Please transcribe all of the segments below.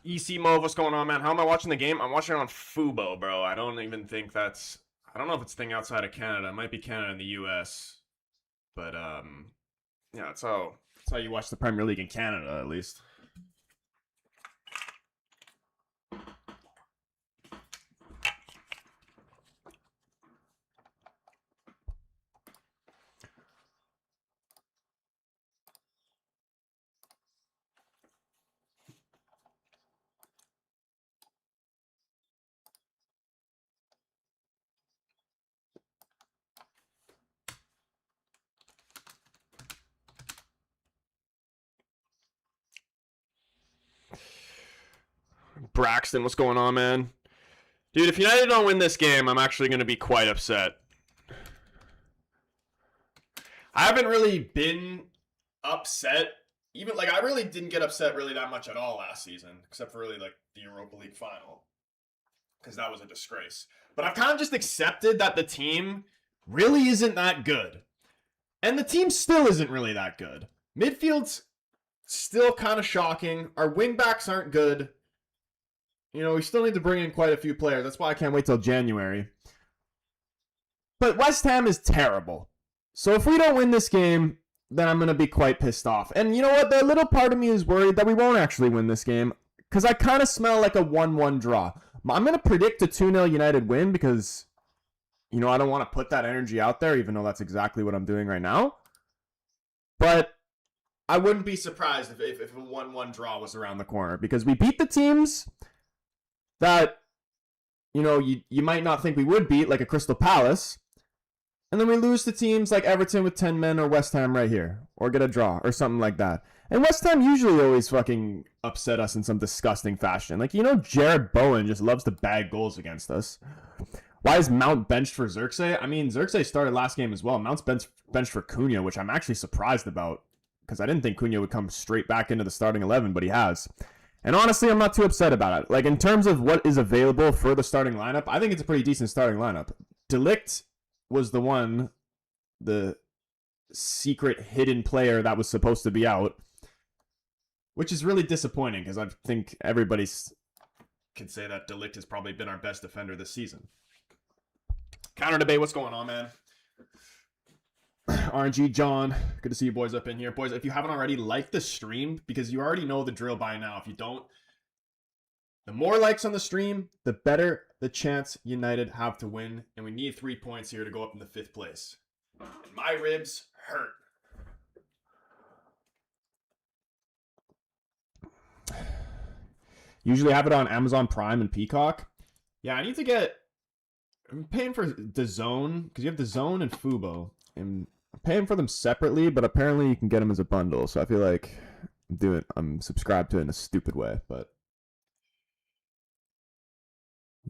EC Mode, what's going on, man? How am I watching the game? I'm watching it on Fubo, bro. I don't even think that's. I don't know if it's a thing outside of Canada. It might be Canada and the US. But, yeah, that's how you watch the Premier League in Canada, at least. Braxton, what's going on, man? Dude, if United don't win this game, I'm actually going to be quite upset. I haven't really been upset. Even, I really didn't get upset really that much at all last season, except for really, the Europa League final. Because that was a disgrace. But I've kind of just accepted that the team really isn't that good. And the team still isn't really that good. Midfield's still kind of shocking. Our wingbacks aren't good. We still need to bring in quite a few players. That's why I can't wait till January. But West Ham is terrible. So if we don't win this game, then I'm going to be quite pissed off. And you know what? The little part of me is worried that we won't actually win this game. Because I kind of smell like a 1-1 draw. I'm going to predict a 2-0 United win because, I don't want to put that energy out there, even though that's exactly what I'm doing right now. But I wouldn't be surprised if a 1-1 draw was around the corner. Because we beat the teams that, you might not think we would beat, like a Crystal Palace. And then we lose to teams like Everton with 10 men or West Ham right here. Or get a draw or something like that. And West Ham usually always fucking upset us in some disgusting fashion. Jared Bowen just loves to bag goals against us. Why is Mount benched for Xerxes? I mean, Xerxes started last game as well. Mount's benched for Cunha, which I'm actually surprised about. Because I didn't think Cunha would come straight back into the starting 11, but he has. And honestly, I'm not too upset about it. In terms of what is available for the starting lineup, I think it's a pretty decent starting lineup. De Ligt was the secret hidden player that was supposed to be out, which is really disappointing because I think everybody can say that De Ligt has probably been our best defender this season. Counter debate, what's going on, man? RNG John, good to see you boys up in here. Boys, if you haven't already, like the stream because you already know the drill by now. If you don't, the more likes on the stream, the better the chance United have to win. And we need 3 points here to go up into 5th place. And my ribs hurt. Usually have it on Amazon Prime and Peacock. Yeah, I'm paying for DAZN because you have DAZN and Fubo. And I'm paying for them separately, but apparently you can get them as a bundle. So I feel like I'm subscribed to it in a stupid way, but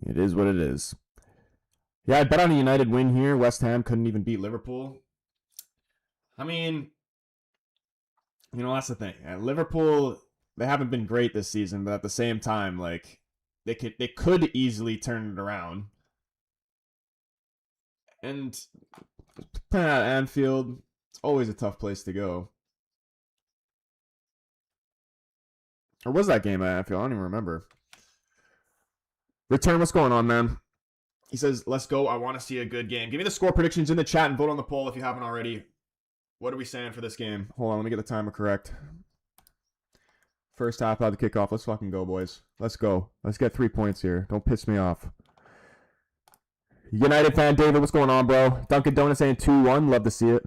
it is what it is. Yeah, I bet on a United win here. West Ham couldn't even beat Liverpool. I mean, that's the thing. Liverpool, they haven't been great this season, but at the same time, they could easily turn it around. And playing at Anfield, it's always a tough place to go. Or was that game at Anfield? I don't even remember. Return, what's going on, man? He says, let's go. I want to see a good game. Give me the score predictions in the chat and vote on the poll if you haven't already. What are we saying for this game? Hold on, let me get the timer correct. First half out of the kickoff. Let's fucking go, boys. Let's go. Let's get 3 points here. Don't piss me off. United fan David, what's going on, bro? Dunkin' Donuts saying 2-1. Love to see it.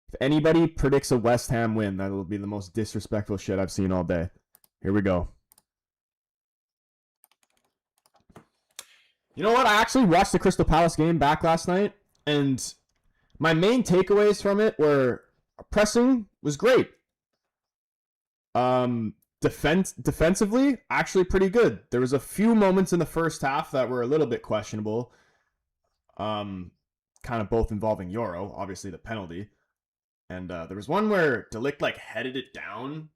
If anybody predicts a West Ham win, that will be the most disrespectful shit I've seen all day. Here we go. You know what? I actually watched the Crystal Palace game back last night, and my main takeaways from it were pressing was great. Defensively, actually pretty good. There was a few moments in the first half that were a little bit questionable. Kind of both involving Euro, obviously the penalty. And there was one where De Ligt headed it down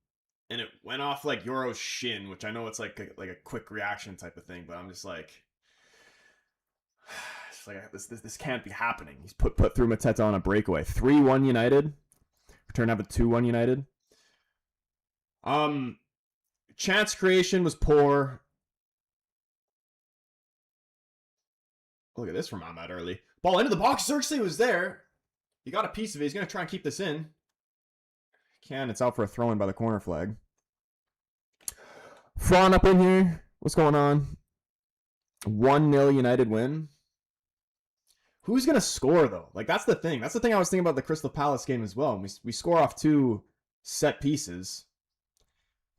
and it went off Euro's shin, which I know it's like a quick reaction type of thing, but I'm just this can't be happening. He's put through Mateta on a breakaway. 3-1 United. Return to have a 2-1 United. Chance creation was poor. Look at this from Ahmed early. Ball into the box. Xerxes was there. He got a piece of it. He's going to try and keep this in. It's out for a throw-in by the corner flag. Fraun up in here. What's going on? 1-0 United win. Who's going to score, though? Like, that's the thing. That's the thing I was thinking about the Crystal Palace game as well. We score off 2 set pieces.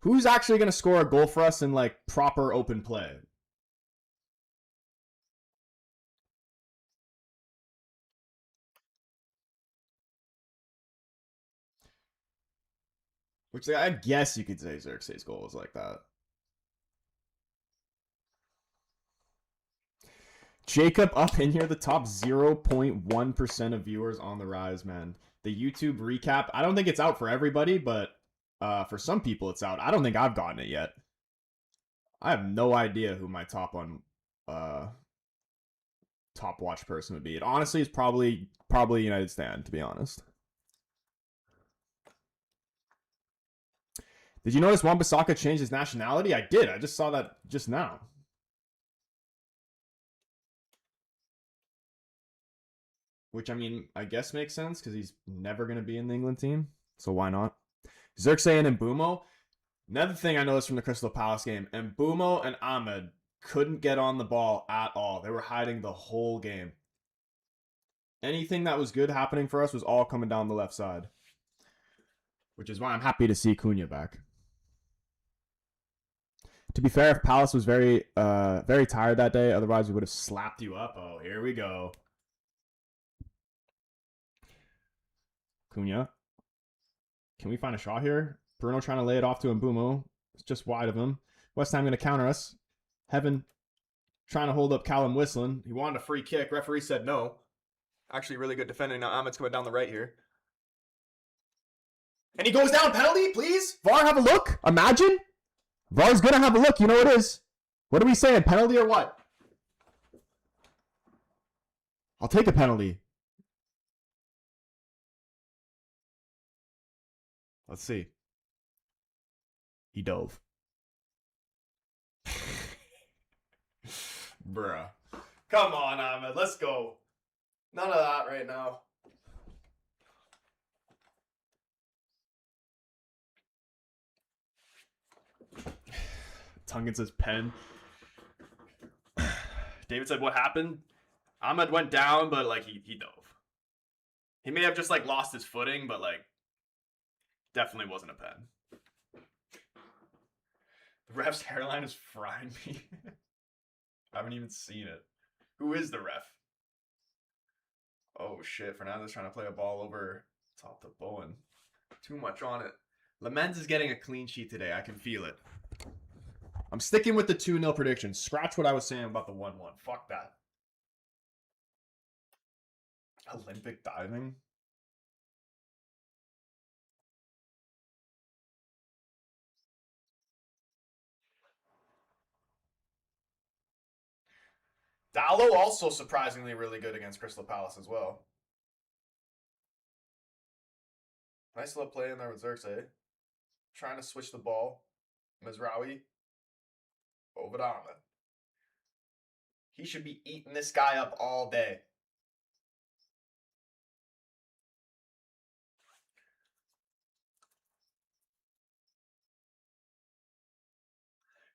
Who's actually going to score a goal for us in, like, proper open play? Which I guess you could say Xerxes' goal was like that. Jacob up in here, the top 0.1% of viewers on the rise, man. The YouTube recap, I don't think it's out for everybody, but for some people it's out. I don't think I've gotten it yet. I have no idea who my top watch person would be. It honestly is probably United Stand, to be honest. Did you notice Wan-Bissaka changed his nationality? I did. I just saw that just now. Which, I mean, I guess makes sense because he's never going to be in the England team. So why not? Xerxes and Mbeumo. Another thing I noticed from the Crystal Palace game, Mbeumo and Ahmed couldn't get on the ball at all. They were hiding the whole game. Anything that was good happening for us was all coming down the left side. Which is why I'm happy to see Cunha back. To be fair, if Palace was very tired that day, otherwise we would have slapped you up. Oh, here we go. Cunha. Can we find a shot here? Bruno trying to lay it off to Mbeumo. It's just wide of him. West Ham going to counter us. Heaven trying to hold up Callum whistling. He wanted a free kick. Referee said no. Actually, really good defending. Now Ahmed's coming down the right here. And he goes down. Penalty, please. VAR, have a look. Imagine. VAR's going to have a look. You know it is. What are we saying? Penalty or what? I'll take a penalty. Let's see. He dove. Bruh. Come on, Ahmed. Let's go. None of that right now. Tungan says pen. David said, what happened? Ahmed went down, but like he dove. He may have just like lost his footing, but like definitely wasn't a pen. The ref's hairline is frying me. I haven't even seen it. Who is the ref? Oh shit, Fernando's trying to play a ball over top to Bowen. Too much on it. Lamens is getting a clean sheet today. I can feel it. I'm sticking with the 2-0 prediction. Scratch what I was saying about the 1-1. Fuck that. Olympic diving? Dallo also surprisingly really good against Crystal Palace as well. Nice little play in there with Xerxes. Trying to switch the ball. Mizraoui. Over to Ahmed. He should be eating this guy up all day.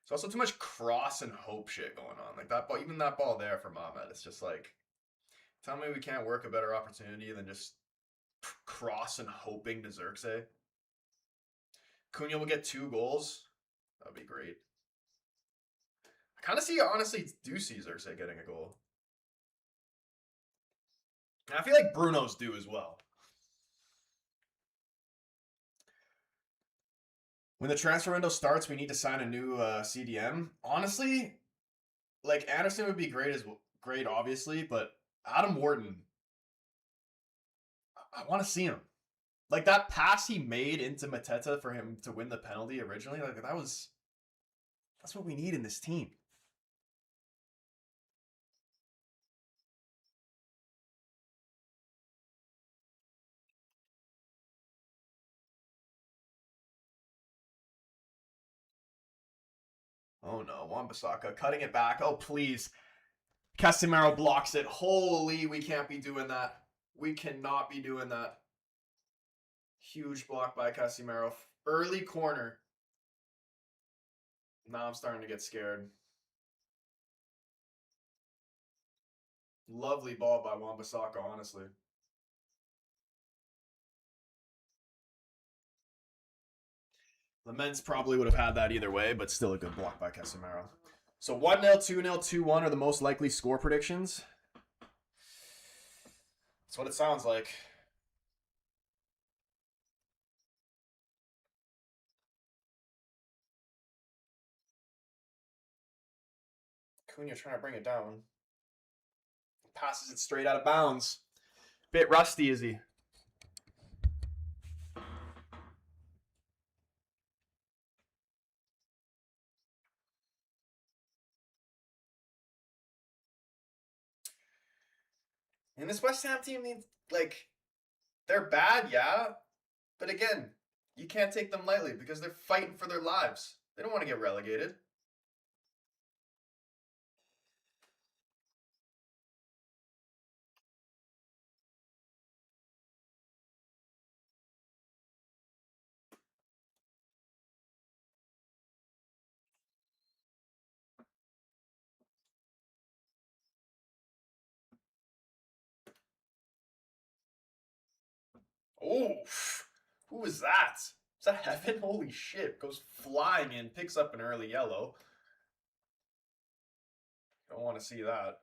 There's also too much cross and hope shit going on. Like that ball, even that ball there from Ahmed, it's just like, tell me we can't work a better opportunity than just cross and hoping to Xerxes. Cunha will get 2 goals. That'd be great. I kind of honestly do see Xerxes getting a goal. And I feel like Bruno's due as well. When the transfer window starts, we need to sign a new CDM. Honestly, like Anderson would be great, obviously, but Adam Wharton, I want to see him. Like that pass he made into Mateta for him to win the penalty originally, like that's what we need in this team. Oh no, Wan-Bissaka cutting it back. Oh please. Casemiro blocks it. Holy, we can't be doing that. We cannot be doing that. Huge block by Casemiro. Early corner. Now I'm starting to get scared. Lovely ball by Wan-Bissaka, honestly. Lamens probably would have had that either way, but still a good block by Casemiro. So 1-0, 2-0, 2-1 are the most likely score predictions. That's what it sounds like. Cunha trying to bring it down. Passes it straight out of bounds. Bit rusty, is he? And this West Ham team needs, like, they're bad, yeah. But again, you can't take them lightly because they're fighting for their lives. They don't want to get relegated. Oh, who was that? Is that Heaven? Holy shit. Goes flying in, picks up an early yellow. Don't want to see that.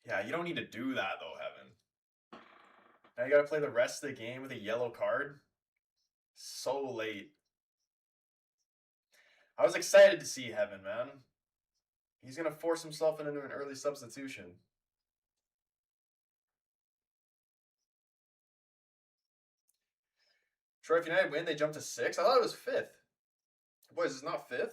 Yeah, you don't need to do that, though, Heaven. Now you got to play the rest of the game with a yellow card. So late. I was excited to see Heaven, man. He's going to force himself into an early substitution. Troy, if United win, they jump to 6th. I thought it was 5th. Boys, it's not 5th.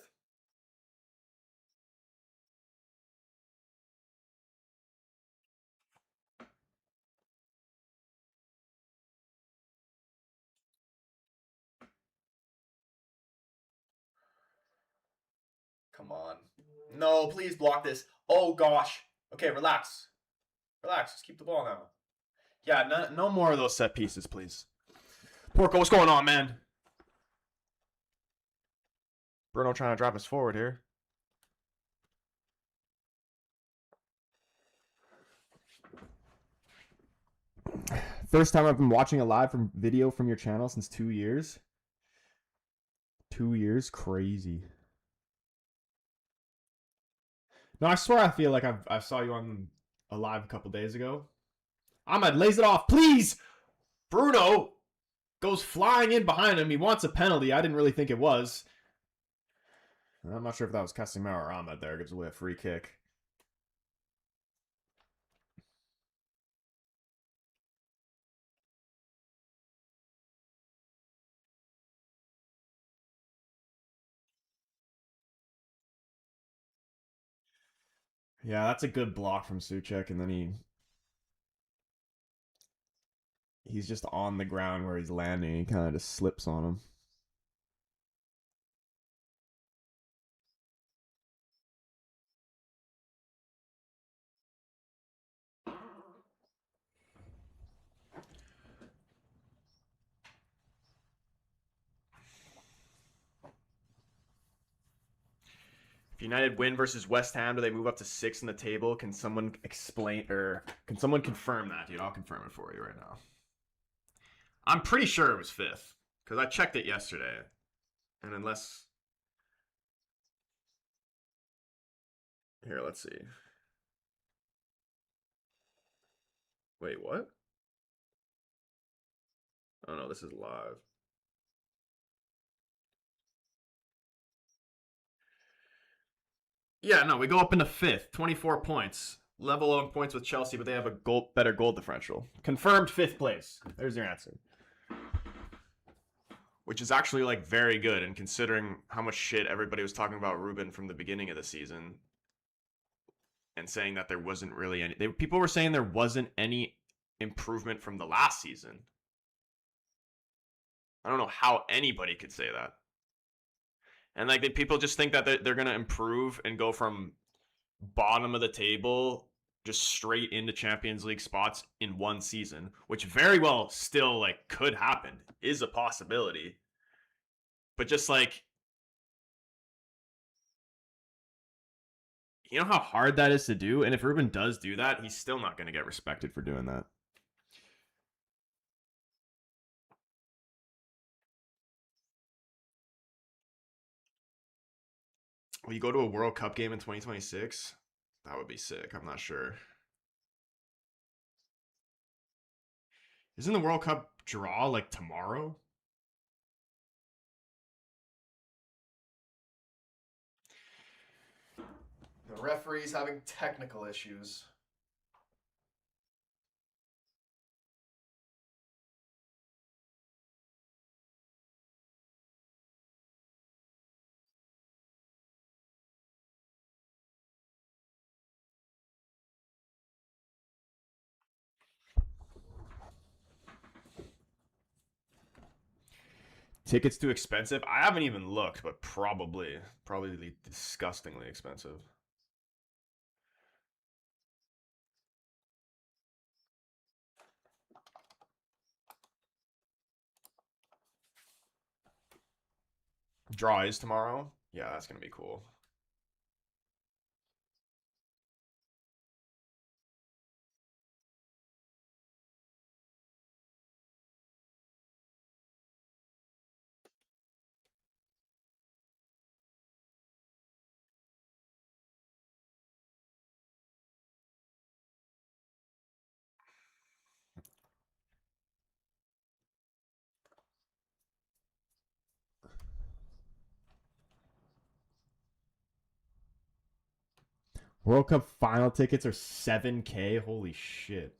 Come on. No, please block this. Oh, gosh. Okay, relax. Relax. Just keep the ball now. Yeah, no more of those set pieces, please. Porco, what's going on, man? Bruno trying to drop us forward here. First time I've been watching a live video from your channel since 2 years. 2 years? Crazy. No, I swear I feel like I saw you on a live a couple days ago. Ahmed lays it off, please! Bruno goes flying in behind him. He wants a penalty. I didn't really think it was. I'm not sure if that was Casemiro or Ahmed there. Gives away a free kick. Yeah, that's a good block from Souček, and then he's just on the ground where he's landing. He kind of just slips on him. If United win versus West Ham, do they move up to 6th in the table? Can someone explain, or can someone confirm that, dude? I'll confirm it for you right now. I'm pretty sure it was 5th because I checked it yesterday, and unless here, let's see. Wait, what? Oh no, this is live. Yeah, no, we go up into 5th, 24 points. Level on points with Chelsea, but they have a better goal differential. Confirmed 5th place. There's your answer. Which is actually like very good, and considering how much shit everybody was talking about Ruben from the beginning of the season, and saying that there wasn't really any. People were saying there wasn't any improvement from the last season. I don't know how anybody could say that. And like people just think that they're going to improve and go from bottom of the table just straight into Champions League spots in one season, which very well still like could happen, is a possibility. But just like, you know how hard that is to do? And if Ruben does do that, he's still not going to get respected for doing that. Will you go to a World Cup game in 2026? That would be sick. I'm not sure. Isn't the World Cup draw like tomorrow? The referee's having technical issues. Tickets too expensive? I haven't even looked, but probably disgustingly expensive. Draw is tomorrow? Yeah, that's going to be cool. World Cup final tickets are 7K. Holy shit.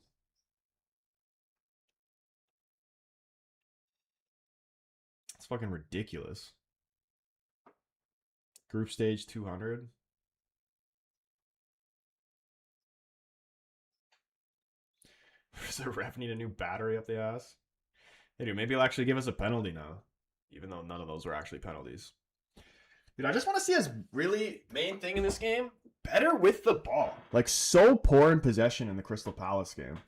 It's fucking ridiculous. Group stage 200. Does the ref need a new battery up the ass? Hey, dude, maybe he'll actually give us a penalty now. Even though none of those were actually penalties. Dude, I just want to see us really, main thing in this game, better with the ball. Like, so poor in possession in the Crystal Palace game.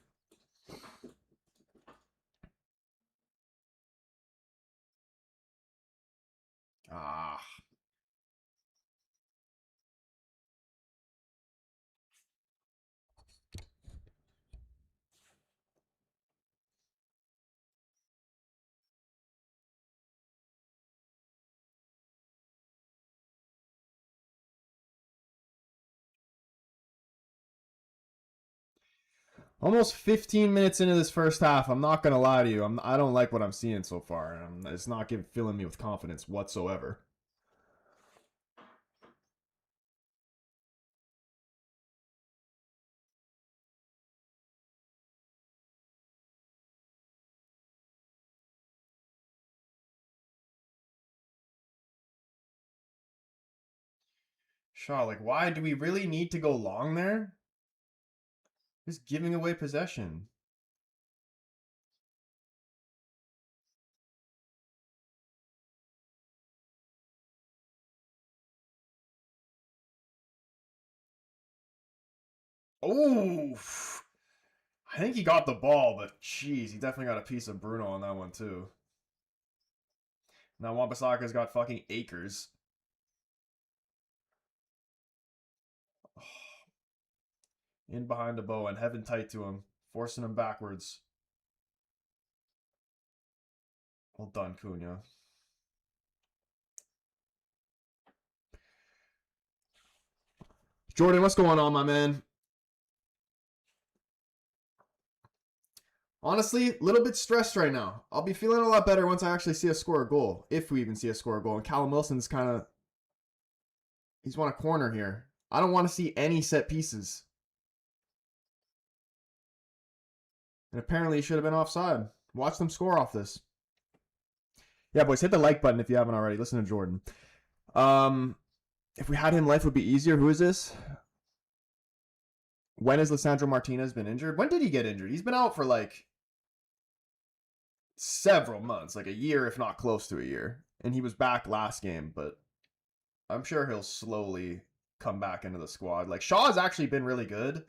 Ah. Almost 15 minutes into this first half, I'm not gonna lie to you. I don't like what I'm seeing so far. It's not filling me with confidence whatsoever. Shaw, like, why do we really need to go long there? Just giving away possession. Oh, I think he got the ball, but jeez, he definitely got a piece of Bruno on that one too. Now Wan-Bissaka's got fucking acres. In behind the bow and heaven tight to him, forcing him backwards. Well done, Cunha. Jordan, what's going on, my man? Honestly, a little bit stressed right now. I'll be feeling a lot better once I actually see us score a goal, if we even see us score a goal. And Callum Wilson's kind of, he's won a corner here. I don't want to see any set pieces. And apparently he should have been offside. Watch them score off this. Yeah, boys, hit the like button if you haven't already. Listen to Jordan. If we had him, life would be easier. Who is this? When has Lisandro Martinez been injured? When did he get injured? He's been out for like several months, like a year, if not close to a year. And he was back last game, but I'm sure he'll slowly come back into the squad. Like Shaw has actually been really good,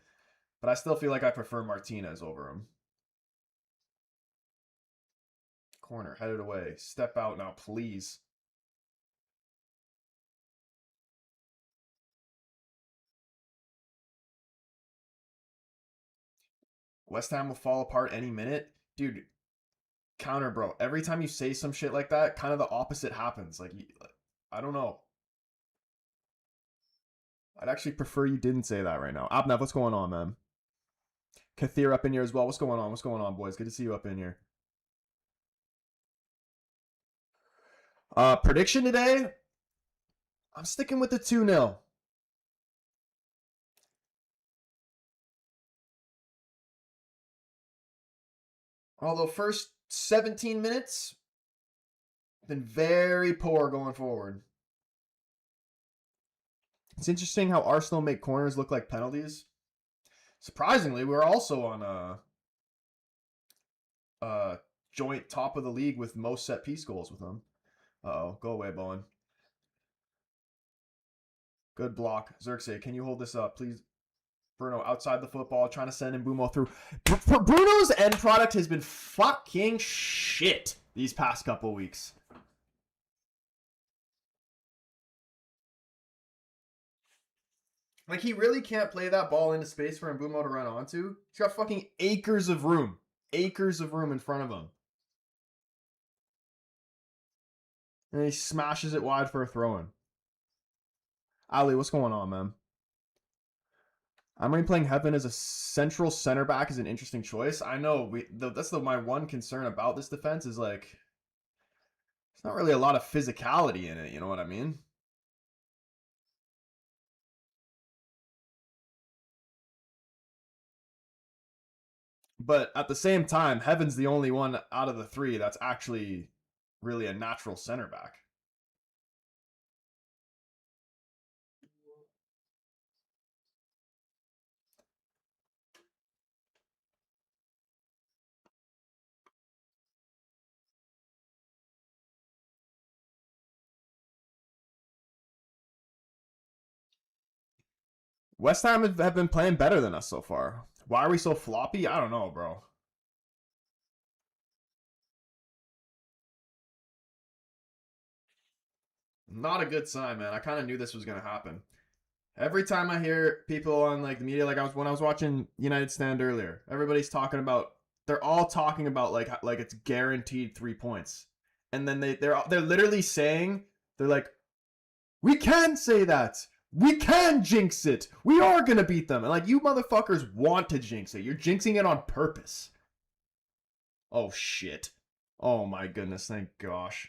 but I still feel like I prefer Martinez over him. Corner, headed away. Step out now, please. West Ham will fall apart any minute. Dude, counter, bro. Every time you say some shit like that, kind of the opposite happens. Like, I don't know. I'd actually prefer you didn't say that right now. Abnev, what's going on, man? Kathir up in here as well. What's going on? What's going on, boys? Good to see you up in here. Prediction today? I'm sticking with the 2-0. Although first 17 minutes, been very poor going forward. It's interesting how Arsenal make corners look like penalties. Surprisingly, we're also on a joint top of the league with most set piece goals with them. Uh-oh, go away, Bowen. Good block. Xerxes, can you hold this up, please? Bruno outside the football, trying to send Mbumo through. Bruno's end product has been fucking shit these past couple weeks. Like, he really can't play that ball into space for Mbumo to run onto. He's got fucking acres of room. Acres of room in front of him. And he smashes it wide for a throw-in. Ali, what's going on, man? Amorim playing Heaven as a central center back is an interesting choice. I know that's my one concern about this defense is like there's not really a lot of physicality in it. You know what I mean? But at the same time, Heaven's the only one out of the three that's actually really a natural center back. West Ham have been playing better than us so far. Why are we so floppy? I don't know, bro. Not a good sign, man. I kind of knew this was going to happen. Every time I hear people on like the media, like when I was watching United Stand earlier, everybody's talking about. They're all talking about like it's guaranteed 3 points, and then they're literally saying they're like, we can say that. We can jinx it. We are gonna beat them. And like you motherfuckers want to jinx it. You're jinxing it on purpose. Oh shit. Oh my goodness. Thank gosh.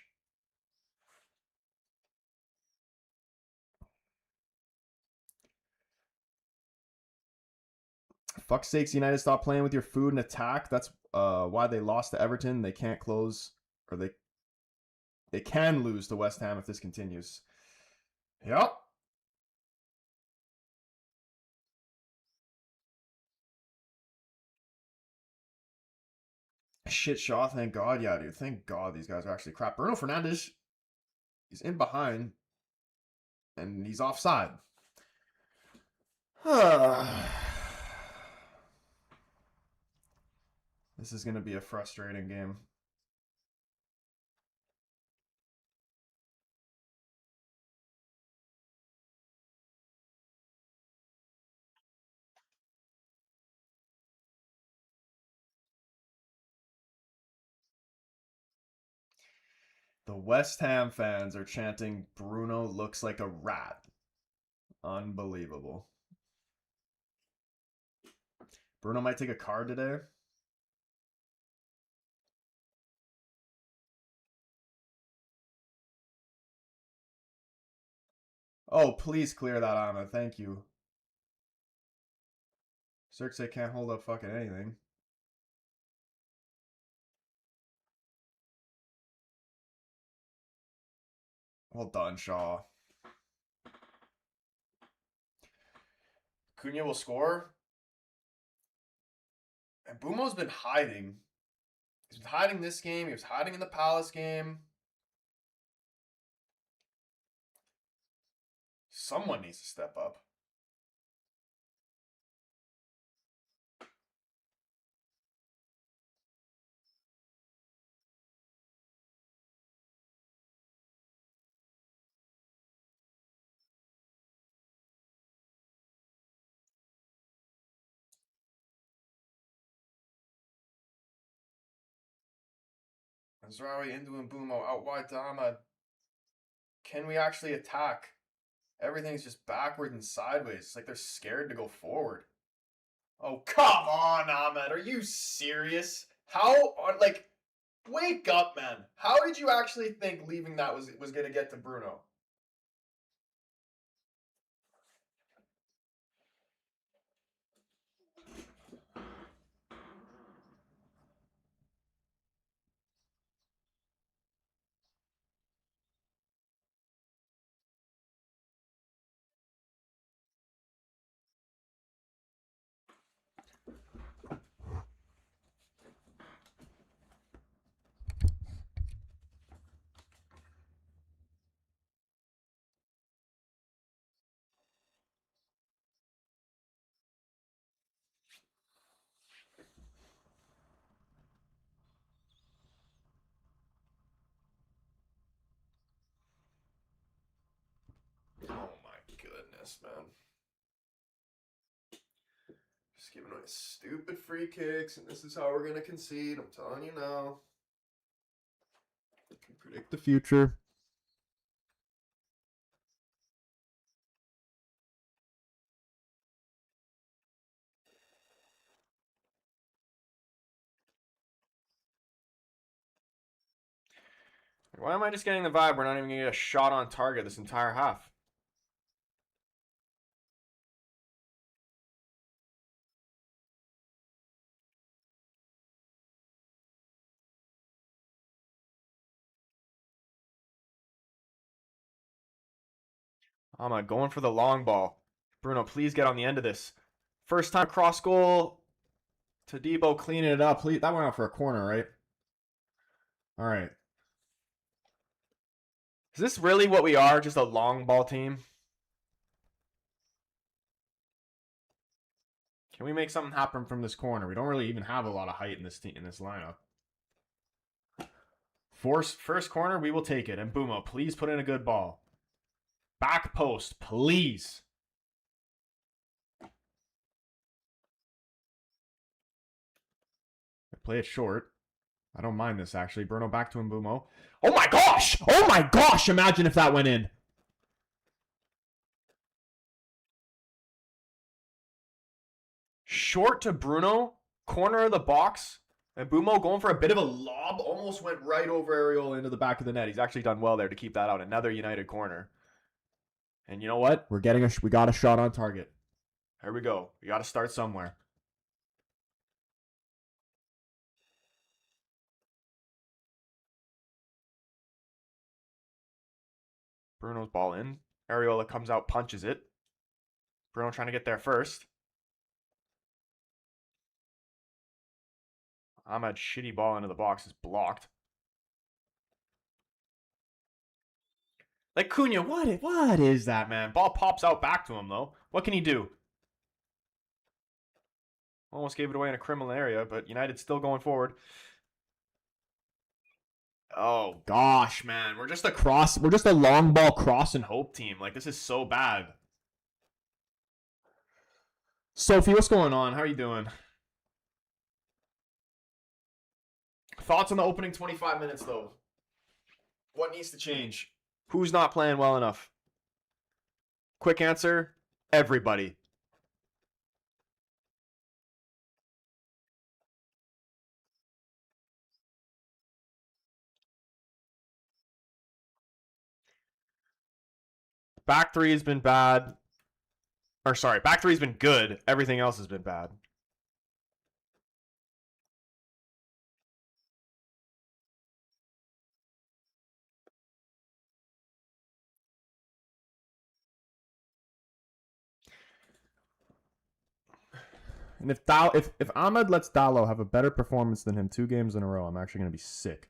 Fuck's sakes, United, stop playing with your food and attack. That's why they lost to Everton. They can't close, or they can lose to West Ham if this continues. Yep. Shit, Shaw. Thank God. Yeah, dude. Thank God these guys are actually crap. Bruno Fernandes, he's in behind, and he's offside. This is going to be a frustrating game. The West Ham fans are chanting, Bruno looks like a rat. Unbelievable. Bruno might take a card today. Oh, please clear that, Anna. Thank you. Xerxes can't hold up fucking anything. Well done, Shaw. Cunha will score. And Bumo's been hiding. He's been hiding this game. He was hiding in the Palace game. Someone needs to step up. Azraoui into Mbumo, out wide to Ahmed. Can we actually attack? Everything's just backward and sideways. It's like they're scared to go forward. Oh, come on, Ahmed. Are you serious? How, like, wake up, man. How did you actually think leaving that was going to get to Bruno? Oh my goodness, man. Just giving away stupid free kicks, and this is how we're going to concede. I'm telling you now. I can predict the future. Why am I just getting the vibe we're not even going to get a shot on target this entire half? Ahmad going for the long ball. Bruno, please get on the end of this. First time cross goal. Todibo cleaning it up. Please, that went out for a corner, right? All right. Is this really what we are? Just a long ball team? Can we make something happen from this corner? We don't really even have a lot of height in this lineup. First corner, we will take it. And Mbumo, please put in a good ball. Back post, please. Play it short. I don't mind this, actually. Bruno back to Mbumo. Oh my gosh! Oh my gosh! Imagine if that went in. Short to Bruno. Corner of the box. And Mbumo going for a bit of a lob. Almost went right over Areola into the back of the net. He's actually done well there to keep that out. Another United corner. And you know what? We got a shot on target. Here we go. We got to start somewhere. Bruno's ball in. Areola comes out, punches it. Bruno trying to get there first. Ahmed's shitty ball into the box is blocked. Like Cunha, what is that, man? Ball pops out back to him, though. What can he do? Almost gave it away in a criminal area, but United's still going forward. Oh gosh, man. We're just a long ball cross and hope team. Like, this is so bad. Sophie, what's going on? How are you doing? Thoughts on the opening 25 minutes, though? What needs to change? Who's not playing well enough? Quick answer, everybody. Back three has been bad. Or sorry, back three has been good. Everything else has been bad. And if Ahmed lets Dallo have a better performance than him 2 games in a row, I'm actually going to be sick.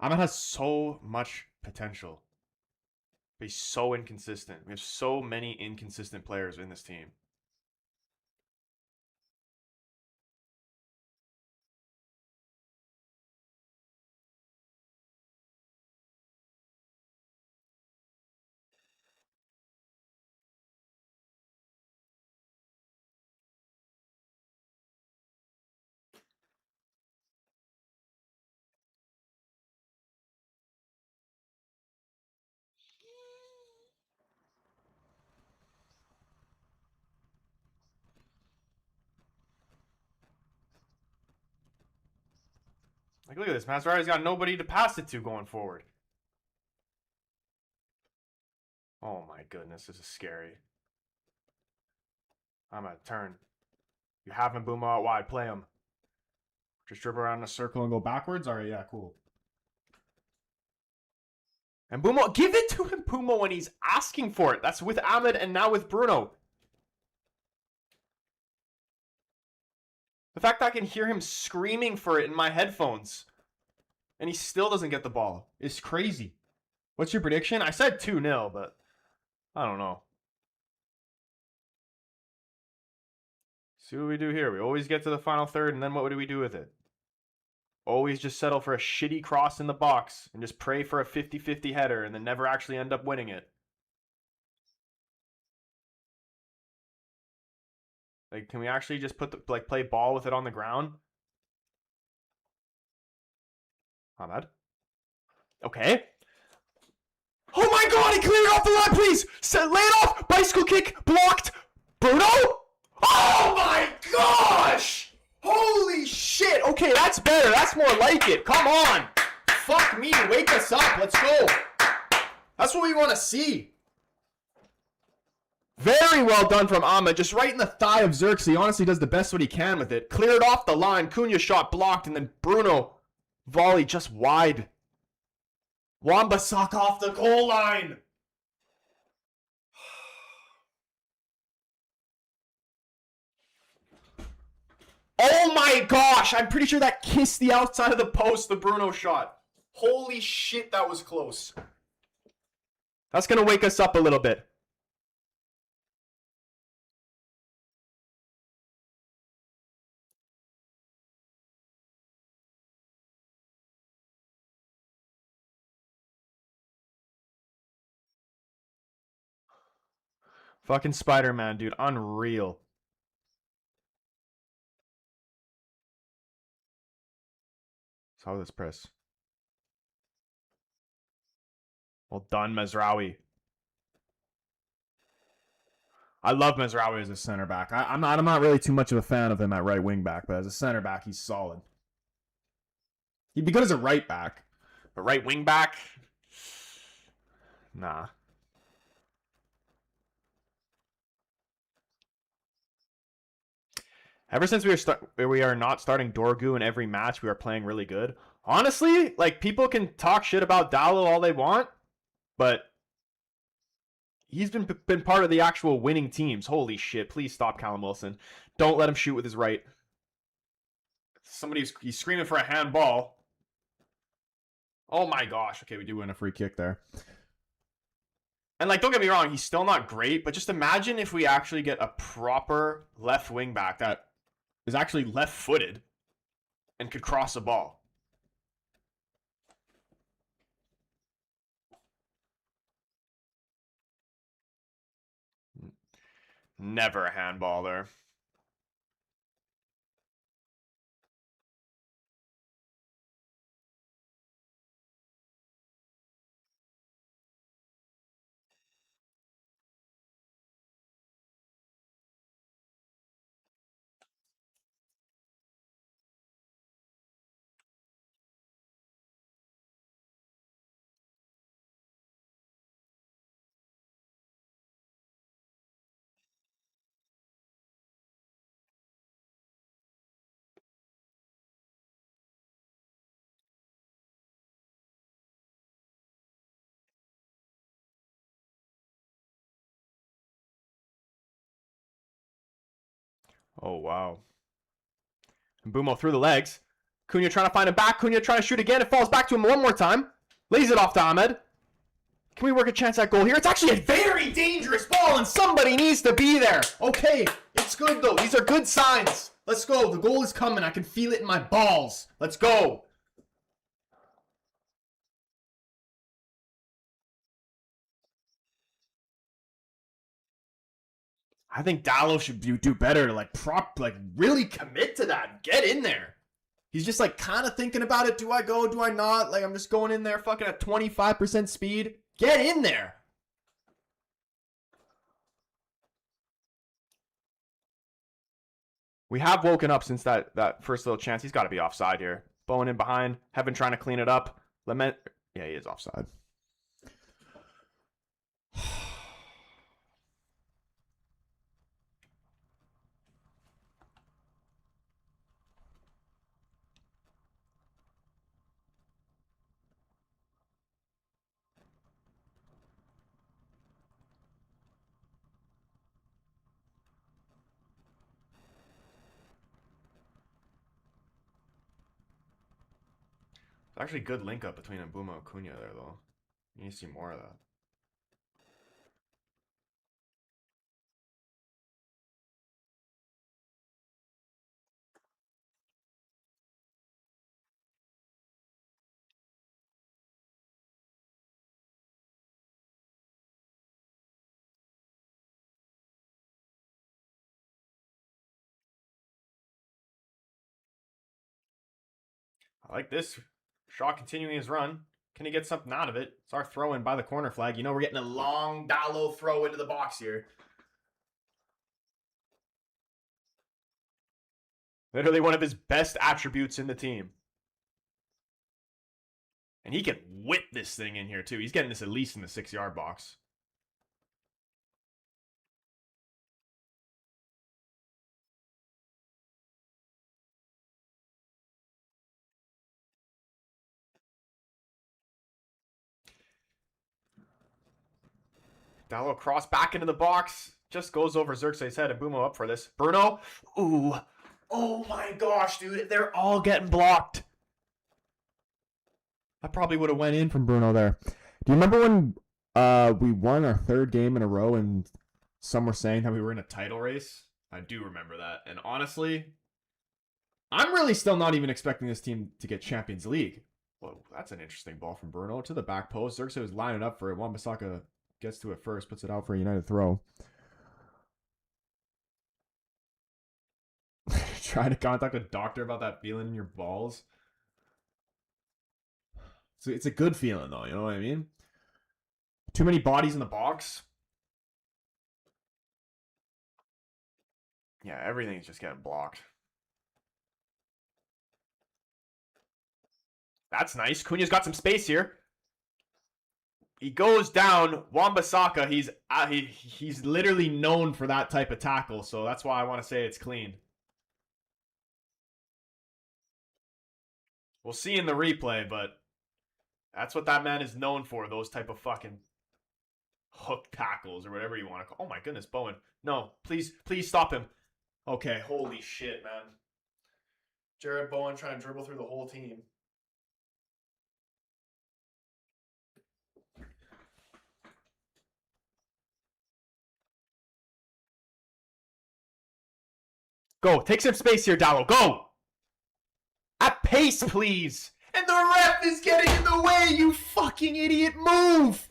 Ahmed has so much potential. But he's so inconsistent. We have so many inconsistent players in this team. Like, look at this. Mazraoui's got nobody to pass it to going forward. Oh my goodness, this is scary. I'm gonna turn. You have him, Bumo out wide. Play him. Just dribble around in a circle and go backwards? Alright, yeah, cool. And Bumo, give it to him, Bumo, when he's asking for it. That's with Ahmed and now with Bruno. The fact that I can hear him screaming for it in my headphones and he still doesn't get the ball is crazy. What's your prediction? I said 2-0, but I don't know. See what we do here. We always get to the final third, and then what do we do with it? Always just settle for a shitty cross in the box and just pray for a 50-50 header and then never actually end up winning it. Like, can we actually just play ball with it on the ground? Ahmed. Okay. Oh my god, he cleared off the line, please! Lay it off! Bicycle kick, blocked! Bruno? Oh my gosh! Holy shit! Okay, that's better. That's more like it. Come on! Fuck me, wake us up. Let's go. That's what we want to see. Very well done from Ahmed. Just right in the thigh of Xerxes. He honestly does the best what he can with it. Cleared off the line. Cunha shot blocked, and then Bruno volley just wide. Wan-Bissaka off the goal line. Oh my gosh, I'm pretty sure that kissed the outside of the post, the Bruno shot. Holy shit, that was close. That's going to wake us up a little bit. Fucking Spider-Man, dude. Unreal. So how this press? Well done, Mazraoui. I love Mazraoui as a center back. I'm not really too much of a fan of him at right wing back, but as a center back, he's solid. He'd be good as a right back, but right wing back, nah. Ever since we are not starting Dorgu in every match, we are playing really good. Honestly, like, people can talk shit about Dallo all they want, but he's been part of the actual winning teams. Holy shit! Please stop Callum Wilson. Don't let him shoot with his right. He's screaming for a handball. Oh my gosh! Okay, we do win a free kick there. And, like, don't get me wrong, he's still not great, but just imagine if we actually get a proper left wing back that is actually left-footed and could cross a ball. Never a handball there. Oh, wow. And Bumo through the legs. Cunha trying to find him back. Cunha trying to shoot again. It falls back to him one more time. Lays it off to Ahmed. Can we work a chance at goal here? It's actually a very dangerous ball, and somebody needs to be there. Okay, it's good, though. These are good signs. Let's go. The goal is coming. I can feel it in my balls. Let's go. I think Dallo should do better. Like really commit to that. Get in there. He's just like kind of thinking about it. Do I go? Do I not? Like I'm just going in there fucking at 25% speed. Get in there. We have woken up since that first little chance. He's got to be offside here. Bowen in behind. Heaven trying to clean it up. Lament. Yeah, he is offside. It's actually good link up between Mbeumo and Cunha there, though. You need to see more of that. I like this. Shaw continuing his run. Can he get something out of it? It's our throw in by the corner flag. You know we're getting a long Dallo throw into the box here. Literally one of his best attributes in the team. And he can whip this thing in here too. He's getting this at least in the 6-yard box. Dallo cross back into the box. Just goes over Xerxes' head and Mbeumo up for this. Bruno. Ooh. Oh my gosh, dude. They're all getting blocked. That probably would have went in from Bruno there. Do you remember when we won our 3rd game in a row and some were saying that we were in a title race? I do remember that. And honestly, I'm really still not even expecting this team to get Champions League. Whoa, that's an interesting ball from Bruno to the back post. Xerxes was lining up for it. Wan-Bissaka gets to it first, puts it out for a United throw. Trying to contact a doctor about that feeling in your balls. So it's a good feeling, though. You know what I mean? Too many bodies in the box. Yeah, everything's just getting blocked. That's nice. Cunha's got some space here. He goes down. Wan-Bissaka, he's literally known for that type of tackle, so that's why I want to say it's clean. We'll see in the replay, but that's what that man is known for, those type of fucking hook tackles or whatever you want to call. Oh my goodness, Bowen. No, please stop him. Okay, holy shit, man. Jared Bowen trying to dribble through the whole team. Go, take some space here, Dallo. Go! At pace, please! And the ref is getting in the way, you fucking idiot! Move!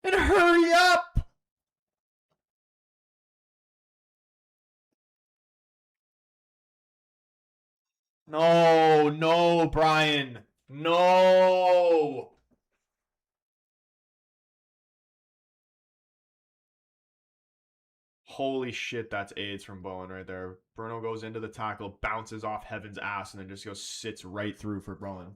And hurry up! No, Brian. No! Holy shit, that's AIDS from Bowen right there. Bruno goes into the tackle, bounces off Heaven's ass, and then just sits right through for Bowen.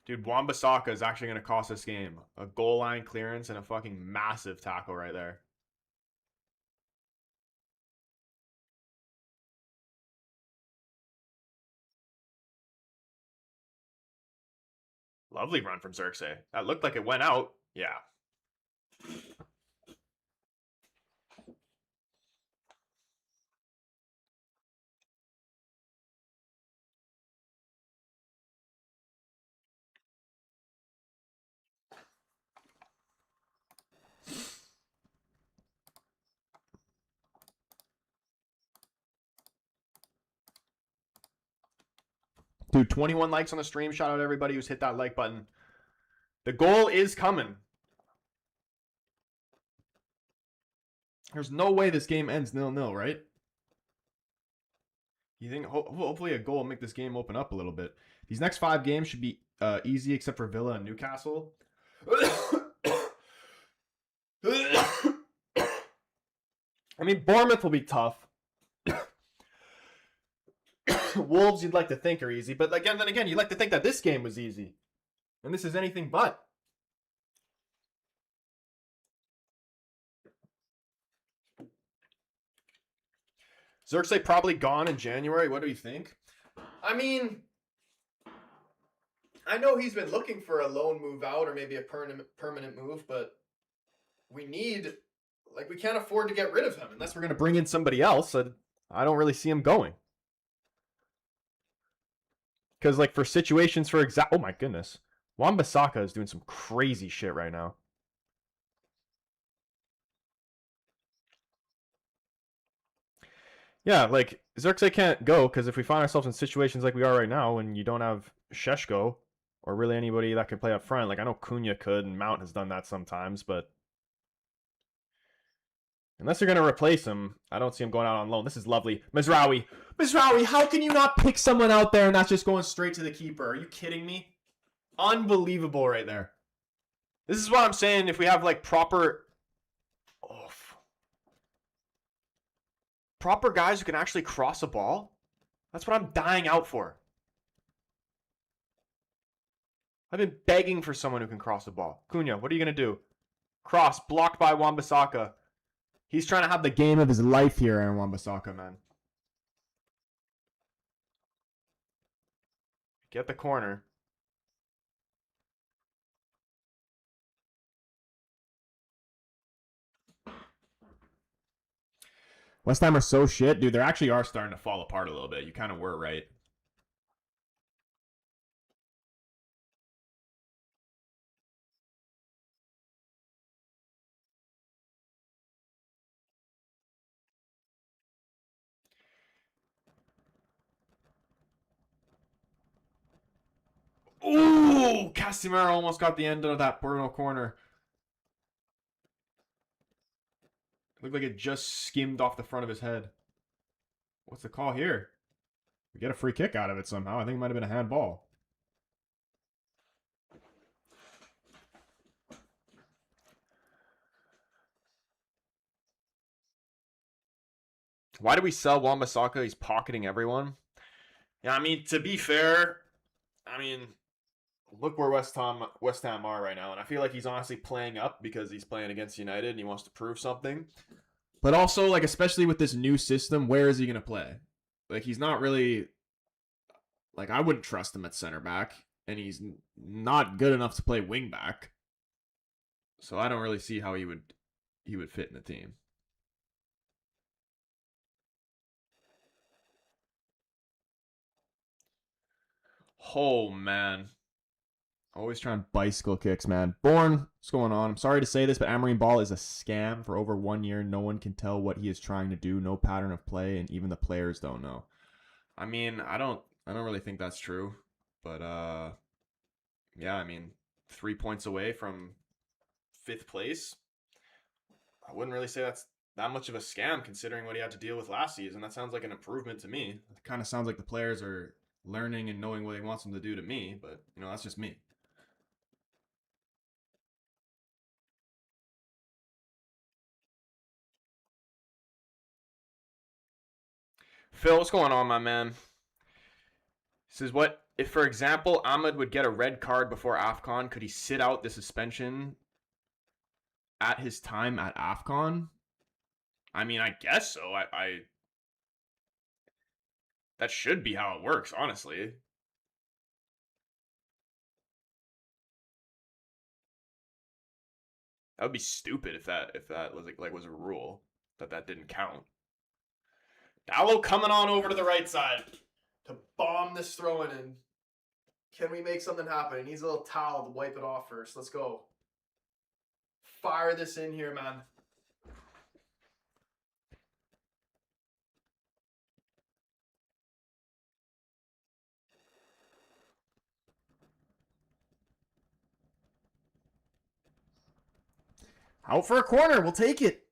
Dude, Wan-Bissaka is actually going to cost this game. A goal line clearance and a fucking massive tackle right there. Lovely run from Xerxes. That looked like it went out. Yeah. Dude, 21 likes on the stream. Shout out to everybody who's hit that like button. The goal is coming. There's no way this game ends 0-0, right? You think hopefully a goal will make this game open up a little bit. These next 5 games should be easy except for Villa and Newcastle. I mean, Bournemouth will be tough. Wolves, you'd like to think are easy, but then again, you'd like to think that this game was easy, and this is anything but. Xerxes probably gone in January. What do you think? I mean, I know he's been looking for a loan move out or maybe a permanent move, but we can't afford to get rid of him unless we're going to bring in somebody else. I don't really see him going. Because, for situations oh my goodness. Wan-Bissaka is doing some crazy shit right now. Yeah, Xerxes can't go because if we find ourselves in situations like we are right now and you don't have Sheshko or really anybody that can play up front, I know Cunha could and Mount has done that sometimes, but unless you're going to replace him, I don't see him going out on loan. This is lovely. Mizraoui, how can you not pick someone out there and not just going straight to the keeper? Are you kidding me? Unbelievable right there. This is what I'm saying. If we have proper guys who can actually cross a ball, that's what I'm dying out for. I've been begging for someone who can cross a ball. Cunha, what are you going to do? Cross, blocked by Wan-Bissaka. He's trying to have the game of his life here, Aaron Wan-Bissaka, man. Get the corner. West Ham are so shit. Dude, they actually are starting to fall apart a little bit. You kind of were right. Ooh, Casemiro almost got the end of that Bruno corner. It looked like it just skimmed off the front of his head. What's the call here? We get a free kick out of it somehow. I think it might have been a handball. Why do we sell Wan-Bissaka? He's pocketing everyone. Yeah, I mean, to be fair, look where West Ham are right now, and I feel like he's honestly playing up because he's playing against United and he wants to prove something. But also, especially with this new system, where is he going to play? He's not really... I wouldn't trust him at center back, and he's not good enough to play wing back. So I don't really see how he would fit in the team. Oh, man. Always trying bicycle kicks, man. Born, what's going on? I'm sorry to say this, but Amorim Ball is a scam. For over 1 year, no one can tell what he is trying to do. No pattern of play, and even the players don't know. I mean, I don't really think that's true. But, yeah, 3 points away from 5th place. I wouldn't really say that's that much of a scam considering what he had to deal with last season. That sounds like an improvement to me. It kind of sounds like the players are learning and knowing what he wants them to do to me, but, that's just me. Phil, what's going on, my man? He says, what if, for example, Ahmed would get a red card before AFCON? Could he sit out the suspension at his time at AFCON? I guess so. That should be how it works, honestly. That would be stupid if that was like was a rule that didn't count. Dallo coming on over to the right side to bomb this throw in. Can we make something happen? He needs a little towel to wipe it off first. Let's go. Fire this in here, man. Out for a corner. We'll take it.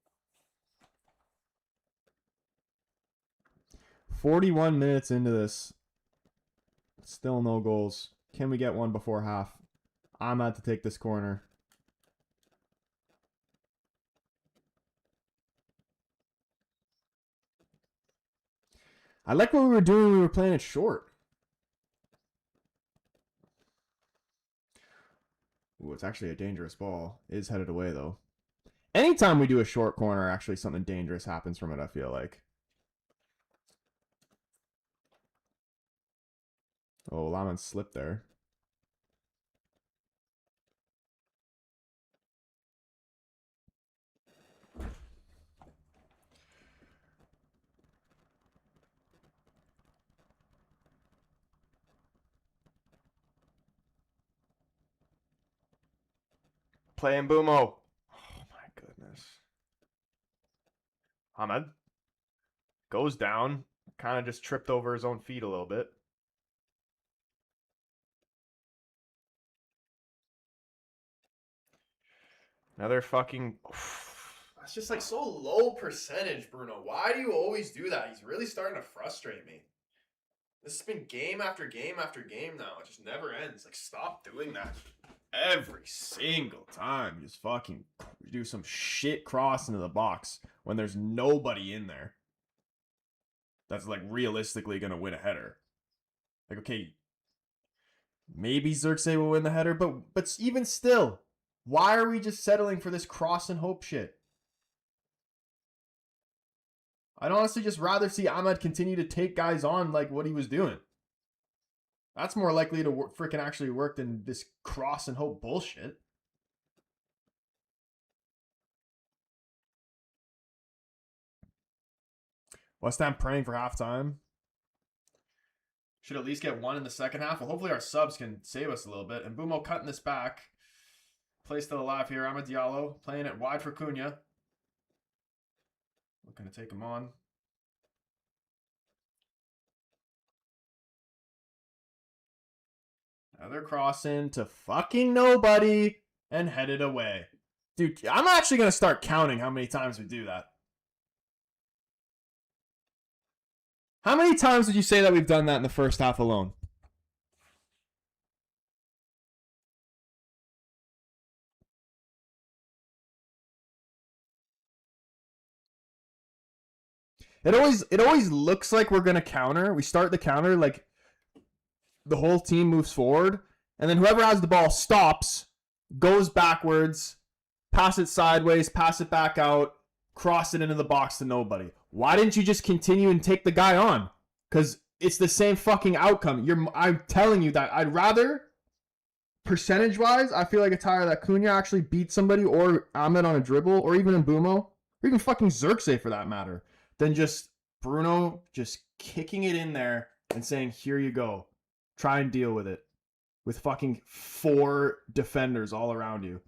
41 minutes into this. Still no goals. Can we get one before half? I'm about to take this corner. I like what we were doing when we were playing it short. Ooh, it's actually a dangerous ball. It is headed away, though. Anytime we do a short corner, actually something dangerous happens from it, I feel like. Oh, Laman slipped there. Playing Bumo. Oh my goodness. Ahmed goes down. Kind of just tripped over his own feet a little bit. Another fucking... That's just like so low percentage, Bruno. Why do you always do that? He's really starting to frustrate me. This has been game after game after game now. It just never ends. Like, stop doing that. Every single time. You just fucking do some shit cross into the box when there's nobody in there that's, like, realistically going to win a header. Like, okay, maybe Xerxes will win the header, but even still, why are we just settling for this cross and hope shit? I'd honestly just rather see Ahmed continue to take guys on like what he was doing. That's more likely to freaking actually work than this cross and hope bullshit. West Ham praying for halftime. Should at least get one in the second half. Well, hopefully our subs can save us a little bit. And Bumo cutting this back. Play still alive here. Amad Diallo playing it wide for Cunha. Looking to take him on. Another cross in to fucking nobody and headed away. Dude, I'm actually going to start counting how many times we do that. How many times would you say that we've done that in the first half alone? It always looks like we're going to counter. We start the counter, like the whole team moves forward, and then whoever has the ball stops, goes backwards, pass it sideways, pass it back out, cross it into the box to nobody. Why didn't you just continue and take the guy on? Because it's the same fucking outcome. I'm telling you that I'd rather, percentage-wise, I feel like it's higher that Cunha actually beat somebody or Ahmed on a dribble or even in Bumo or even fucking Xerxes for that matter than just Bruno just kicking it in there and saying, here you go. Try and deal with it. With fucking 4 defenders all around you.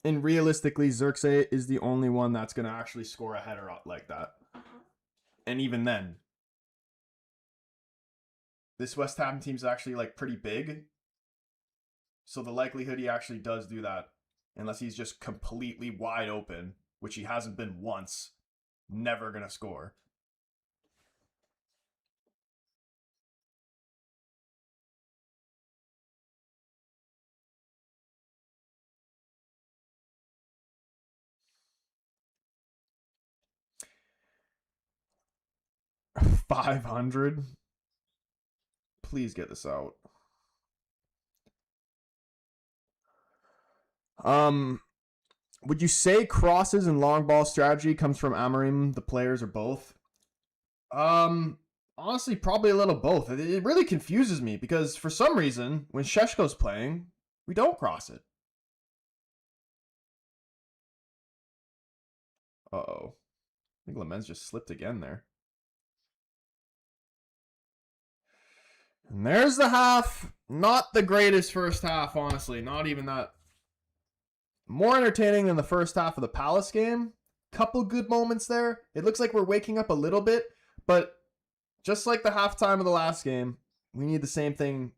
And realistically, Xerxes is the only one that's going to actually score a header like that. And even then, this West Ham team's actually like pretty big. So the likelihood he actually does do that, unless he's just completely wide open, which he hasn't been once, never going to score. $500. Please get this out. Would you say crosses and long ball strategy comes from Amorim, the players, or both? Honestly, probably a little both. It really confuses me because for some reason, when Sheshko's playing, we don't cross it. Uh-oh. I think Lemens just slipped again there. And there's the half. Not the greatest first half, honestly. Not even that. More entertaining than the first half of the Palace game. Couple good moments there. It looks like we're waking up a little bit, but just like the halftime of the last game, we need the same thing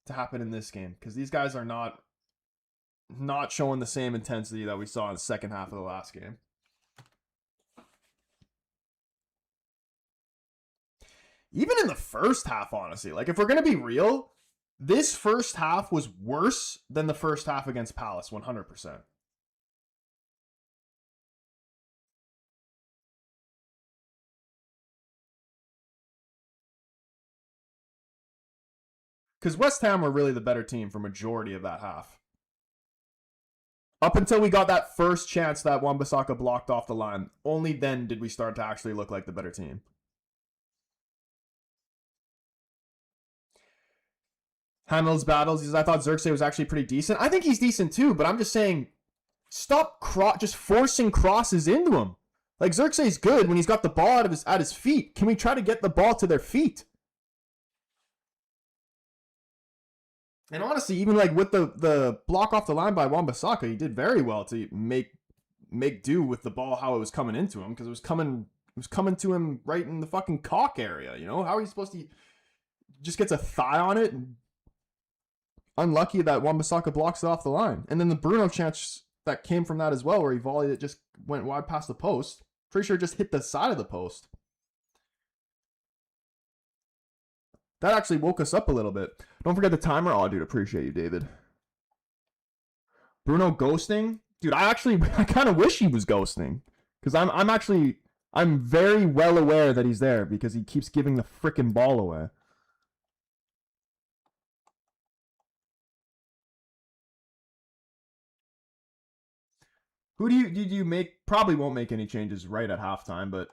to happen in this game because these guys are not showing the same intensity that we saw in the second half of the last game. Even in the first half, honestly, like if we're going to be real, this first half was worse than the first half against Palace, 100%. Because West Ham were really the better team for majority of that half. Up until we got that first chance that Wan-Bissaka blocked off the line, only then did we start to actually look like the better team. Hamill's battles, I thought Xerxes was actually pretty decent. I think he's decent too, but I'm just saying, stop just forcing crosses into him. Like Xerxes is good when he's got the ball at his feet. Can we try to get the ball to their feet? And honestly, even like with the block off the line by Wan-Bissaka, he did very well to make do with the ball how it was coming into him because it was coming to him right in the fucking cock area. You know, how are you supposed to just gets a thigh on it? And unlucky that Wan-Bissaka blocks it off the line, and then the Bruno chance that came from that as well, where he volleyed it, just went wide past the post. Pretty sure it just hit the side of the post. That actually woke us up a little bit. Don't forget the timer. Oh, dude, appreciate you, David. Bruno ghosting? Dude, I kind of wish he was ghosting. Because I'm very well aware that he's there because he keeps giving the frickin' ball away. Who do you make? Probably won't make any changes right at halftime, but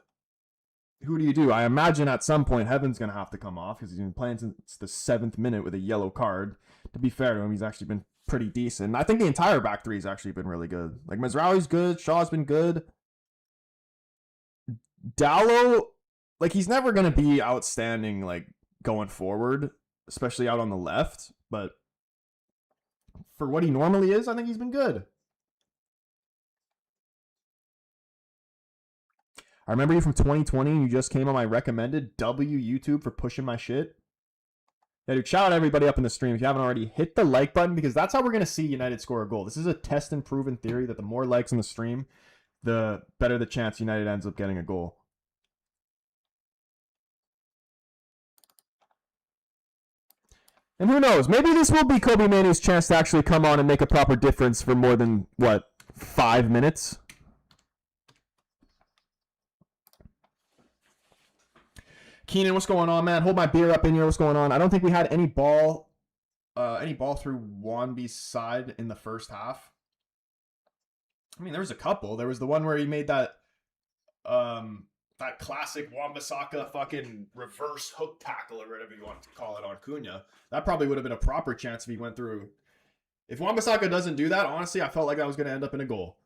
who do you do? I imagine at some point Heaven's going to have to come off because he's been playing since the 7th minute with a yellow card. To be fair to him, he's actually been pretty decent. I think the entire back three has actually been really good. Like Mazraoui's good, Shaw's been good. Dallo, like he's never going to be outstanding like going forward, especially out on the left, but for what he normally is, I think he's been good. I remember you from 2020 and you just came on my recommended YouTube for pushing my shit. Yeah, dude, shout out everybody up in the stream. If you haven't already, hit the like button because that's how we're going to see United score a goal. This is a test and proven theory that the more likes in the stream, the better the chance United ends up getting a goal. And who knows? Maybe this will be Kobe Manu's chance to actually come on and make a proper difference for more than, 5 minutes? Keenan, what's going on, man? Hold my beer up in here. What's going on? I don't think we had any ball through Wanby's side in the first half. I mean, there was a couple. There was the one where he made that classic Wan-Bissaka fucking reverse hook tackle or whatever you want to call it on Cunha. That probably would have been a proper chance if he went through. If Wan-Bissaka doesn't do that, honestly, I felt like that was going to end up in a goal.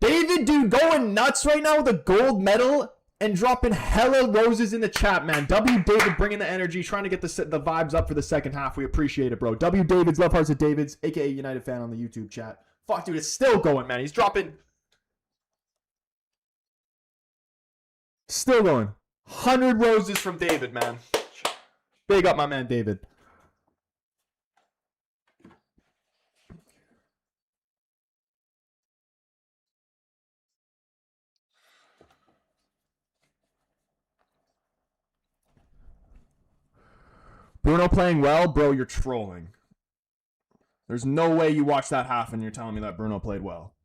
David, dude, going nuts right now with a gold medal. And dropping hella roses in the chat, man. W. David bringing the energy, trying to get the vibes up for the second half. We appreciate it, bro. W. David's, Love Hearts of David's, a.k.a. United fan on the YouTube chat. Fuck, dude, it's still going, man. He's dropping. Still going. 100 roses from David, man. Big up my man, David. Bruno playing well? Bro, you're trolling. There's no way you watched that half and you're telling me that Bruno played well.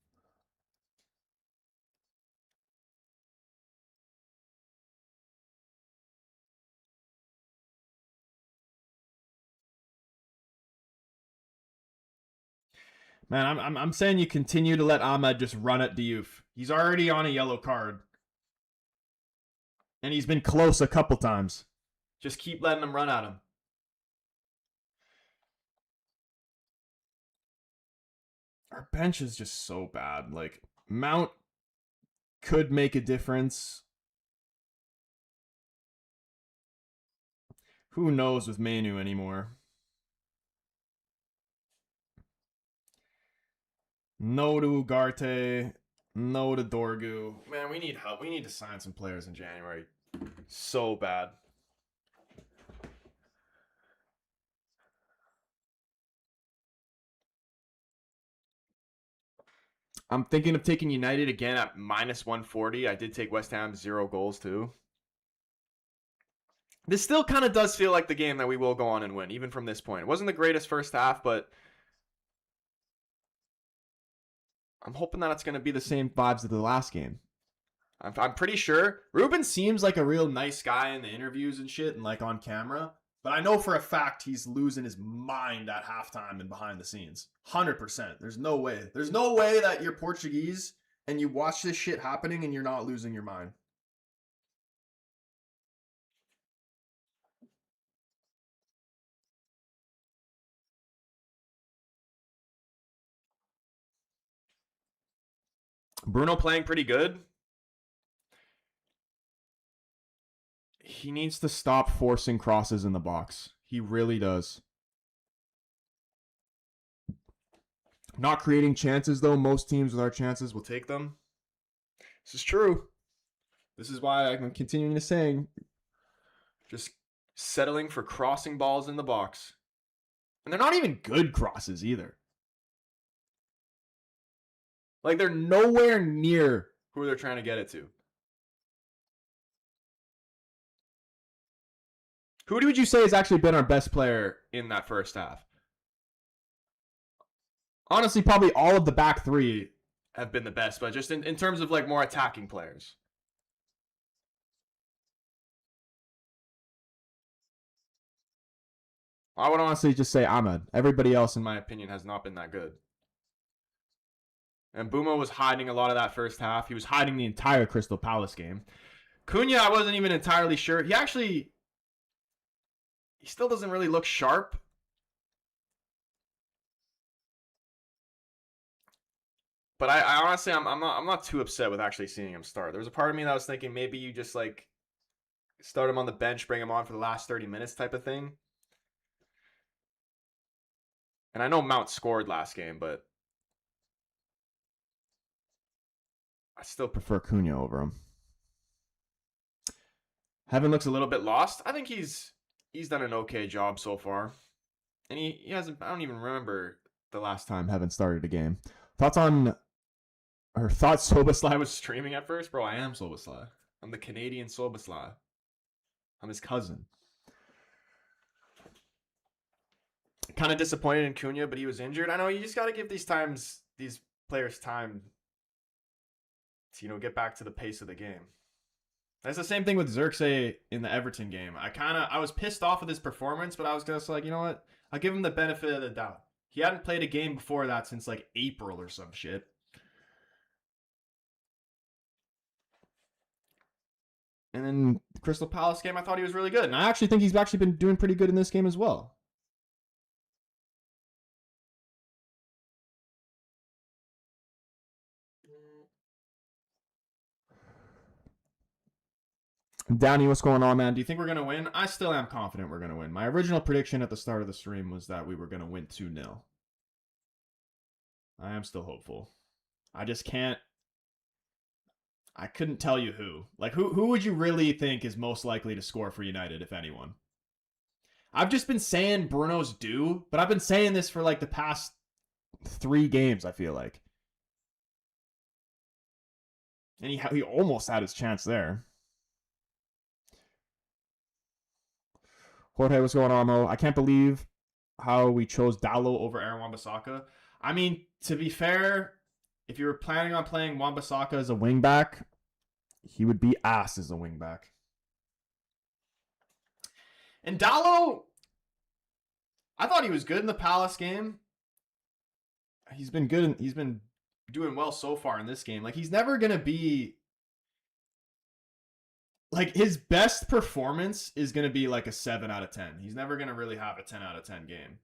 Man, I'm saying you continue to let Ahmed just run at Diouf. He's already on a yellow card. And he's been close a couple times. Just keep letting them run at him. Our bench is just so bad. Like, Mount could make a difference. Who knows with Manu anymore? No to Ugarte. No to Dorgu. Man, we need help. We need to sign some players in January. So bad. I'm thinking of taking United again at minus 140. I did take West Ham 0 goals too. This still kind of does feel like the game that we will go on and win, even from this point. It wasn't the greatest first half, but I'm hoping that it's going to be the same vibes of the last game. I'm pretty sure. Ruben seems like a real nice guy in the interviews and shit and like on camera. But I know for a fact he's losing his mind at halftime and behind the scenes. 100%. There's no way. There's no way that you're Portuguese and you watch this shit happening and you're not losing your mind. Bruno playing pretty good. He needs to stop forcing crosses in the box. He really does. Not creating chances, though. Most teams with our chances will take them. This is true. This is why I'm continuing to say, just settling for crossing balls in the box. And they're not even good crosses either. Like, they're nowhere near who they're trying to get it to. Who would you say has actually been our best player in that first half? Honestly, probably all of the back three have been the best, but just in terms of like more attacking players. I would honestly just say Ahmed. Everybody else, in my opinion, has not been that good. And Buma was hiding a lot of that first half. He was hiding the entire Crystal Palace game. Cunha, I wasn't even entirely sure. He still doesn't really look sharp. But I honestly, I'm not too upset with actually seeing him start. There was a part of me that was thinking maybe you just like start him on the bench, bring him on for the last 30 minutes type of thing. And I know Mount scored last game, but I still prefer Cunha over him. Heaven looks a little bit lost. I think he's done an okay job so far. And he hasn't, I don't even remember the last time Heaven started a game. Thoughts Soboslai was streaming at first? Bro, I am Soboslai. I'm the Canadian Soboslai. I'm his cousin. Kind of disappointed in Cunha, but he was injured. I know you just got to give these players time to, get back to the pace of the game. That's the same thing with Xerxes in the Everton game. I was pissed off with his performance, but I was just like, you know what? I'll give him the benefit of the doubt. He hadn't played a game before that since like April or some shit. And then the Crystal Palace game, I thought he was really good. And I actually think he's actually been doing pretty good in this game as well. Downey, what's going on, man? Do you think we're going to win? I still am confident we're going to win. My original prediction at the start of the stream was that we were going to win 2-0. I am still hopeful. I just can't. I couldn't tell you who. Like, who would you really think is most likely to score for United, if anyone? I've just been saying Bruno's due, but I've been saying this for like the past 3 games, I feel like. And he almost had his chance there. Jorge, what's going on, Mo? I can't believe how we chose Dallo over Aaron Wan-Bissaka. I mean, to be fair, if you were planning on playing Wan-Bissaka as a wingback, he would be ass as a wingback. And Dallo, I thought he was good in the Palace game. He's been good. He's been doing well so far in this game. Like, he's never going to be like his best performance is going to be like a 7 out of 10. He's never going to really have a 10 out of 10 game.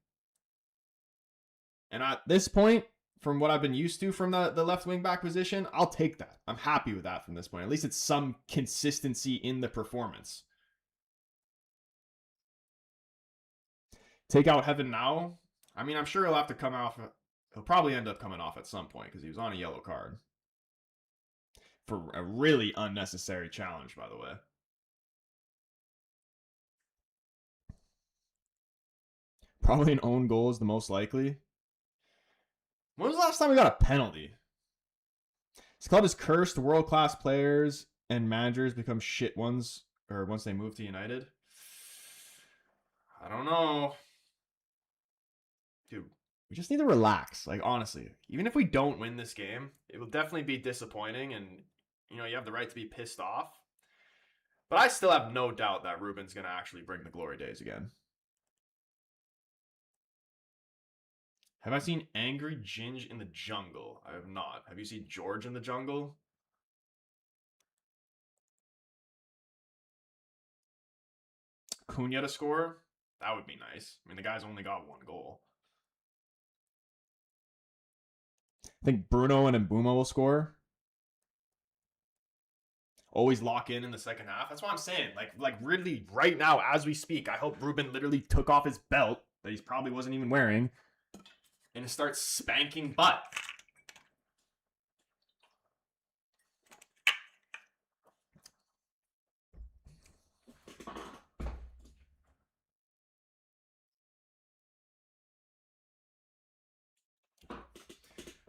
And at this point, from what I've been used to from the left wing back position, I'll take that. I'm happy with that from this point. At least it's some consistency in the performance. Take out Heaven now. I mean, I'm sure he'll have to come off. He'll probably end up coming off at some point because he was on a yellow card. For a really unnecessary challenge, by the way. Probably an own goal is the most likely. When was the last time we got a penalty? This club is cursed. World-class players and managers become shit ones, or once they move to United. I don't know. Dude, we just need to relax. Like, honestly, even if we don't win this game, it will definitely be disappointing, and you know, you have the right to be pissed off. But I still have no doubt that Ruben's going to actually bring the glory days again. Have I seen Angry Ginge in the Jungle? I have not. Have you seen George in the Jungle? Cunha to score? That would be nice. I mean, the guy's only got 1 goal. I think Bruno and Mbuma will score. Always lock in the second half. That's what I'm saying. Like really, right now, as we speak, I hope Ruben literally took off his belt that he probably wasn't even wearing and starts spanking butt.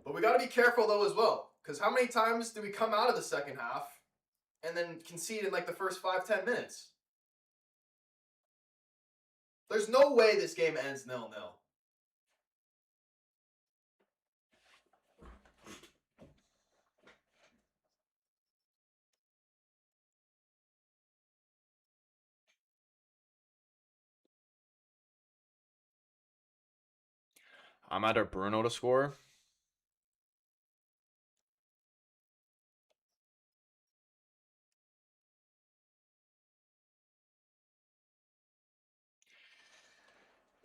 But we got to be careful, though, as well. Because how many times do we come out of the second half and then concede in like the first 5-10 minutes? There's no way this game ends 0-0. I'm either Bruno to score.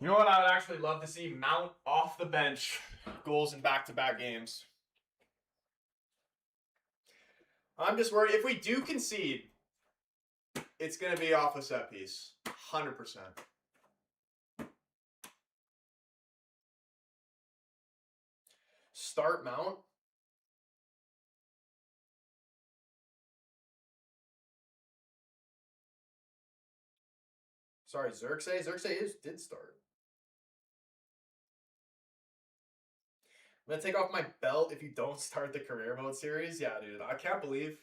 You know what I would actually love to see? Mount off the bench goals in back-to-back games. I'm just worried. If we do concede, it's going to be off a set piece. 100%. Start Mount. Sorry, Xerxes. Xerxes did start. I'm going to take off my belt if you don't start the career mode series. Yeah, dude. I can't believe.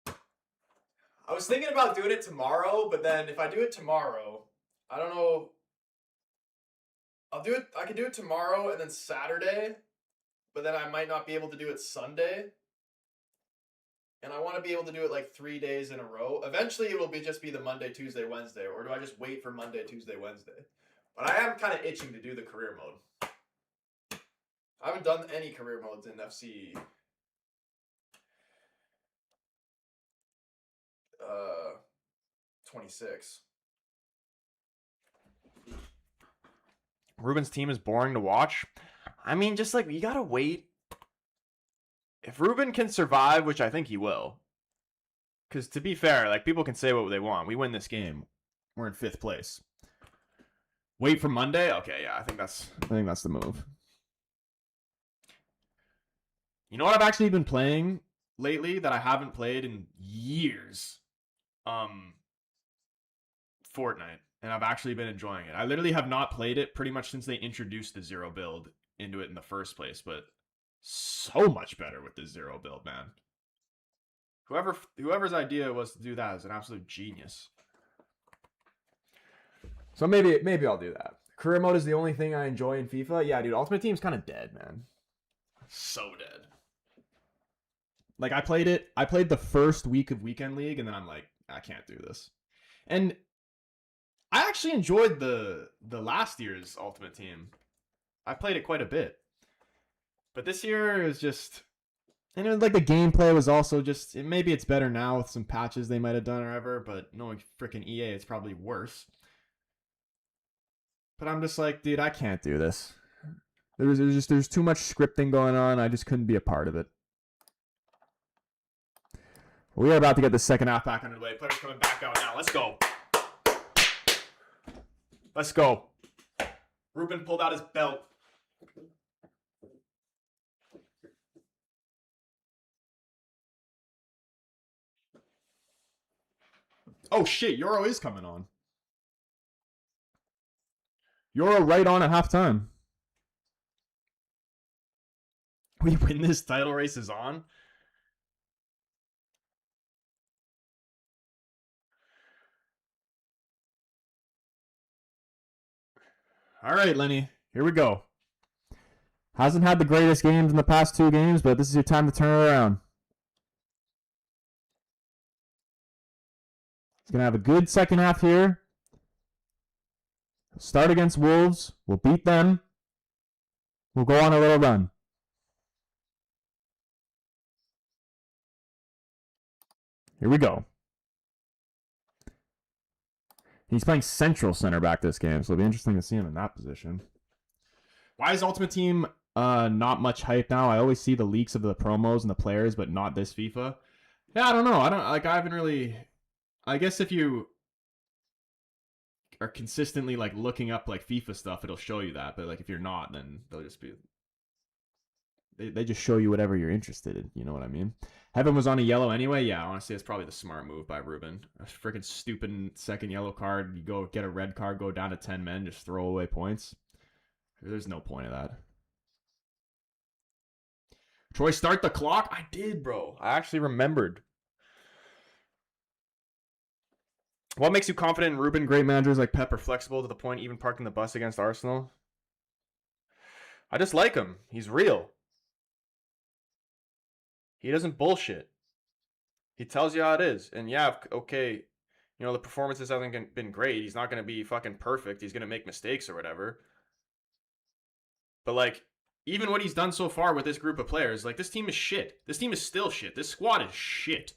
I was thinking about doing it tomorrow, but then if I do it tomorrow, I don't know. I can do it tomorrow and then Saturday, but then I might not be able to do it Sunday. And I want to be able to do it like 3 days in a row. Eventually, it will just be the Monday, Tuesday, Wednesday. Or do I just wait for Monday, Tuesday, Wednesday? But I am kind of itching to do the career mode. I haven't done any career modes in FC 26. Ruben's team is boring to watch. I mean, just like, you gotta wait. If Ruben can survive, which I think he will, because to be fair, like, people can say what they want. We win this game, we're in 5th place. Wait for Monday? Okay, yeah, I think that's the move. You know what I've actually been playing lately that I haven't played in years? Fortnite. And I've actually been enjoying it. I literally have not played it pretty much since they introduced the 0 build into it in the first place, but so much better with the 0 build, man. Whoever's idea was to do that is an absolute genius. So maybe I'll do that. Career mode is the only thing I enjoy in FIFA. Yeah, dude, Ultimate Team's kind of dead, man. So dead. Like, I played the first week of Weekend League, and then I'm like, I can't do this. And I actually enjoyed the last year's Ultimate Team. I played it quite a bit. But this year is just, And it was like the gameplay was also just, maybe it's better now with some patches they might have done or ever, but knowing freaking EA, it's probably worse. But I'm just like, dude, I can't do this. There's too much scripting going on. I just couldn't be a part of it. We are about to get the second half back underway. Players coming back out now. Let's go. Let's go. Ruben pulled out his belt. Oh shit, Euro is coming on. Euro right on at halftime. We win this title race is on. All right, Lenny. Here we go. Hasn't had the greatest games in the past 2 games, but this is your time to turn it around. He's going to have a good second half here. Start against Wolves. We'll beat them. We'll go on a little run. Here we go. He's playing central center back this game, so it'll be interesting to see him in that position. Why is Ultimate Team not much hype now? I always see the leaks of the promos and the players, but not this FIFA. Yeah, I don't know. I haven't really. I guess if you are consistently like looking up like FIFA stuff, it'll show you that. But like if you're not, then they'll just be. They just show you whatever you're interested in. You know what I mean? Heaven was on a yellow anyway. Yeah, honestly, it's probably the smart move by Ruben. A freaking stupid second yellow card. You go get a red card, go down to 10 men, just throw away points. There's no point of that. Troy, start the clock? I did, bro. I actually remembered. What makes you confident in Ruben? Great managers like Pep are flexible to the point even parking the bus against Arsenal. I just like him. He's real. He doesn't bullshit. He tells you how it is. And yeah, okay, you know, the performances haven't been great. He's not going to be fucking perfect. He's going to make mistakes or whatever. But like, even what he's done so far with this group of players, like this team is shit. This team is still shit. This squad is shit.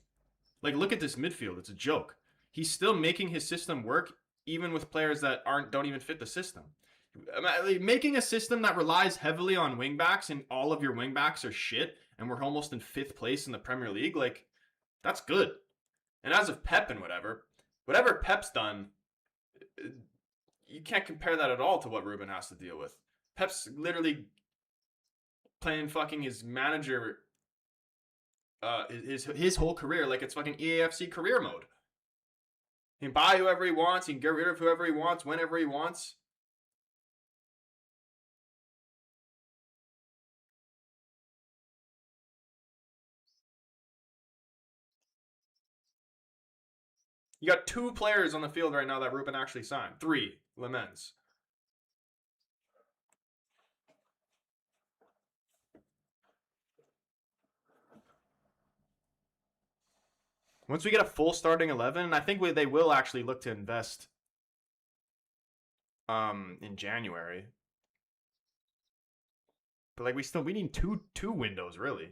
Like, look at this midfield. It's a joke. He's still making his system work even with players that don't even fit the system. Making a system that relies heavily on wingbacks and all of your wingbacks are shit and we're almost in 5th place in the Premier League, like, that's good. And as of Pep and whatever Pep's done, you can't compare that at all to what Ruben has to deal with. Pep's literally playing fucking his manager, his whole career like it's fucking EAFC career mode. He can buy whoever he wants, he can get rid of whoever he wants, whenever he wants. You got 2 players on the field right now that Ruben actually signed. 3, Lemens. Once we get a full starting 11, I think they will actually look to invest in January. But like we need two windows really.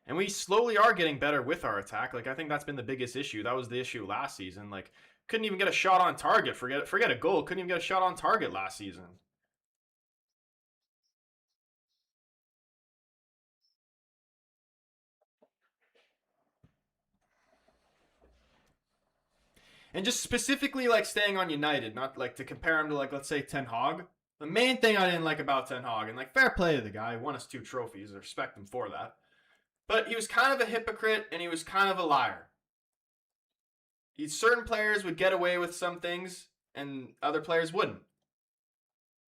And we slowly are getting better with our attack. Like, I think that's been the biggest issue. That was the issue last season. Like, couldn't even get a shot on target. Forget a goal. Couldn't even get a shot on target last season. And just specifically, like, staying on United, not, like, to compare him to, like, let's say Ten Hag. The main thing I didn't like about Ten Hag, and, like, fair play to the guy. He won us 2 trophies. I respect him for that. But he was kind of a hypocrite, and he was kind of a liar. Certain players would get away with some things, and other players wouldn't.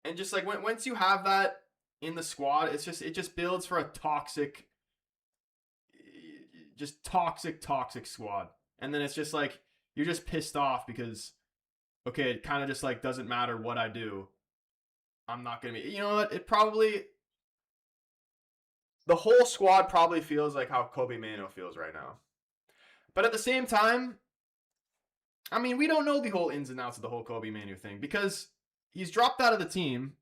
And just, like, once you have that in the squad, it just builds for a toxic squad. And then it's just, like, you're just pissed off because, okay, it kind of just, like, doesn't matter what I do. I'm not going to be... You know what? It probably... The whole squad probably feels like how Kobe Mano feels right now. But at the same time, I mean, we don't know the whole ins and outs of the whole Kobe Manu thing because he's dropped out of the team.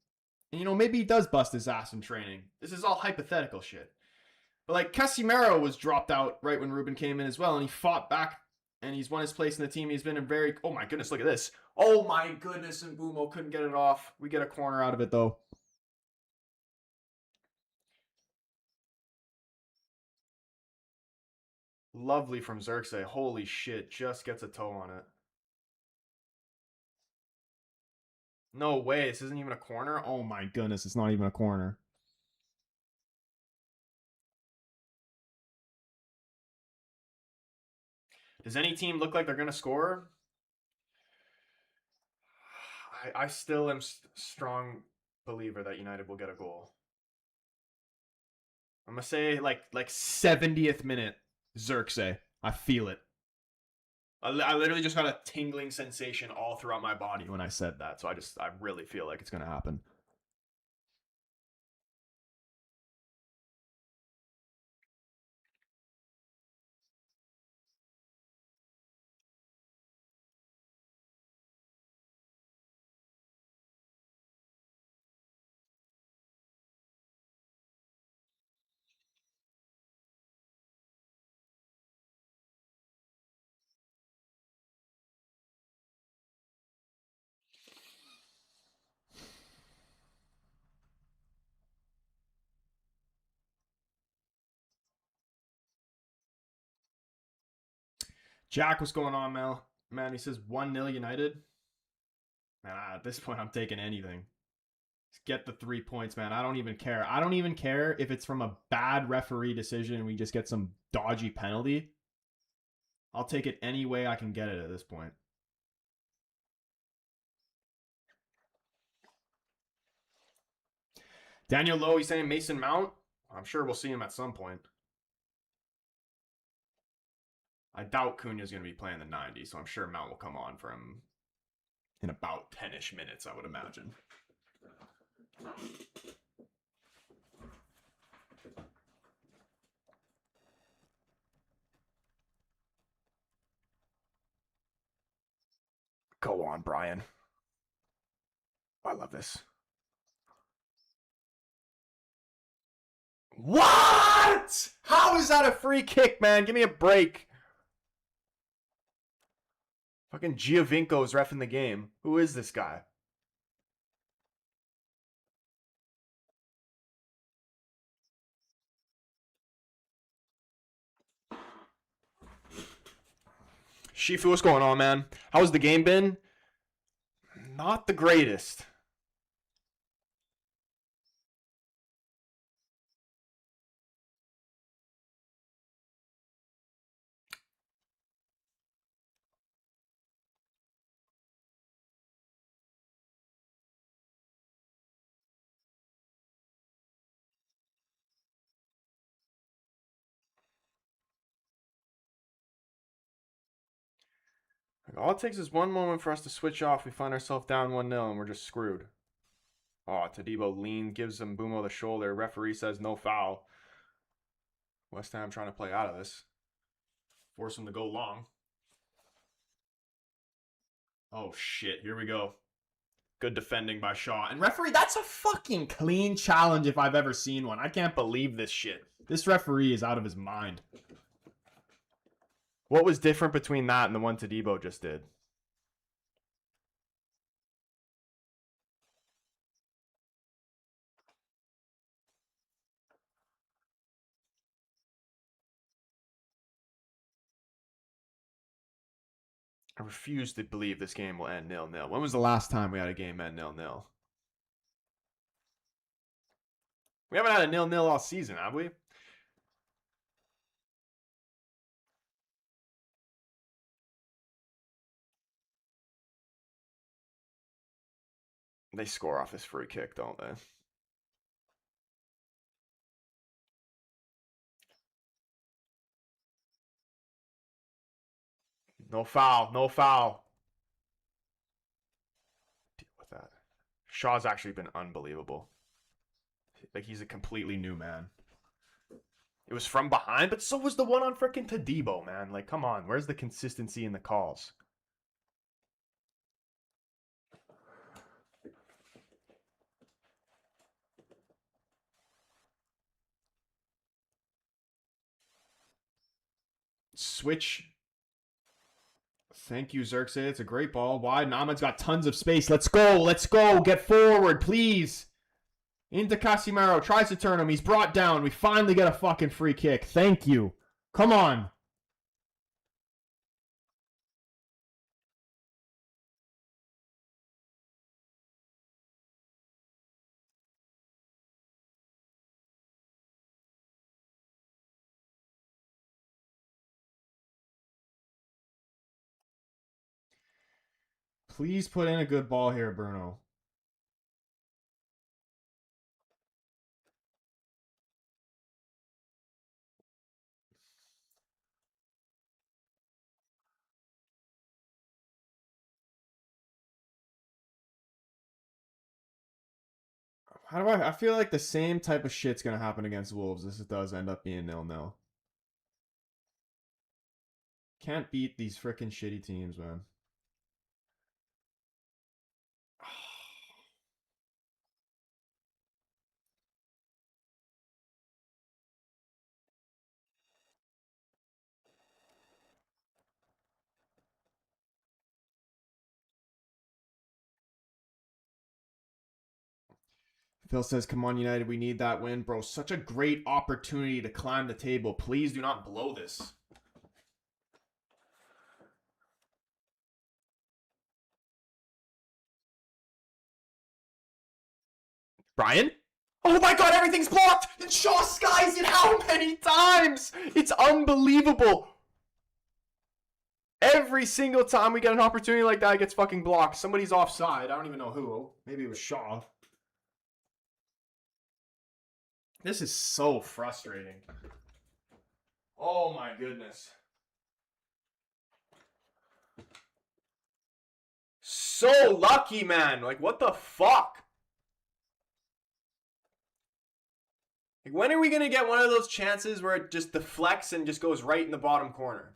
And, maybe he does bust his ass in training. This is all hypothetical shit. But, like, Casimiro was dropped out right when Ruben came in as well, and he fought back, and he's won his place in the team. He's been a very... Oh, my goodness, look at this. Oh, my goodness, and Bumo couldn't get it off. We get a corner out of it, though. Lovely from Xerxes. Holy shit, just gets a toe on it. No way, this isn't even a corner? Oh, my goodness, it's not even a corner. Does any team look like they're going to score? I still am strong believer that United will get a goal. I'm going to say like 70th minute Xerxes. I feel it. I literally just got a tingling sensation all throughout my body when I said that. So I really feel like it's going to happen. Jack, what's going on, Mel? Man, he says 1-0 United. Man, at this point, I'm taking anything. Just get the 3 points, man. I don't even care. I don't even care if it's from a bad referee decision and we just get some dodgy penalty. I'll take it any way I can get it at this point. Daniel Lowe, he's saying Mason Mount. I'm sure we'll see him at some point. I doubt Cunha's going to be playing the 90, so I'm sure Mount will come on for him in about 10-ish minutes, I would imagine. Go on, Brian. I love this. What? How is that a free kick, man? Give me a break. Fucking Giovinco's reffing the game. Who is this guy? Shifu, what's going on, man? How's the game been? Not the greatest. All it takes is one moment for us to switch off. We find ourselves down 1-0 and we're just screwed. Oh, Tadibo lean, gives Mbumo the shoulder. Referee says no foul. West Ham trying to play out of this. Force him to go long. Oh, shit. Here we go. Good defending by Shaw. And referee, that's a fucking clean challenge if I've ever seen one. I can't believe this shit. This referee is out of his mind. What was different between that and the one Tadibo just did? I refuse to believe this game will end 0-0. When was the last time we had a game end 0-0? We haven't had a 0-0 all season, have we? They score off this free kick, don't they? No foul. No foul. Deal with that. Shaw's actually been unbelievable. Like, he's a completely new man. It was from behind, but so was the one on freaking Tadibo, man. Like, come on. Where's the consistency in the calls? Switch. Thank you, Xerxes. It's a great ball. Wide. Ahmed's got tons of space. Let's go. Let's go. Get forward, please. Into Casimiro. Tries to turn him. He's brought down. We finally get a fucking free kick. Thank you. Come on. Please put in a good ball here, Bruno. How do I feel like the same type of shit's gonna happen against Wolves as it does end up being 0-0. Can't beat these freaking shitty teams, man. Phil says, come on, United, we need that win. Bro, such a great opportunity to climb the table. Please do not blow this. Brian? Oh my god, everything's blocked! And Shaw skies it how many times? It's unbelievable. Every single time we get an opportunity like that, it gets fucking blocked. Somebody's offside. I don't even know who. Maybe it was Shaw. This is so frustrating. Oh my goodness. So lucky, man. Like, what the fuck? Like, when are we going to get one of those chances where it just deflects and just goes right in the bottom corner?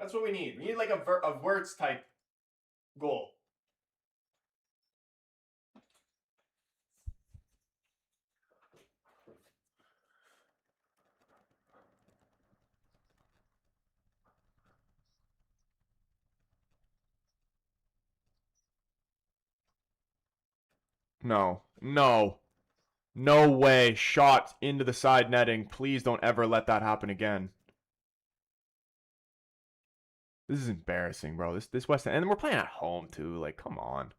That's what we need. We need like a Wirtz type goal. No. No. No way. Shot into the side netting. Please don't ever let that happen again. This is embarrassing, bro. This West Ham. And we're playing at home, too. Like, come on.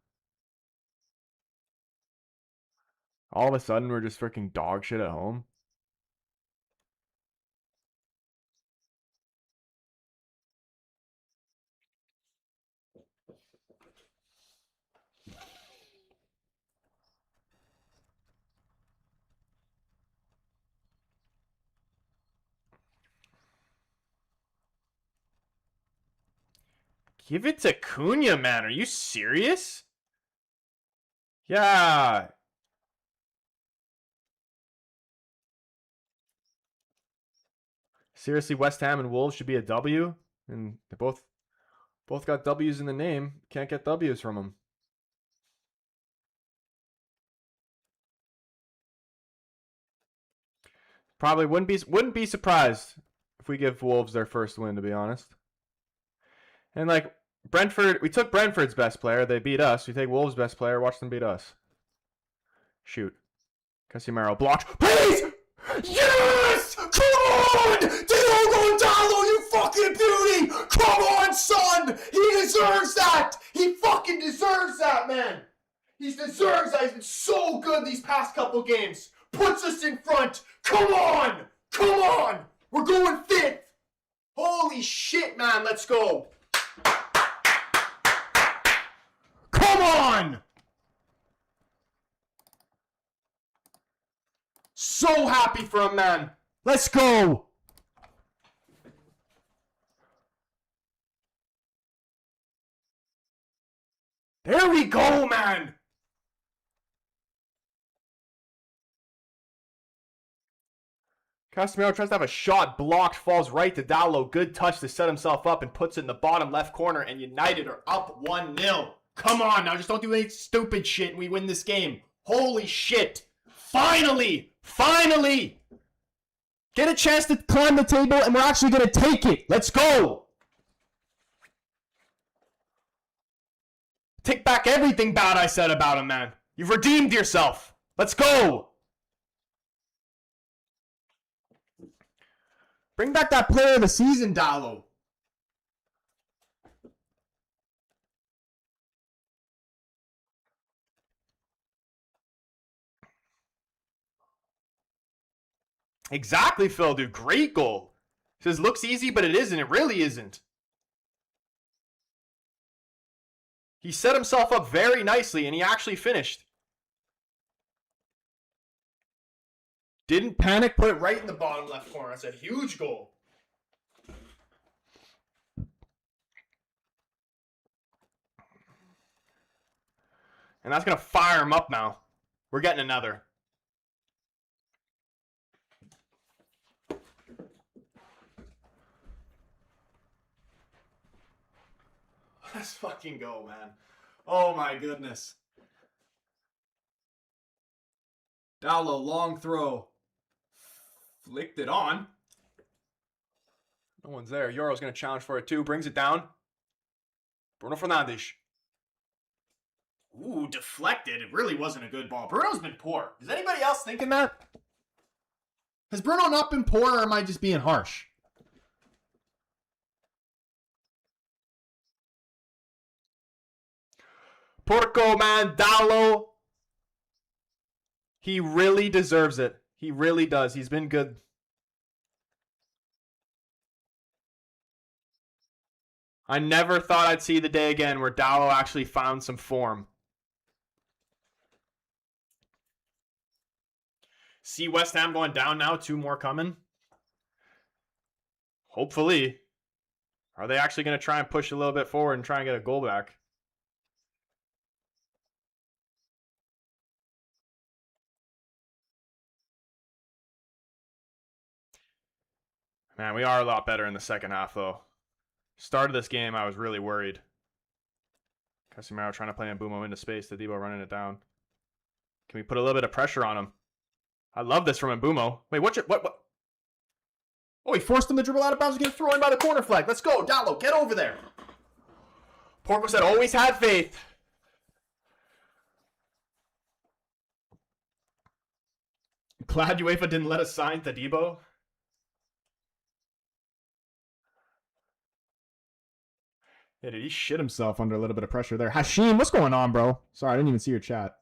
All of a sudden, we're just freaking dog shit at home. Give it to Cunha, man. Are you serious? Yeah. Seriously, West Ham and Wolves should be a W. And they both got W's in the name. Can't get W's from them. Probably wouldn't be surprised if we give Wolves their first win, to be honest. And like Brentford, we took Brentford's best player. They beat us. We take Wolves' best player. Watch them beat us. Shoot. Casimiro blocked. Please! Yes! Come on! Diogo Dallo, you fucking beauty! Come on, son! He deserves that! He fucking deserves that, man! He deserves that. He's been so good these past couple games. Puts us in front. Come on! Come on! We're going fifth! Holy shit, man. Let's go. Come on! So happy for him, man. Let's go. There we go, man. Casemiro tries to have a shot blocked, falls right to Dallo. Good touch to set himself up and puts it in the bottom left corner. And United are up 1-0. Come on now, just don't do any stupid shit and we win this game. Holy shit. Finally! Finally! Get a chance to climb the table and we're actually going to take it. Let's go! Take back everything bad I said about him, man. You've redeemed yourself. Let's go! Bring back that player of the season, Dallo. Exactly, Phil, dude. Great goal. Says looks easy, but it isn't. It really isn't. He set himself up very nicely, and he actually finished. Didn't panic, put it right in the bottom left corner. That's a huge goal. And that's going to fire him up now. We're getting another. Let's fucking go, man. Oh my goodness. Dallo, long throw. Flicked it on. No one's there. Euro's going to challenge for it too. Brings it down. Bruno Fernandes. Ooh, deflected. It really wasn't a good ball. Bruno's been poor. Is anybody else thinking that? Has Bruno not been poor, or am I just being harsh? Porco, man. Dallo. He really deserves it. He really does. He's been good. I never thought I'd see the day again where Dallo actually found some form. See West Ham going down now. 2 more coming. Hopefully. Are they actually going to try and push a little bit forward and try and get a goal back? Man, we are a lot better in the second half, though. Start of this game, I was really worried. Casemiro trying to play Mbeumo into space. Tadibo running it down. Can we put a little bit of pressure on him? I love this from Mbeumo. Wait, what? Oh, he forced him to dribble out of bounds and get thrown in by the corner flag. Let's go, Dallo. Get over there. Porco said, always had faith. Glad UEFA didn't let us sign Tadibo. Yeah, did he shit himself under a little bit of pressure there? Hashim, what's going on, bro? Sorry, I didn't even see your chat.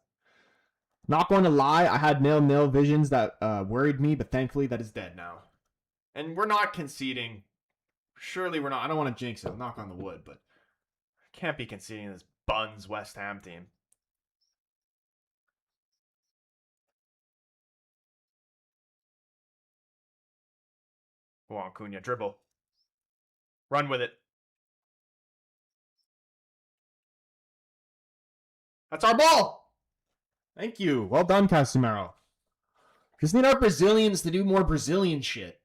Not going to lie, I had 0-0 visions that worried me, but thankfully that is dead now. And we're not conceding. Surely we're not. I don't want to jinx it. Knock on the wood, but can't be conceding this buns West Ham team. Go on, Cunha. Dribble. Run with it. That's our ball. Thank you. Well done, Casemiro. Just need our Brazilians to do more Brazilian shit.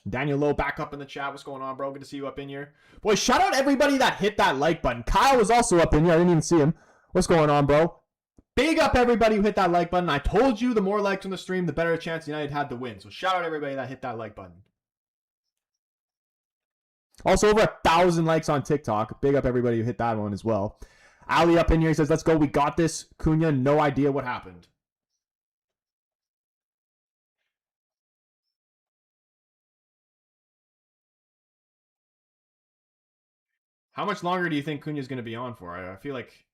Daniel Lowe back up in the chat. What's going on, bro? Good to see you up in here. Boy, shout out everybody that hit that like button. Kyle was also up in here. I didn't even see him. What's going on, bro? Big up everybody who hit that like button. I told you the more likes on the stream, the better chance United had to win. So shout out everybody that hit that like button. Also, over 1,000 likes on TikTok. Big up everybody who hit that one as well. Ali up in here says, let's go. We got this. Cunha, no idea what happened. How much longer do you think Cunha's going to be on for? I feel like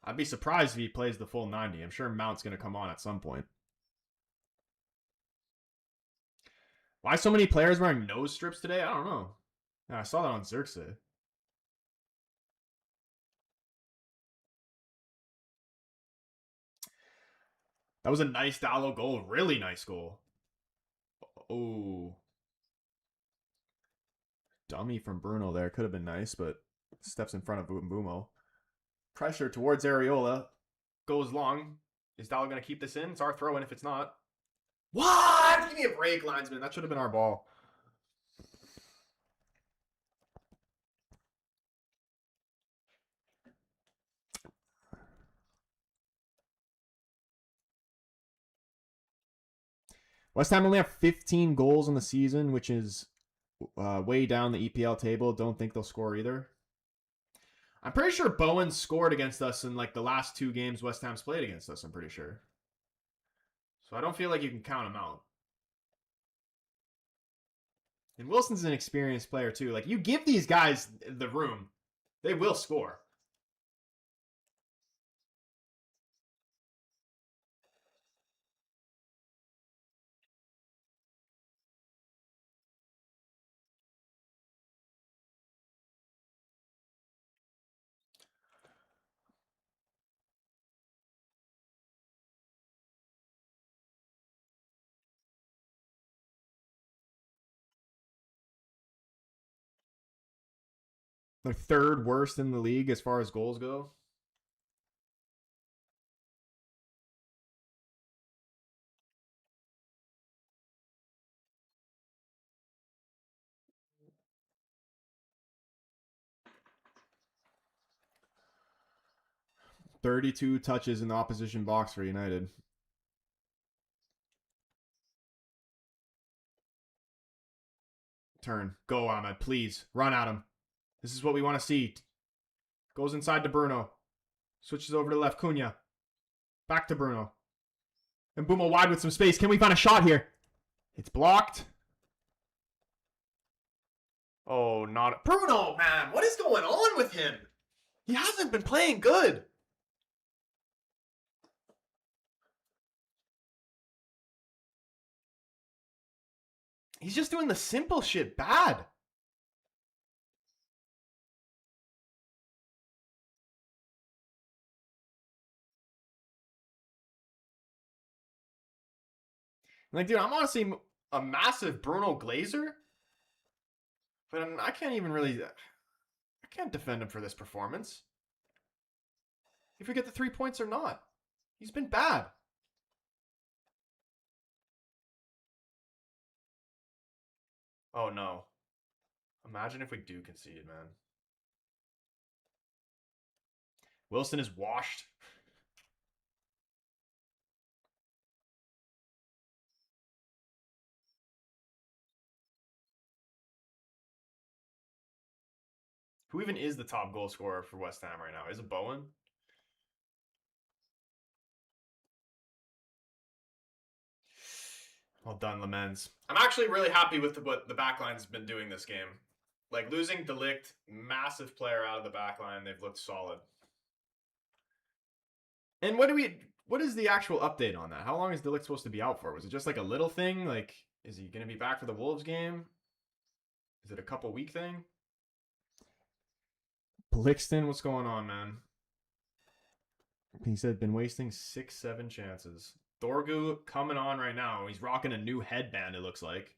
I'd be surprised if he plays the full 90. I'm sure Mount's going to come on at some point. Why so many players wearing nose strips today? I don't know. Yeah, I saw that on Xerxes. That was a nice Dallo goal. Really nice goal. Oh. Dummy from Bruno there. Could have been nice, but Steps in front of Mbumo. Pressure towards Areola. Goes long. Is Dallo going to keep this in? It's our throw in if it's not. What? Give me a break, linesman. That should have been our ball. West Ham only have 15 goals in the season, which is way down the EPL table. Don't think they'll score either. I'm pretty sure Bowen scored against us in like the last 2 games West Ham's played against us, I'm pretty sure. So I don't feel like you can count him out. And Wilson's an experienced player too. Like, you give these guys the room, they will score. They're 3rd worst in the league as far as goals go. "32 touches in the opposition box for United." Turn. Go, Ahmed. Please. Run at him. This is what we want to see. Goes inside to Bruno. Switches over to left. Cunha. Back to Bruno. And Mbumo wide with some space. Can we find a shot here? It's blocked. Oh, not... Bruno, man. What is going on with him? He hasn't been playing good. He's just doing the simple shit bad. Like, dude, I'm honestly a massive Bruno Glazer. But I can't even really... I can't defend him for this performance. If we get the 3 points or not. He's been bad. Oh, no. Imagine if we do concede, man. Wilson is washed. Who even is the top goal scorer for West Ham right now? Is it Bowen? Well done, Lamens. I'm actually really happy with what the backline's been doing this game. Like, losing De Ligt, massive player out of the backline. They've looked solid. And what is the actual update on that? How long is De Ligt supposed to be out for? Was it just like a little thing? Like, is he going to be back for the Wolves game? Is it a couple week thing? Blixton, what's going on, man? He said, been wasting 6-7 chances. Dorgu coming on right now. He's rocking a new headband, it looks like.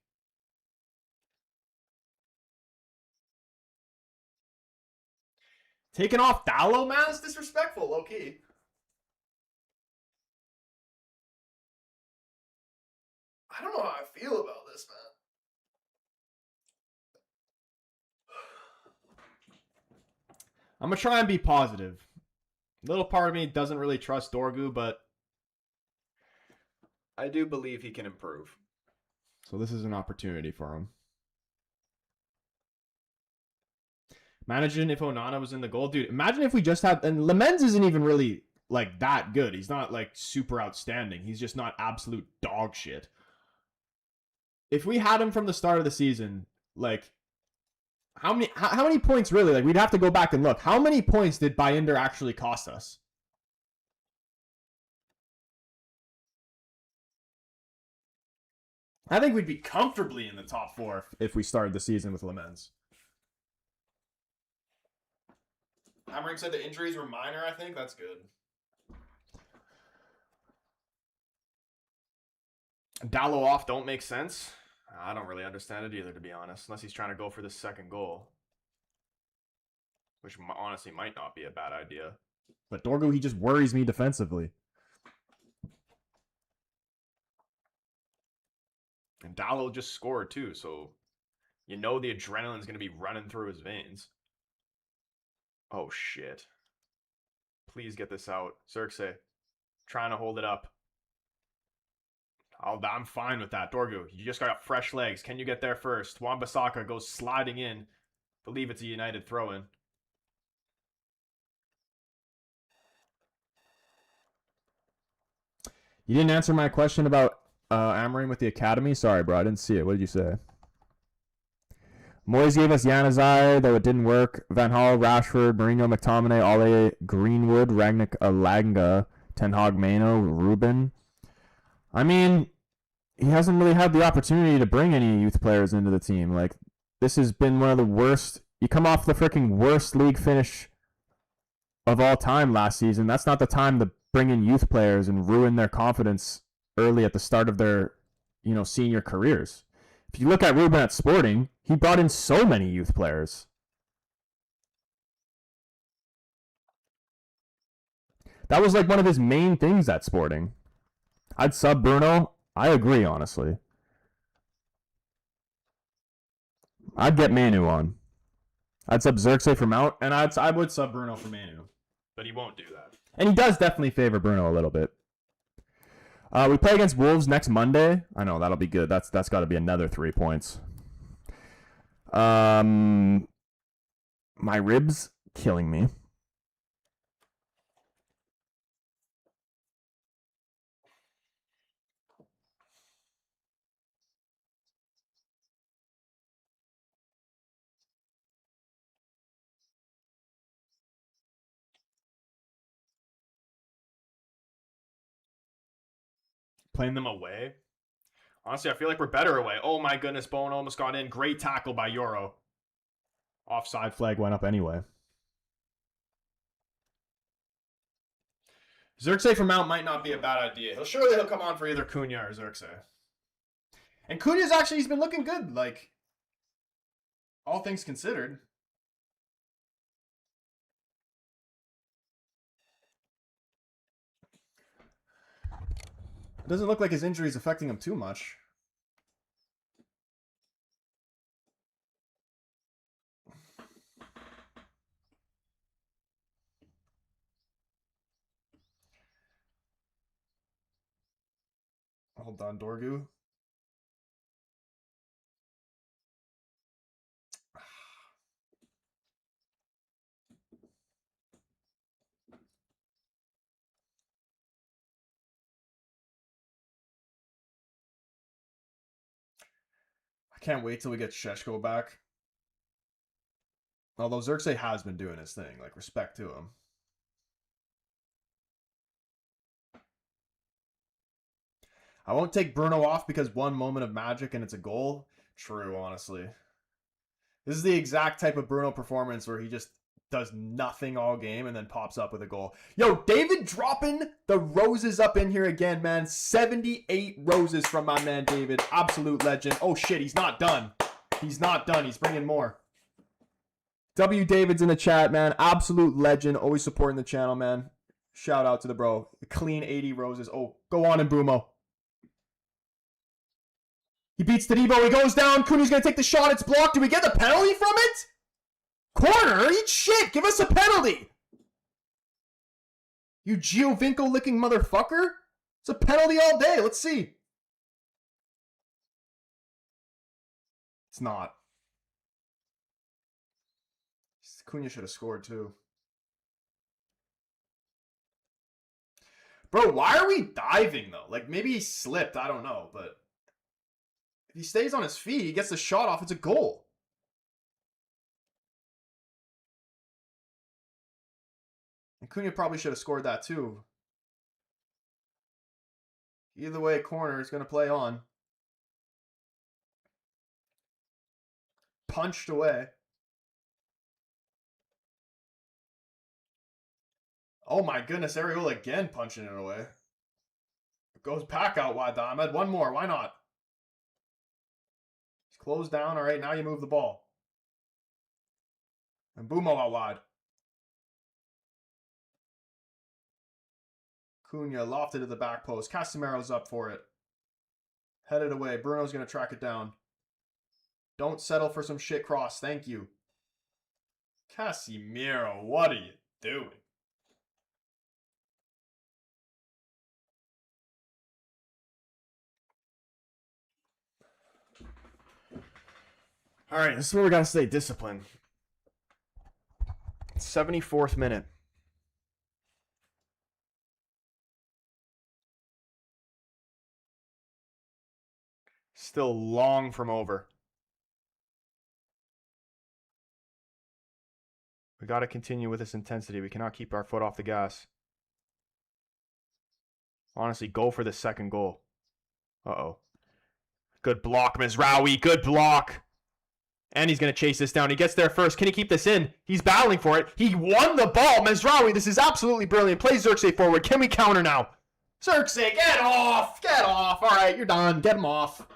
Taking off Dallo, man? It's disrespectful, low-key. I don't know how I feel about this, man. I'm going to try and be positive. Little part of me doesn't really trust Dorgu, but I do believe he can improve. So this is an opportunity for him. Imagine if Onana was in the goal. Dude, imagine if we just had... And Lamens isn't even really, like, that good. He's not, like, super outstanding. He's just not absolute dog shit. If we had him from the start of the season, like... How many points really? Like, we'd have to go back and look. How many points did Bayender actually cost us? I think we'd be comfortably in the top 4 if we started the season with Lamens. Amorim said the injuries were minor, I think. That's good. Dallo off don't make sense. I don't really understand it either, to be honest. Unless he's trying to go for the second goal. which honestly might not be a bad idea. But Dorgu, he just worries me defensively. And Dallo just scored too, so you know the adrenaline's going to be running through his veins. Oh, shit. Please get this out. Xerxes, trying to hold it up. I'm fine with that. Dorgu, you just got fresh legs. Can you get there first? Wan-Bissaka goes sliding in. Believe it's a United throw-in. You didn't answer my question about Amorim with the academy. Sorry, bro. I didn't see it. What did you say? Moyes gave us Januzaj, though it didn't work. Van Hal, Rashford, Mourinho, McTominay, Ole, Greenwood, Ragnick, Alanga, Ten Hag, Mano, Ruben. I mean, he hasn't really had the opportunity to bring any youth players into the team. Like, this has been one of the worst. You come off the freaking worst league finish of all time last season. That's not the time to bring in youth players and ruin their confidence early at the start of their, senior careers. If you look at Ruben at Sporting, he brought in so many youth players. That was like one of his main things at Sporting. I'd sub Bruno. I agree, honestly. I'd get Manu on. I'd sub Xerxes for Mount, and I would sub Bruno for Manu. But he won't do that. And he does definitely favor Bruno a little bit. We play against Wolves next Monday. I know, that'll be good. That's got to be another 3 points. My ribs killing me. Playing them away? Honestly, I feel like we're better away. Oh my goodness, Bowen almost got in. Great tackle by Euro. Offside flag went up anyway. Xerxes for Mount might not be a bad idea. He'll come on for either Cunha or Xerxes. And Cunha's actually, he's been looking good, like, all things considered. It doesn't look like his injury is affecting him too much. Hold on, Dorgu. I can't wait till we get Sheshko back. Although Xerxes has been doing his thing, like, respect to him. I won't take Bruno off because one moment of magic and it's a goal. True, honestly. This is the exact type of Bruno performance where he just does nothing all game and then pops up with a goal. Yo, David dropping the roses up in here again, man. 78 roses from my man David. Absolute legend. Oh, shit, he's not done. He's not done. He's bringing more. W. David's in the chat, man. Absolute legend. Always supporting the channel, man. Shout out to the bro. Clean 80 roses. Oh, go on, Mbumo. He beats Tadibo. He goes down. Cunha's going to take the shot. It's blocked. Do we get the penalty from it? Corner? Eat shit. Give us a penalty. You Giovinco licking motherfucker. It's a penalty all day. Let's see. It's not. Cunha should have scored too. Bro, why are we diving though? Like maybe he slipped. I don't know. But if he stays on his feet, he gets the shot off. It's a goal. And Cunha probably should have scored that too. Either way, corner is going to play on. Punched away. Oh my goodness, Ariel again punching it away. It goes back out wide, Ahmed. One more, why not? He's closed down. All right, now you move the ball. And Bumo out wide. Cunha lofted to the back post. Casemiro's up for it. Headed away. Bruno's going to track it down. Don't settle for some shit cross. Thank you. Casemiro, what are you doing? All right, this is where we got to stay disciplined. 74th minute. Still long from over. We got to continue with this intensity. We cannot keep our foot off the gas. Honestly, go for the second goal. Uh-oh. Good block, Mizraoui. Good block. And he's going to chase this down. He gets there first. Can he keep this in? He's battling for it. He won the ball. Mizraoui, this is absolutely brilliant. Play Xerxes forward. Can we counter now? Xerxes, get off! Get off! All right, you're done. Get him off.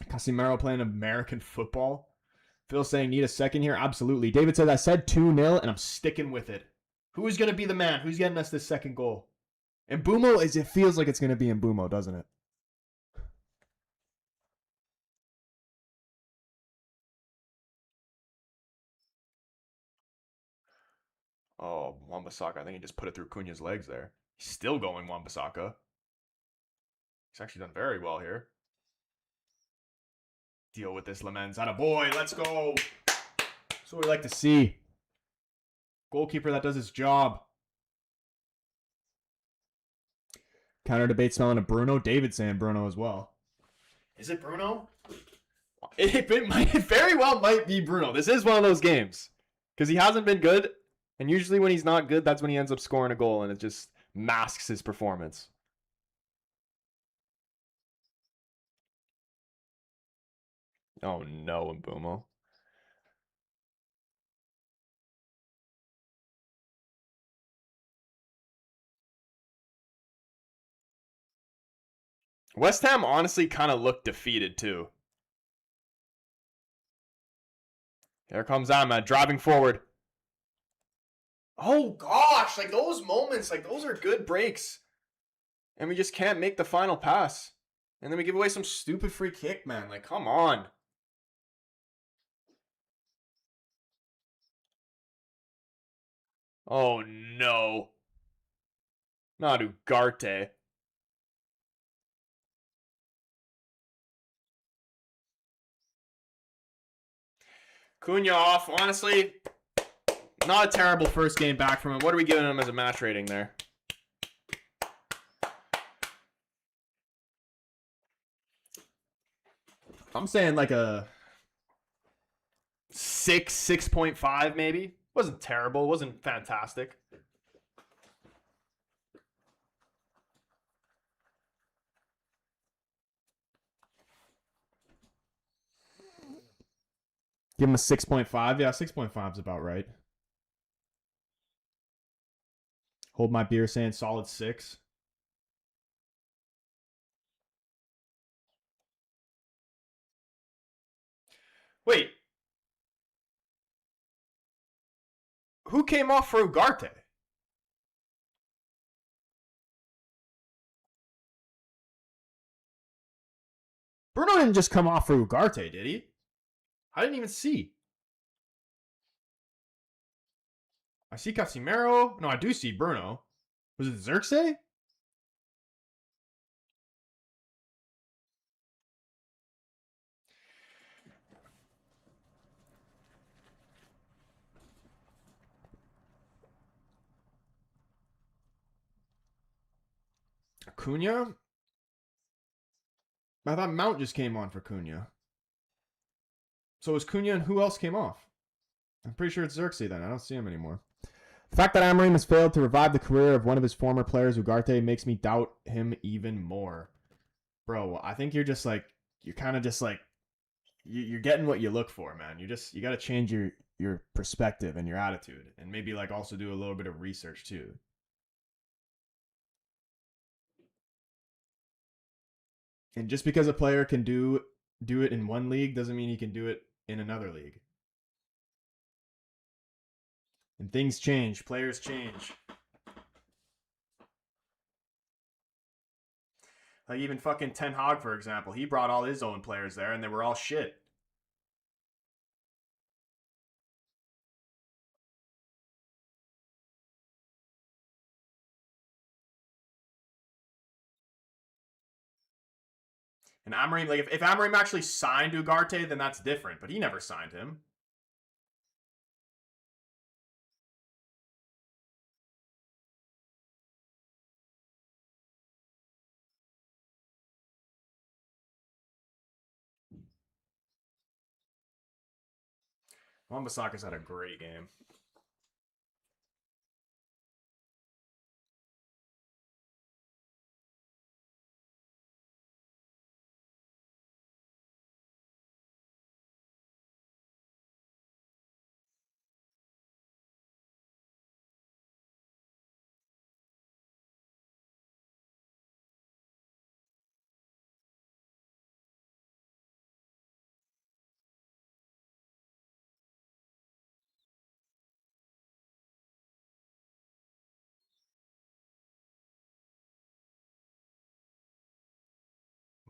Casemiro playing American football. Phil saying, need a second here? Absolutely. David says, I said 2-0, and I'm sticking with it. Who's going to be the man? Who's getting us this second goal? And Mbumo, it feels like it's going to be Mbumo, doesn't it? Oh, Wan-Bissaka. I think he just put it through Cunha's legs there. He's still going, Wan-Bissaka. He's actually done very well here. Deal with this, Lamens. Attaboy, let's go. That's what we like to see. Goalkeeper that does his job. Counter debate smelling of Bruno. David saying Bruno as well. Is it Bruno? It very well might be Bruno. This is one of those games. Because he hasn't been good. And usually when he's not good, that's when he ends up scoring a goal. And it just masks his performance. Oh no, Mbumo. West Ham honestly kind of looked defeated too. Here comes Ahmed driving forward. Oh gosh, like those moments, like those are good breaks. And we just can't make the final pass. And then we give away some stupid free kick, man. Like, come on. Oh no. Not Ugarte. Cunha off. Honestly, not a terrible first game back from him. What are we giving him as a match rating there? I'm saying like a 6.5 maybe. Wasn't terrible. Wasn't fantastic. Give him a 6.5. Yeah, 6.5 is about right. Hold my beer saying solid 6. Wait. Who came off for Ugarte? Bruno didn't just come off for Ugarte, did he? I didn't even see. I see Casemiro. No, I do see Bruno. Was it Xerxes? Cunha? I thought Mount just came on for Cunha. So it was Cunha and who else came off? I'm pretty sure it's Xerxes then. I don't see him anymore. The fact that Amorim has failed to revive the career of one of his former players, Ugarte, makes me doubt him even more. Bro, I think you're just like, you're kind of just like, you're getting what you look for, man. You got to change your perspective and your attitude. And maybe like also do a little bit of research too. And just because a player can do it in one league doesn't mean he can do it in another league. And things change. Players change. Like even fucking Ten Hag, for example. He brought all his own players there, and they were all shit. And Amorim, like if Amorim actually signed Ugarte, then that's different. But he never signed him. Wan-Bissaka's had a great game.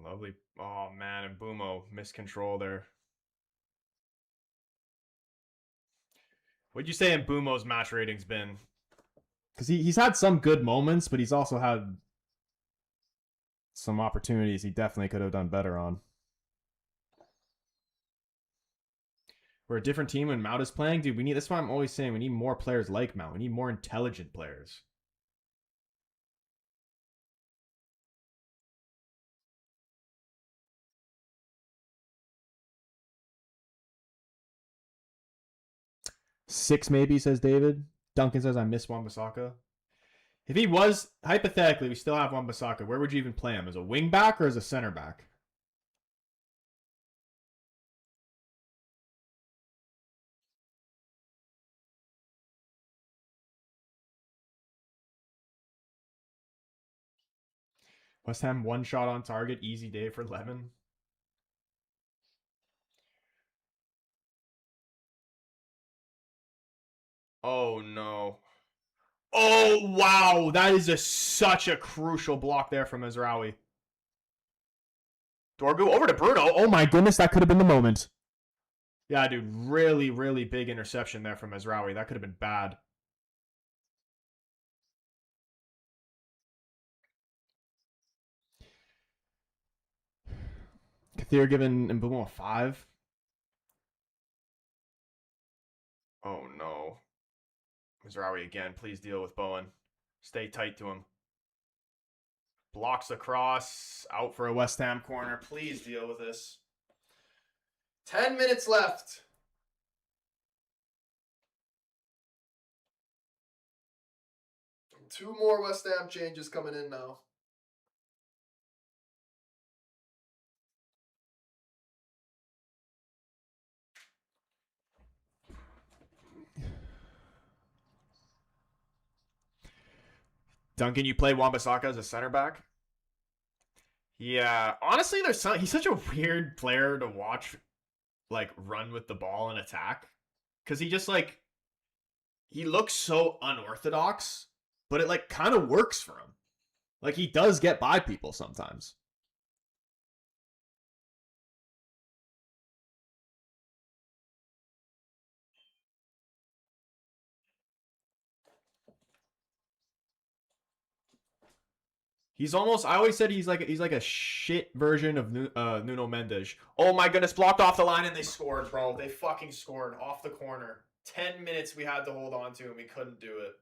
Lovely. Oh, man. And Bumo missed control there. What'd you say in Bumo's match ratings been? Because he's had some good moments, but he's also had some opportunities he definitely could have done better on. We're a different team when Mount is playing. Dude, that's why I'm always saying we need more players like Mount. We need more intelligent players. Six maybe, says David. Duncan says I miss Wan-Bissaka. If he was, hypothetically, we still have Wan-Bissaka, where would you even play him? As a wing back or as a center back? West Ham one shot on target, easy day for Lemon. Oh no. Oh wow, that is such a crucial block there from Mizraoui. Dorgu over to Bruno. Oh my goodness, that could have been the moment. Yeah, dude, really, really big interception there from Mizraoui. That could have been bad. Kathir giving Mbumo a 5. Oh no. Mizraoui again. Please deal with Bowen. Stay tight to him. Blocks the cross. Out for a West Ham corner. Please deal with this. 10 minutes left. Two more West Ham changes coming in now. Duncan, you play Wan-Bissaka as a center back? Yeah, honestly, he's such a weird player to watch, like, run with the ball and attack. Because he just, like, he looks so unorthodox, but it, like, kind of works for him. Like, he does get by people sometimes. He's almost. I always said he's like a shit version of Nuno Mendes. Oh my goodness! Blocked off the line and they scored, bro. They fucking scored off the corner. 10 minutes we had to hold on to and we couldn't do it.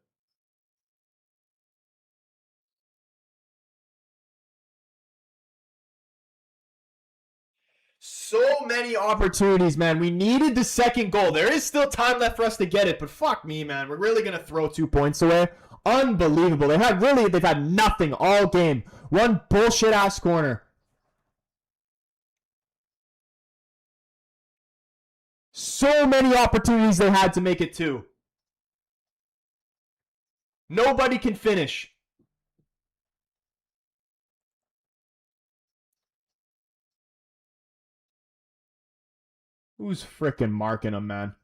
So many opportunities, man. We needed the second goal. There is still time left for us to get it, but fuck me, man. We're really gonna throw 2 points away. Unbelievable. They've had nothing all game. One bullshit ass corner. So many opportunities they had to make it 2. Nobody can finish. Who's frickin' marking him, man?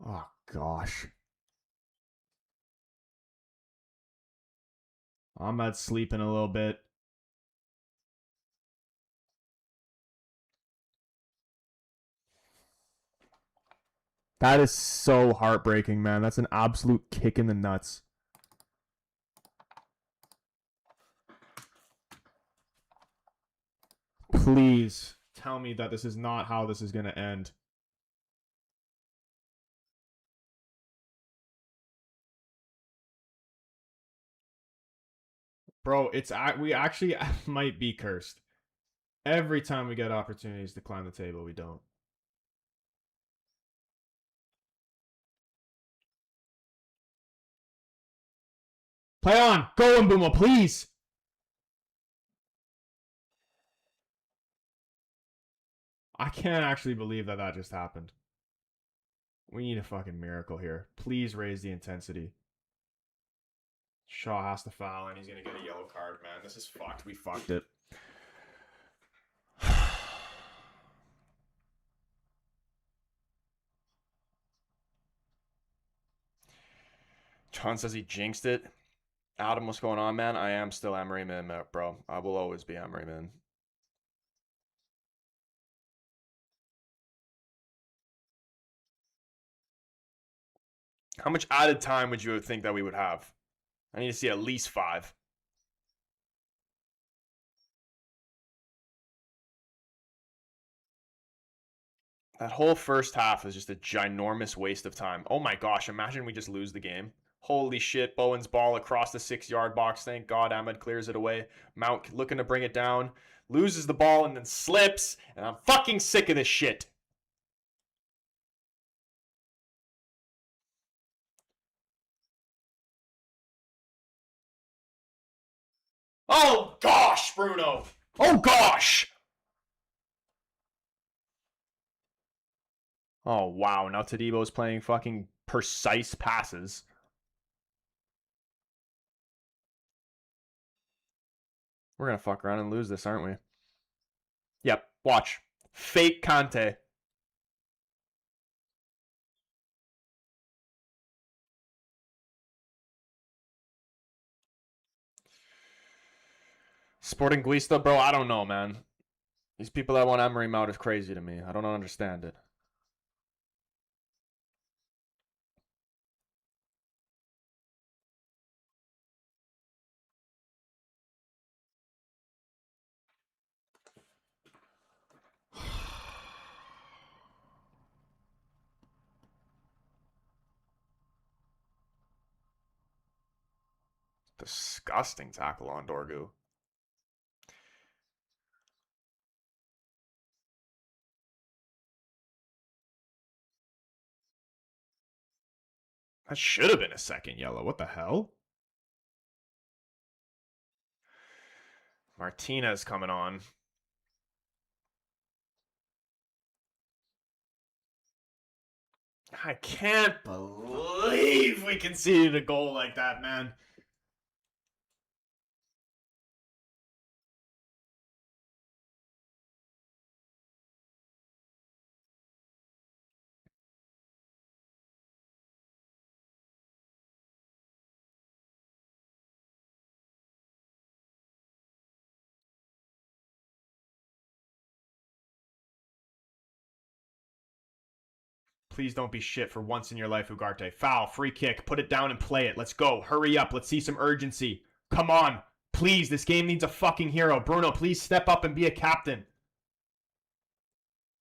Oh, gosh. Ahmed's sleeping a little bit. That is so heartbreaking, man. That's an absolute kick in the nuts. Please tell me that this is not how this is going to end. Bro, we actually might be cursed. Every time we get opportunities to climb the table, we don't. Play on! Go, Mbuma, please! I can't actually believe that that just happened. We need a fucking miracle here. Please raise the intensity. Shaw has to foul and he's gonna get a yellow card, man. This is fucked. We fucked it. John says he jinxed it. Adam, what's going on, man? I am still Amorim in, bro. I will always be Amorim in. How much added time would you think that we would have? I need to see at least 5. That whole first half is just a ginormous waste of time. Oh my gosh, imagine we just lose the game. Holy shit, Bowen's ball across the 6-yard box. Thank God Ahmed clears it away. Mount looking to bring it down. Loses the ball and then slips. And I'm fucking sick of this shit. Oh gosh, Bruno. Oh gosh. Oh wow, now Tadebo's playing fucking precise passes. We're gonna fuck around and lose this, aren't we? Yep, watch. Fake Conte. Sporting Guista, bro, I don't know, man. These people that want Amorim out is crazy to me. I don't understand it. Disgusting tackle on Dorgu. That should have been a second yellow. What the hell? Martinez coming on. I can't believe we conceded a goal like that, man. Please don't be shit for once in your life, Ugarte. Foul, free kick, put it down and play it. Let's go. Hurry up. Let's see some urgency. Come on. Please, this game needs a fucking hero. Bruno, please step up and be a captain.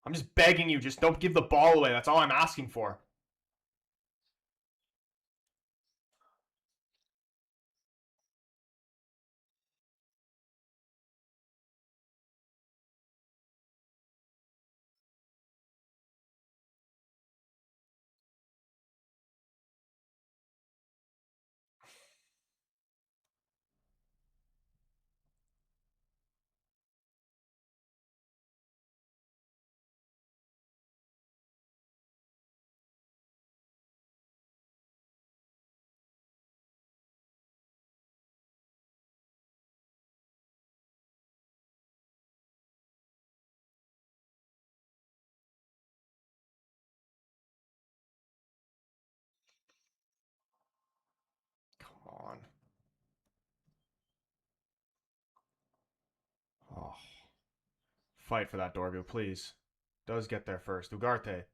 I'm just begging you. Just don't give the ball away. That's all I'm asking for. Fight for that, Dorgu, please. Does get there first. Ugarte.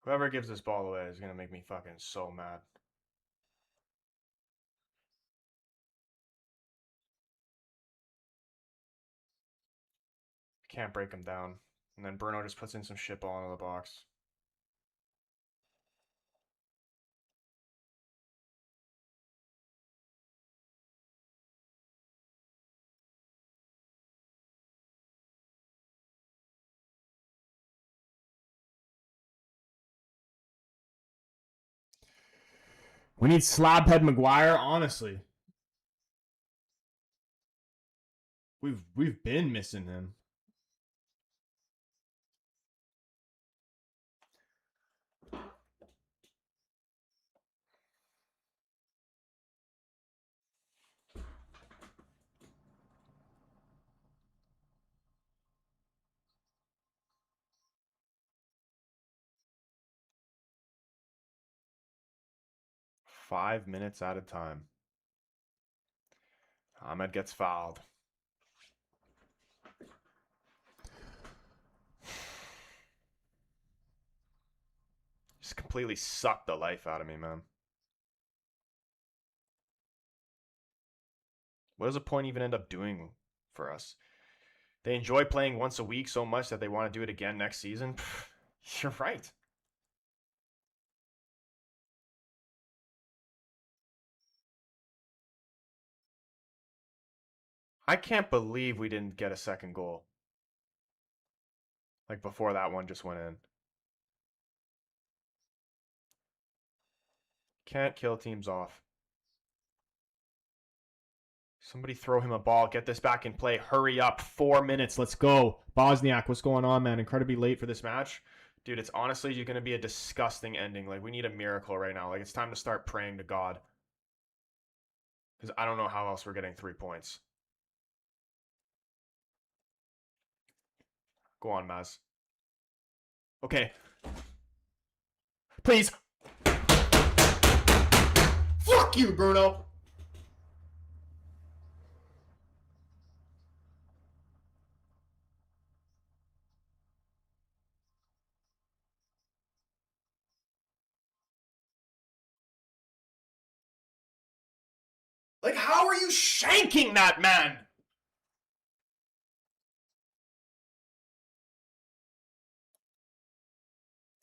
Whoever gives this ball away is going to make me fucking so mad. Can't break him down. And then Bruno just puts in some shit ball into the box. We need Slabhead Maguire, honestly. We've been missing him. Five minutes at a time. Ahmed gets fouled. Just completely sucked the life out of me, man. What does a point even end up doing for us? They enjoy playing once a week so much that they want to do it again next season? You're right. I can't believe we didn't get a second goal. Like before that one just went in. Can't kill teams off. Somebody throw him a ball. Get this back in play. Hurry up. 4 minutes. Let's go. Bosniak, what's going on, man? Incredibly late for this match. Dude, it's honestly going to be a disgusting ending. Like, we need a miracle right now. Like, it's time to start praying to God. Because I don't know how else we're getting 3 points. Go on, Maz. Okay. Please. Fuck you, Bruno. Like, how are you shanking that man?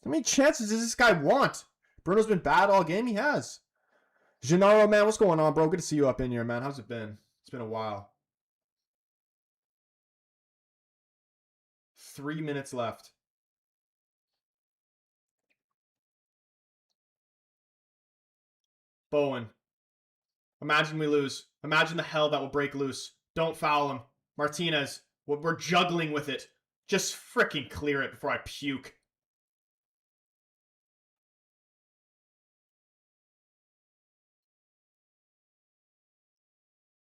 How many chances does this guy want? Bruno's been bad all game. He has. Gennaro, man, what's going on, bro? Good to see you up in here, man. How's it been? It's been a while. 3 minutes left. Bowen. Imagine we lose. Imagine the hell that will break loose. Don't foul him. Martinez. We're juggling with it. Just freaking clear it before I puke.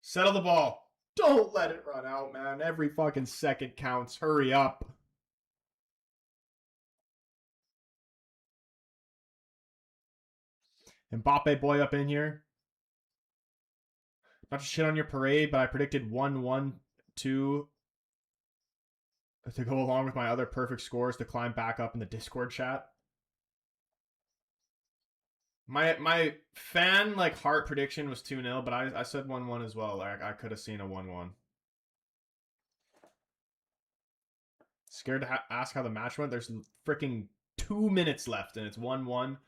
Settle the ball. Don't let it run out, man. Every fucking second counts. Hurry up. Mbappe boy up in here. Not to shit on your parade, but I predicted 1-1-2 to go along with my other perfect scores to climb back up in the Discord chat. My fan like heart prediction was 2-0, but I said 1-1 as well. Like I could have seen a 1-1. Scared to ask how the match went. There's freaking 2 minutes left and it's 1-1.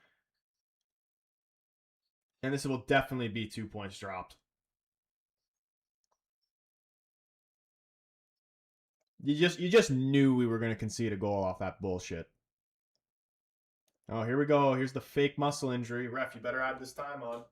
And this will definitely be 2 points dropped. You just knew we were going to concede a goal off that bullshit. Oh, here we go. Here's the fake muscle injury. Ref, you better add this time on.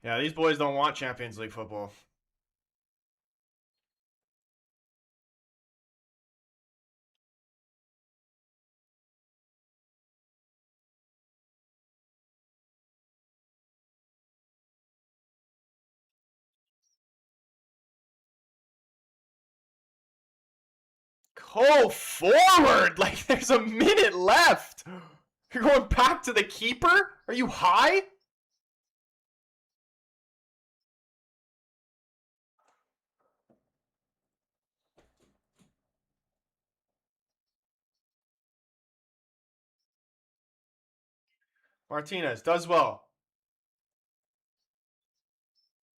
Yeah, these boys don't want Champions League football. Pull forward! Like, there's a minute left! You're going back to the keeper? Are you high? Martinez does well.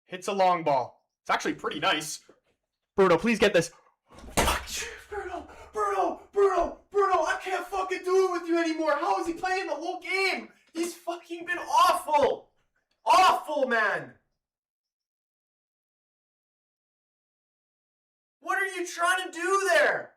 Hits a long ball. It's actually pretty nice. Bruno, please get this. Bruno, I can't fucking do it with you anymore. How is he playing the whole game? He's fucking been awful. Awful, man. What are you trying to do there?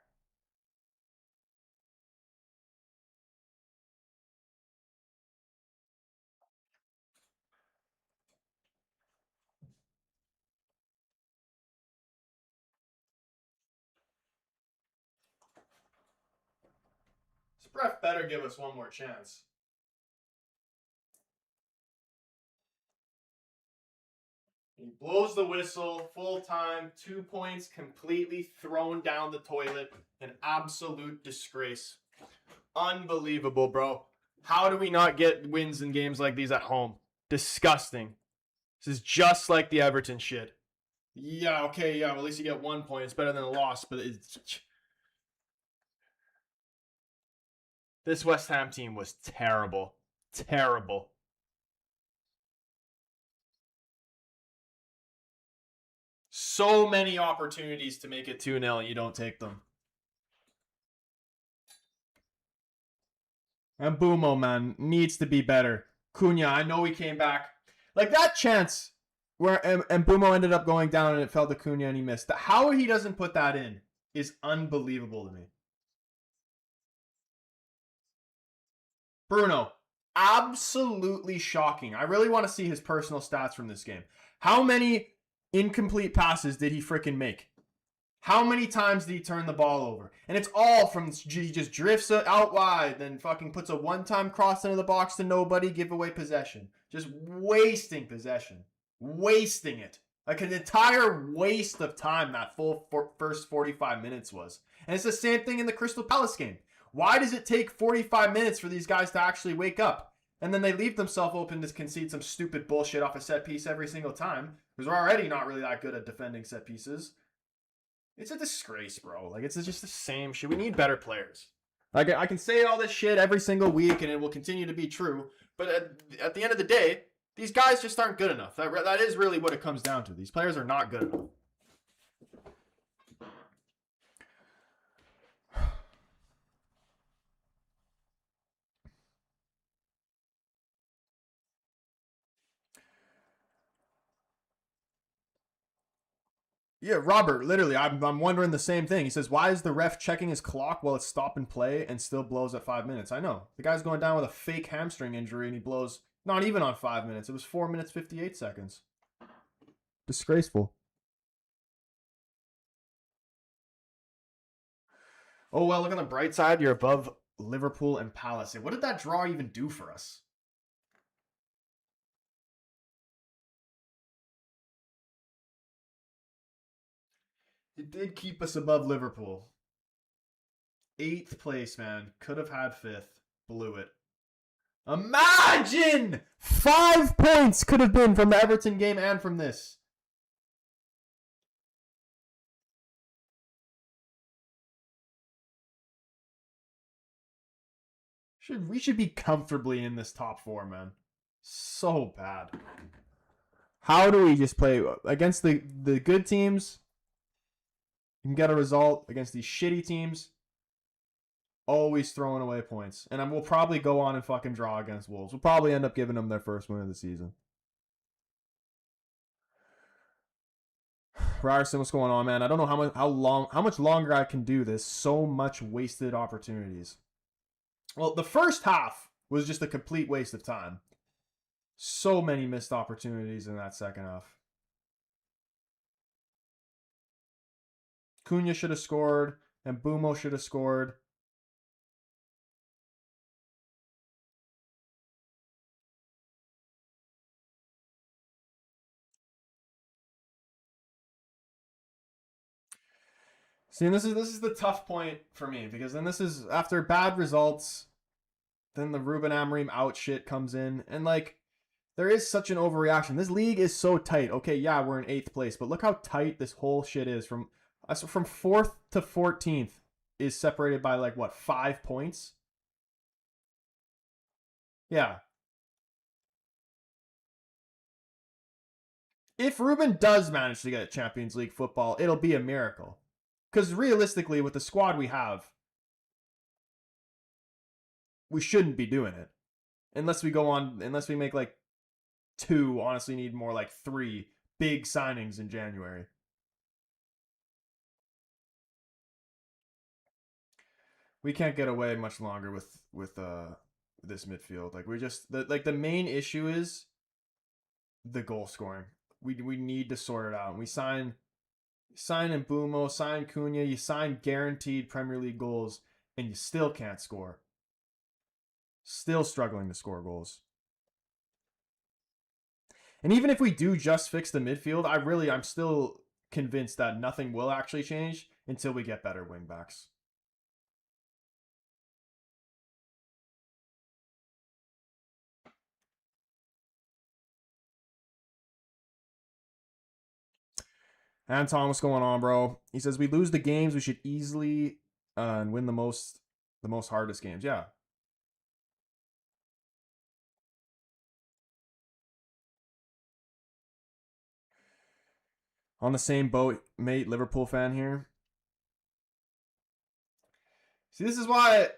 This ref better give us one more chance. He blows the whistle, full time, 2 points completely thrown down the toilet. An absolute disgrace. Unbelievable, bro. How do we not get wins in games like these at home? Disgusting. This is just like the Everton shit. Yeah, okay, yeah, well, at least you get 1 point. It's better than a loss, but it's... This West Ham team was terrible. Terrible. So many opportunities to make it 2-0 and you don't take them. And Bumo, man, needs to be better. Cunha, I know he came back. Like that chance where and Bumo ended up going down and it fell to Cunha and he missed. How he doesn't put that in is unbelievable to me. Bruno, absolutely shocking. I really want to see his personal stats from this game. How many incomplete passes did he freaking make? How many times did he turn the ball over? And it's all from, he just drifts out wide, then fucking puts a one-time cross into the box to nobody, give away possession. Just wasting possession. Wasting it. Like an entire waste of time that full first 45 minutes was. And it's the same thing in the Crystal Palace game. Why does it take 45 minutes for these guys to actually wake up? And then they leave themselves open to concede some stupid bullshit off a set piece every single time. Because we're already not really that good at defending set pieces. It's a disgrace, bro. Like, it's just the same shit. We need better players. Like, I can say all this shit every single week, and it will continue to be true. But at the end of the day, these guys just aren't good enough. That is really what it comes down to. These players are not good enough. Yeah, Robert, literally, I'm wondering the same thing. He says, why is the ref checking his clock while it's stop and play and still blows at 5 minutes? I know. The guy's going down with a fake hamstring injury and he blows not even on 5 minutes. It was 4 minutes, 58 seconds. Disgraceful. Oh, well, look on the bright side. You're above Liverpool and Palace. What did that draw even do for us? It did keep us above Liverpool. 8th place, man. Could have had 5th. Blew it. Imagine! 5 points could have been from the Everton game and from this. We should be comfortably in this top 4, man. So bad. How do we just play against the good teams? You can get a result against these shitty teams. Always throwing away points. And we'll probably go on and fucking draw against Wolves. We'll probably end up giving them their first win of the season. Ryerson, what's going on, man? I don't know how much longer I can do this. So much wasted opportunities. Well, the first half was just a complete waste of time. So many missed opportunities in that second half. Cunha should have scored, and Bumo should have scored. See, and this is the tough point for me, because then this is after bad results, then the Ruben Amorim out shit comes in, and like there is such an overreaction. This league is so tight. Okay, yeah, we're in 8th place, but look how tight this whole shit is. From 4th to 14th is separated by like what, 5 points? Yeah. If Ruben does manage to get Champions League football, it'll be a miracle. Because realistically, with the squad we have, we shouldn't be doing it. Unless we make like 2, honestly need more like 3 big signings in January. We can't get away much longer with this midfield. Like the main issue is the goal scoring. We need to sort it out. And we sign Mbumo, sign Cunha, you sign guaranteed Premier League goals, and you still can't score. Still struggling to score goals. And even if we do just fix the midfield, I'm still convinced that nothing will actually change until we get better wingbacks. Anton, what's going on, bro? He says we lose the games we should easily and win the most hardest games. Yeah. On the same boat, mate. Liverpool fan here. See, this is why,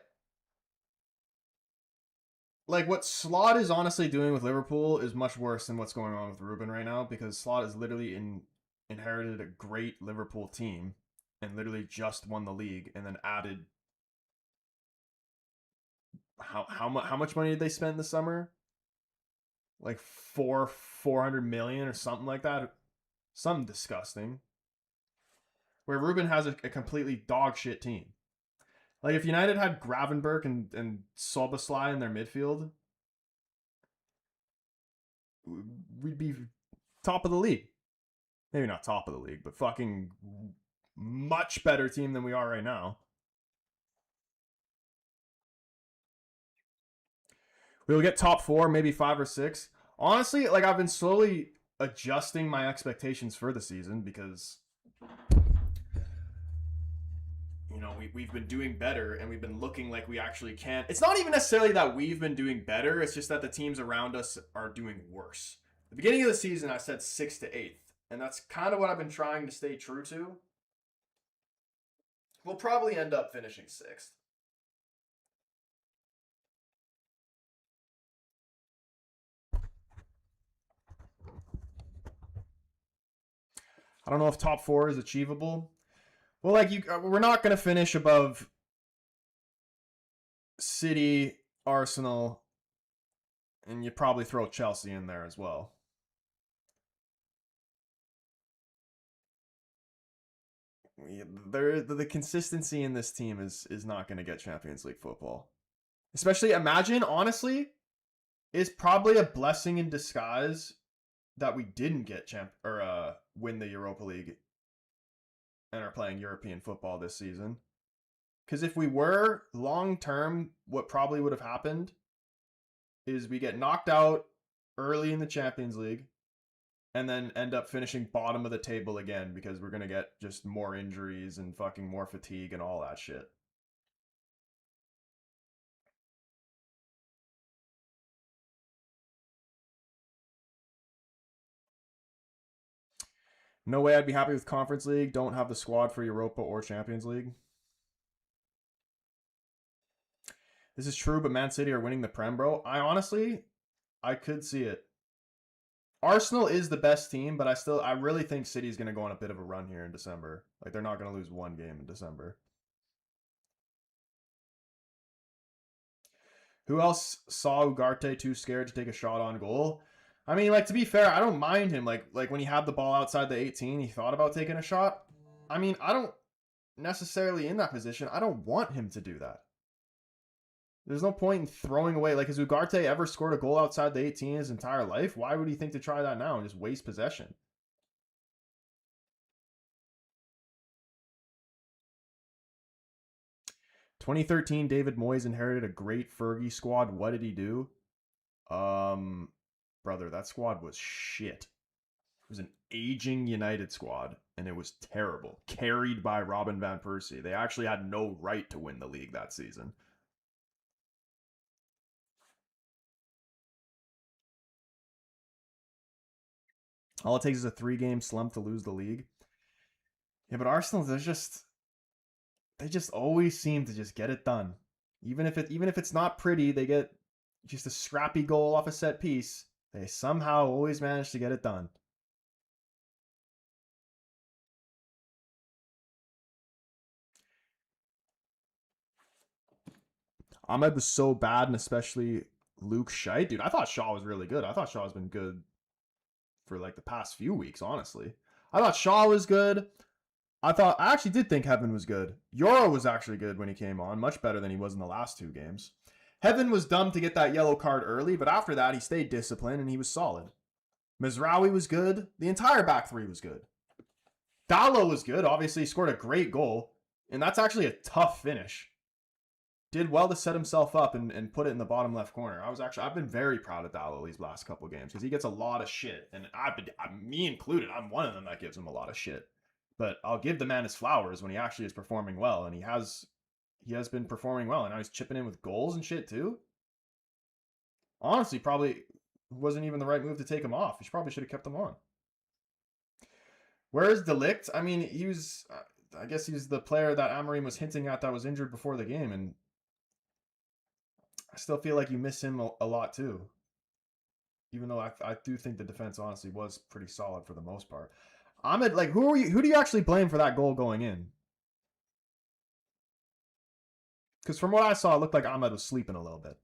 like, what Slot is honestly doing with Liverpool is much worse than what's going on with Ruben right now, because Slot has literally inherited a great Liverpool team and literally just won the league, and then added how much money did they spend this summer? Like 400 million or something like that. Something disgusting. Where Ruben has a completely dog shit team. Like if United had Gravenberch and Szoboszlai in their midfield, we'd be top of the league. Maybe not top of the league, but fucking much better team than we are right now. We'll get top 4, maybe 5 or 6. Honestly, like I've been slowly adjusting my expectations for the season, because you know, we've been doing better and we've been looking like we actually can. It's not even necessarily that we've been doing better, it's just that the teams around us are doing worse. At the beginning of the season, I said 6th to 8th, and that's kind of what I've been trying to stay true to. We'll probably end up finishing 6th. I don't know if top 4 is achievable. Well, like we're not going to finish above City, Arsenal, and you probably throw Chelsea in there as well. The consistency in this team is not going to get Champions League football. Especially, imagine, honestly, it's probably a blessing in disguise that we didn't get win the Europa League and are playing European football this season. Because if we were, long term, what probably would have happened is we get knocked out early in the Champions League and then end up finishing bottom of the table again, because we're going to get just more injuries and fucking more fatigue and all that shit. No way I'd be happy with Conference League. Don't have the squad for Europa or Champions League. This is true, but Man City are winning the Prem, bro. I could see it. Arsenal is the best team, but I really think City's going to go on a bit of a run here in December. Like, they're not going to lose one game in December. Who else saw Ugarte too scared to take a shot on goal? I mean, like, to be fair, I don't mind him. Like when he had the ball outside the 18, he thought about taking a shot. I mean, I don't necessarily in that position. I don't want him to do that. There's no point in throwing away. Like, has Ugarte ever scored a goal outside the 18 his entire life? Why would he think to try that now and just waste possession? 2013, David Moyes inherited a great Fergie squad. What did he do? Brother, that squad was shit. It was an aging United squad, and it was terrible. Carried by Robin van Persie. They actually had no right to win the league that season. All it takes is a 3-game slump to lose the league. Yeah, but Arsenal, they just always seem to just get it done. Even if it's not pretty, they get just a scrappy goal off a set piece. They somehow always manage to get it done. Ahmed was so bad, and especially Luke Scheidt. Dude, I thought Shaw was really good. I thought Shaw's been good for like the past few weeks, honestly. I thought Shaw was good. I actually did think Heaven was good. Yoro was actually good when he came on, much better than he was in the last 2 games. Heaven was dumb to get that yellow card early, but after that, he stayed disciplined and he was solid. Mizraoui was good. The entire back 3 was good. Dallo was good. Obviously, he scored a great goal, and that's actually a tough finish. Did well to set himself up and put it in the bottom left corner. I've been very proud of Dallo these last couple games because he gets a lot of shit, and me included, I'm one of them that gives him a lot of shit. But I'll give the man his flowers when he actually is performing well, and he has been performing well, and now he's chipping in with goals and shit too. Honestly, probably wasn't even the right move to take him off. He probably should have kept him on. Where is Delict? I mean, he was, I guess he's the player that Amorim was hinting at that was injured before the game, and I still feel like you miss him a lot too. Even though I do think the defense honestly was pretty solid for the most part. Ahmed, like, who do you actually blame for that goal going in? Because from what I saw, it looked like Ahmed was sleeping a little bit.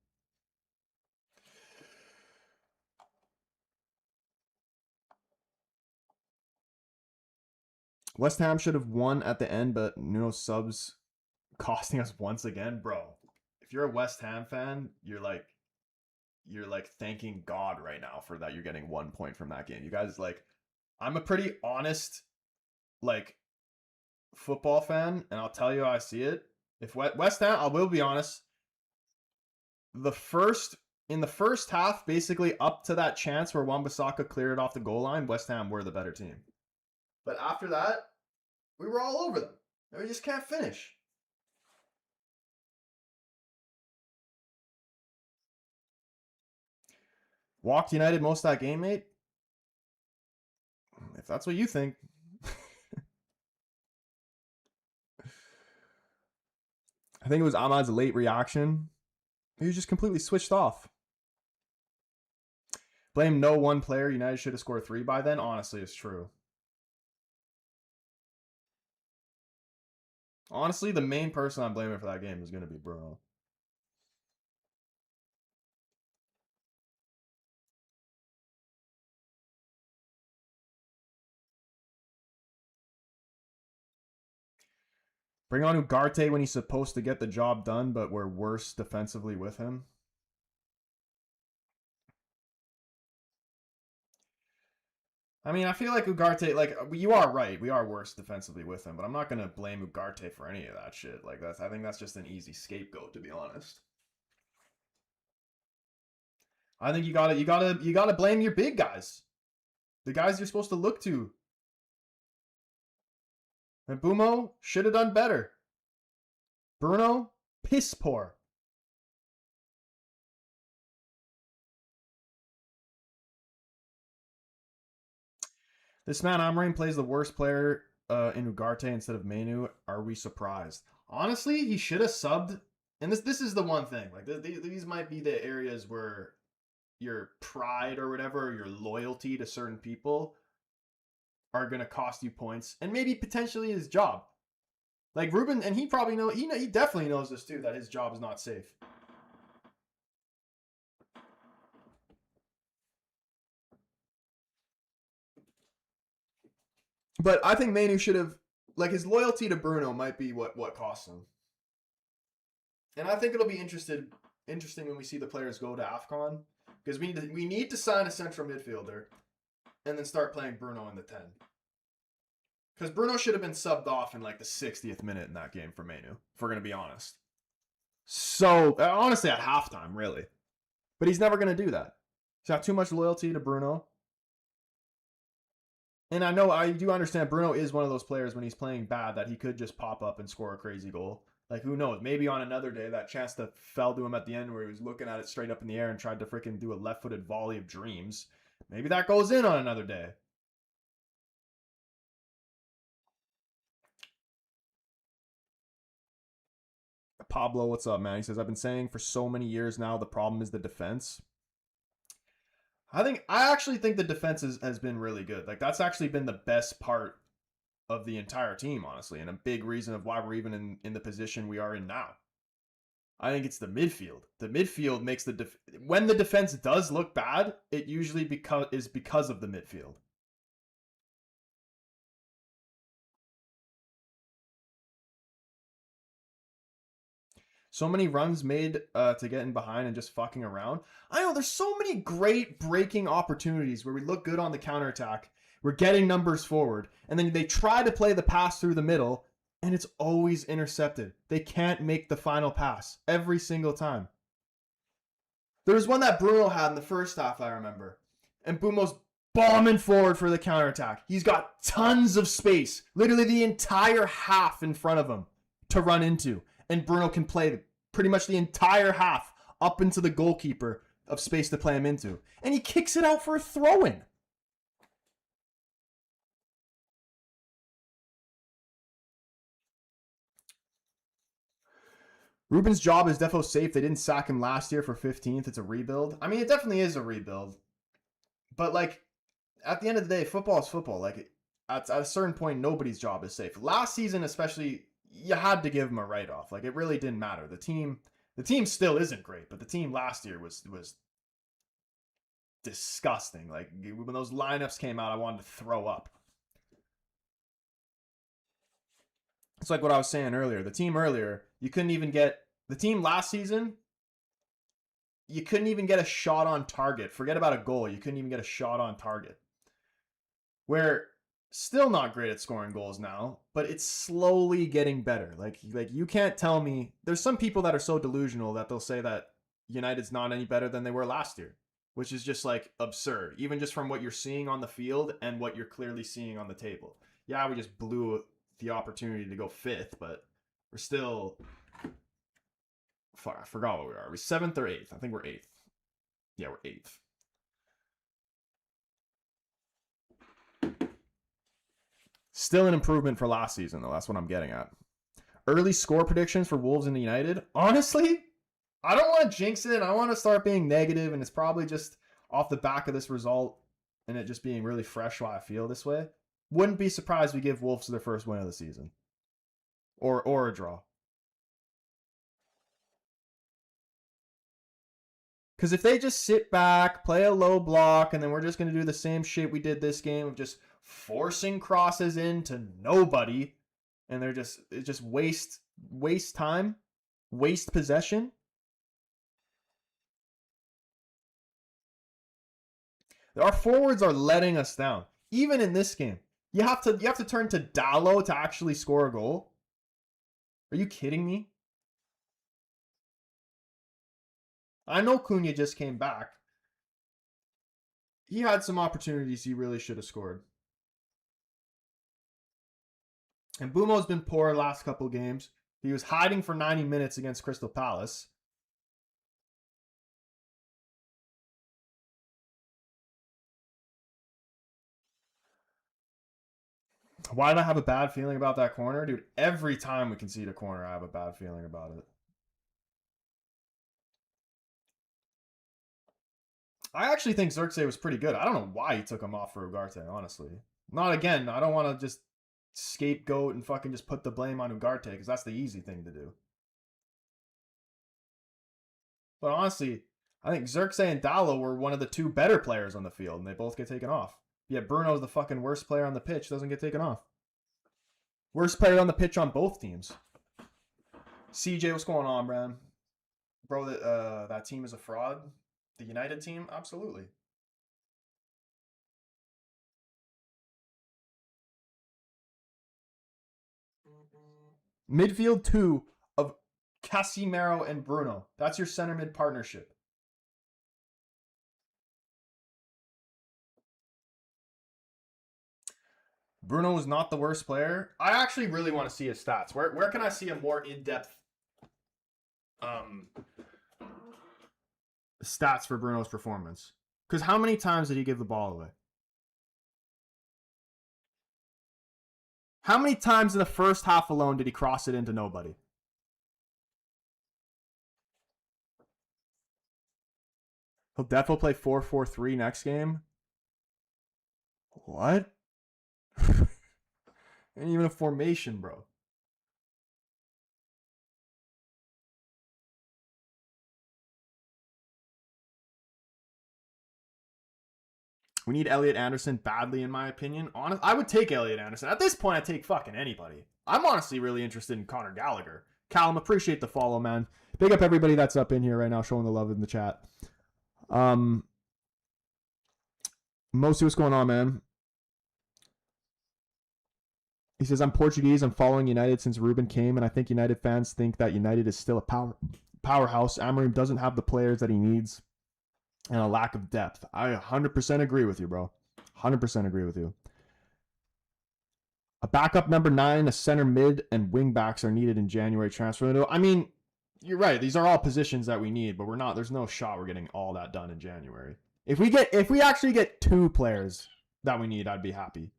West Ham should have won at the end, but Nuno subs costing us once again, bro. If you're a West Ham fan, you're like thanking God right now for that. You're getting 1 point from that game. You guys, like, I'm a pretty honest, like, football fan, and I'll tell you how I see it. If West Ham, I will be honest, in the first half, basically up to that chance where Wan-Bissaka cleared it off the goal line, West Ham were the better team. But after that, we were all over them. And we just can't finish. Walked United most of that game, mate? If that's what you think. I think it was Ahmad's late reaction. He was just completely switched off. Blame no one player. United should have scored 3 by then. Honestly, it's true. Honestly, the main person I'm blaming for that game is going to be Bruno. Bring on Ugarte when he's supposed to get the job done, but we're worse defensively with him. I mean, I feel like Ugarte, like, you are right. We are worse defensively with him, but I'm not going to blame Ugarte for any of that shit. Like, I think that's just an easy scapegoat, to be honest. I think you gotta blame your big guys. The guys you're supposed to look to. And Bumo should have done better. Bruno, piss poor. This man Amorim plays the worst player in Ugarte instead of Menu. Are we surprised? Honestly, he should have subbed. And this is the one thing. Like, these might be the areas where your pride or whatever, or your loyalty to certain people are going to cost you points and maybe potentially his job. Like Ruben, and he probably he definitely knows this too, that his job is not safe. But I think Manu should have, like, his loyalty to Bruno might be what costs him. And I think it'll be interesting when we see the players go to AFCON, because we need to sign a central midfielder and then start playing Bruno in the 10. Because Bruno should have been subbed off in like the 60th minute in that game for Manu, if we're going to be honest. so honestly at halftime, really. But he's never going to do that. He's got too much loyalty to Bruno. And I do understand Bruno is one of those players when he's playing bad that he could just pop up and score a crazy goal. Like, who knows? Maybe on another day, that chance that fell to him at the end where he was looking at it straight up in the air and tried to freaking do a left-footed volley of dreams. Maybe that goes in on another day. Pablo, what's up, man? He says, I've been saying for so many years now the problem is the defense. I actually think the defense has been really good. Like, that's actually been the best part of the entire team, honestly, and a big reason of why we're even in the position we are in now. I think it's the midfield. The midfield makes when the defense does look bad, it usually is because of the midfield. So many runs made to get in behind and just fucking around. I know there's so many great breaking opportunities where we look good on the counterattack. We're getting numbers forward. And then they try to play the pass through the middle, and it's always intercepted. They can't make the final pass every single time. There's one that Bruno had in the first half, I remember. And Bumo's bombing forward for the counterattack. He's got tons of space, literally the entire half in front of him to run into. And Bruno can play pretty much the entire half up into the goalkeeper of space to play him into. And he kicks it out for a throw-in. Ruben's job is defo safe. They didn't sack him last year for 15th. It's a rebuild. I mean, it definitely is a rebuild. But, like, at the end of the day, football is football. Like, at a certain point, nobody's job is safe. Last season, especially, you had to give him a write-off. Like, it really didn't matter. The team still isn't great, but the team last year was disgusting. Like, when those lineups came out, I wanted to throw up. It's like what I was saying earlier. The team last season, you couldn't even get a shot on target. Forget about a goal. You couldn't even get a shot on target. We're still not great at scoring goals now, but it's slowly getting better. Like you can't tell me. There's some people that are so delusional that they'll say that United's not any better than they were last year, which is just like absurd. Even just from what you're seeing on the field and what you're clearly seeing on the table. Yeah, we just blew the opportunity to go 5th, but we're still... I forgot what we are. Are we 7th or 8th? I think we're 8th. Yeah, we're 8th. Still an improvement for last season, though. That's what I'm getting at. Early score predictions for Wolves and United. Honestly, I don't want to jinx it. I want to start being negative, and it's probably just off the back of this result and it just being really fresh why I feel this way. Wouldn't be surprised if we give Wolves their first win of the season. Or a draw. Because if they just sit back, play a low block, and then we're just going to do the same shit we did this game of just forcing crosses into nobody, and it just waste time, waste possession. Our forwards are letting us down. Even in this game. You have to turn to Dallo to actually score a goal? Are you kidding me? I know Cunha just came back. He had some opportunities he really should have scored. And Bumo's been poor last couple games. He was hiding for 90 minutes against Crystal Palace. Why did I have a bad feeling about that corner? Dude, every time we concede a corner, I have a bad feeling about it. I actually think Xerxes was pretty good. I don't know why he took him off for Ugarte, honestly. Not again. I don't want to just scapegoat and fucking just put the blame on Ugarte because that's the easy thing to do. But honestly, I think Xerxes and Dallo were one of the two better players on the field, and they both get taken off. Yet Bruno's the fucking worst player on the pitch, doesn't get taken off. Worst player on the pitch on both teams. CJ, what's going on, man? Bro, that team is a fraud. The United team? Absolutely. Midfield 2 of Casimiro and Bruno. That's your center mid partnership. Bruno is not the worst player. I actually really want to see his stats. Where can I see a more in-depth stats for Bruno's performance? Because how many times did he give the ball away? How many times in the first half alone did he cross it into nobody? He'll definitely play 4-4-3 next game. What? Ain't even a formation, bro. We need Elliot Anderson badly, in my opinion. I would take Elliot Anderson. At this point, I'd take fucking anybody. I'm honestly really interested in Connor Gallagher. Callum, appreciate the follow, man. Big up everybody that's up in here right now, showing the love in the chat. Mostly, what's going on, man? He says, I'm Portuguese. I'm following United since Ruben came, and I think United fans think that United is still a powerhouse. Amorim doesn't have the players that he needs and a lack of depth. I 100% agree with you, bro. 100% agree with you. A backup number 9, a center mid, and wing backs are needed in January transfer window. I mean, you're right. These are all positions that we need, but we're not. There's no shot we're getting all that done in January. If we actually get 2 players that we need, I'd be happy.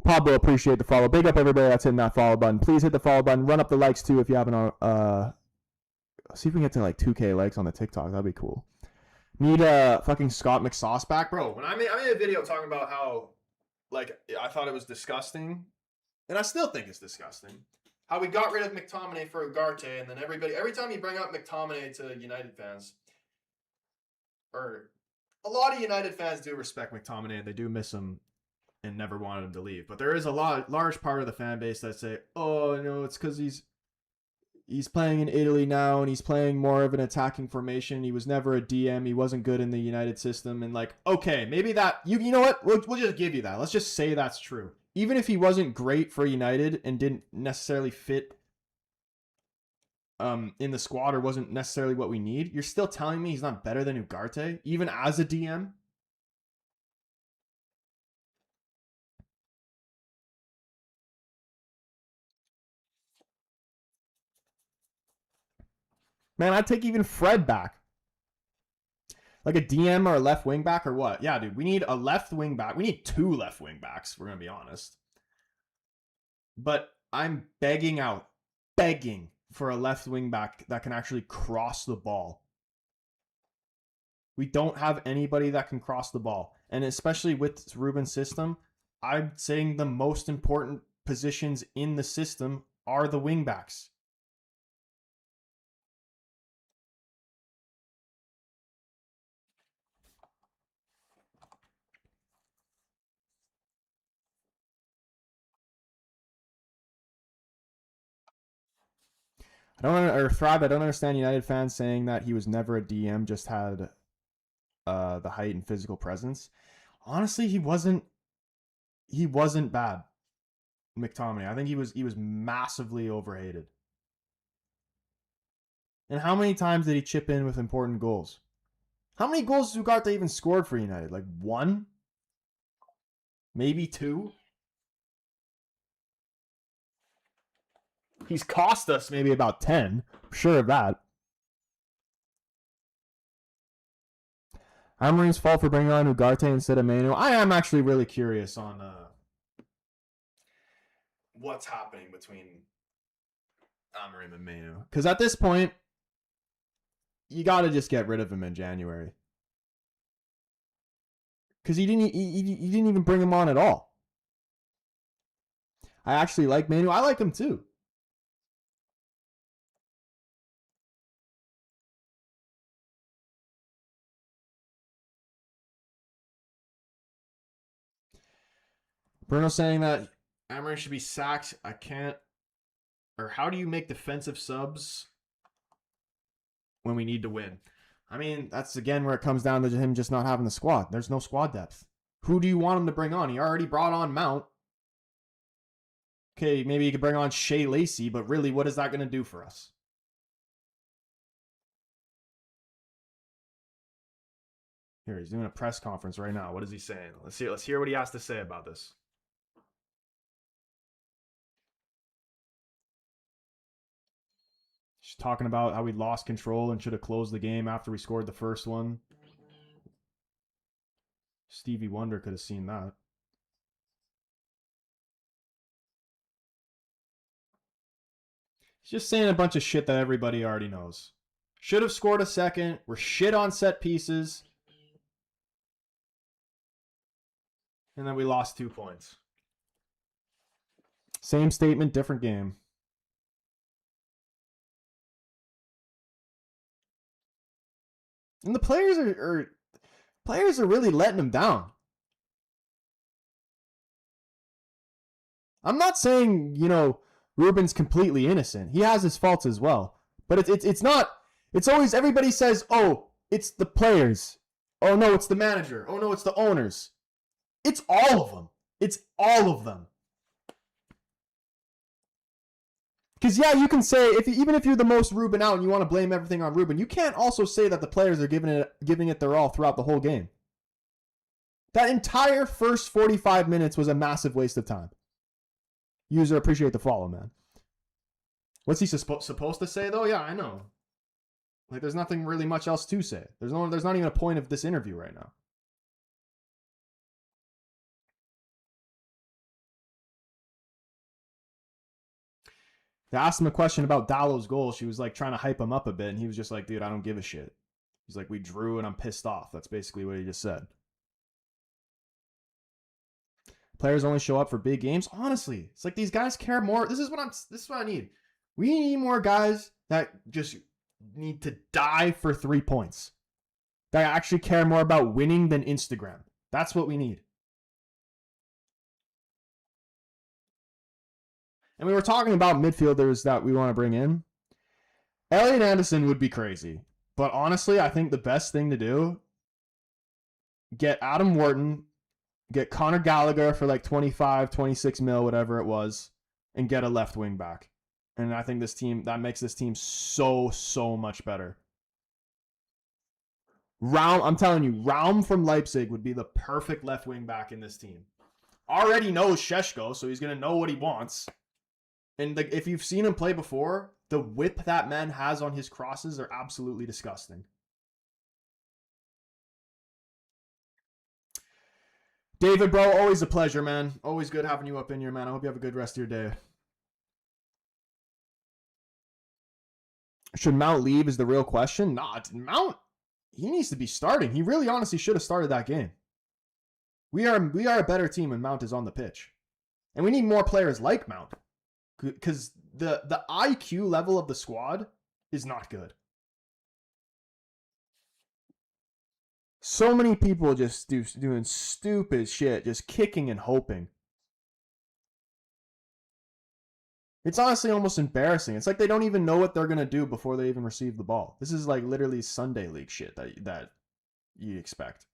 Pablo, appreciate the follow. Big up everybody that's hitting that follow button. Please hit the follow button. Run up the likes too if you haven't. See if we can get to like 2K likes on the TikTok. That'd be cool. Need fucking Scott McSauce back, bro. When I made a video talking about how like I thought it was disgusting, and I still think it's disgusting. How we got rid of McTominay for Ugarte, and then every time you bring up McTominay to United fans, or a lot of United fans do respect McTominay and they do miss him and never wanted him to leave. But there is a large part of the fan base that say, oh, no, it's because he's playing in Italy now and he's playing more of an attacking formation. He was never a DM. He wasn't good in the United system. And like, okay, maybe that, you know what? We'll just give you that. Let's just say that's true. Even if he wasn't great for United and didn't necessarily fit in the squad or wasn't necessarily what we need, you're still telling me he's not better than Ugarte, even as a DM? Man, I'd take even Fred back. Like a DM or a left wing back or what? Yeah, dude, we need a left wing back. We need 2 left wing backs, we're going to be honest. But I'm begging for a left wing back that can actually cross the ball. We don't have anybody that can cross the ball. And especially with Ruben's system, I'm saying the most important positions in the system are the wing backs. I don't understand United fans saying that he was never a DM, just had the height and physical presence. Honestly, he wasn't bad. McTominay. I think he was massively overhated. And how many times did he chip in with important goals? How many goals has Ugarte even scored for United? Like 1? Maybe 2? He's cost us maybe about 10. I'm sure of that. Amorim's fault for bringing on Ugarte instead of Manu. I am actually really curious on what's happening between Amorim and Manu. Because at this point, you got to just get rid of him in January. Because he didn't even bring him on at all. I actually like Manu. I like him too. Bruno saying that Amorim should be sacked. I can't. Or how do you make defensive subs when we need to win? I mean, that's again where it comes down to him just not having the squad. There's no squad depth. Who do you want him to bring on? He already brought on Mount. Okay, maybe you could bring on Shea Lacey, but really, what is that going to do for us? Here, he's doing a press conference right now. What is he saying? Let's hear what he has to say about this. She's talking about how we lost control and should have closed the game after we scored the first one. Stevie Wonder could have seen that. He's just saying a bunch of shit that everybody already knows. Should have scored a second. We're shit on set pieces. And then we lost 2 points. Same statement, different game. And the players are really letting him down. I'm not saying, Ruben's completely innocent. He has his faults as well. But it's not, it's always, everybody says, oh, it's the players. Oh no, it's the manager. Oh no, it's the owners. It's all of them. It's all of them. Because, yeah, you can say, even if you're the most Ruben out and you want to blame everything on Ruben, you can't also say that the players are giving it their all throughout the whole game. That entire first 45 minutes was a massive waste of time. User, appreciate the follow, man. What's he supposed to say, though? Yeah, I know. Like, there's nothing really much else to say. There's not even a point of this interview right now. They asked him a question about Dallow's goal. She was like trying to hype him up a bit, and he was just like, dude, I don't give a shit. He's like, we drew and I'm pissed off. That's basically what he just said. Players only show up for big games. Honestly, it's like these guys care more. This is what I need. We need more guys that just need to die for 3 points. That actually care more about winning than Instagram. That's what we need. And we were talking about midfielders that we want to bring in. Elliot Anderson would be crazy. But honestly, I think the best thing to do, get Adam Wharton, get Conor Gallagher for like 25, 26 mil, whatever it was, and get a left wing back. And I think that makes this team so much better. I'm telling you, Raum from Leipzig would be the perfect left wing back in this team. Already knows Šeško, so he's going to know what he wants. And if you've seen him play before, the whip that man has on his crosses are absolutely disgusting. David, bro, always a pleasure, man. Always good having you up in here, man. I hope you have a good rest of your day. Should Mount leave is the real question? Nah, Mount, he needs to be starting. He really honestly should have started that game. We are a better team when Mount is on the pitch. And we need more players like Mount. Because the IQ level of the squad is not good. So many people just doing stupid shit, just kicking and hoping. It's honestly almost embarrassing. It's like they don't even know what they're going to do before they even receive the ball. This is like literally Sunday League shit that you expect.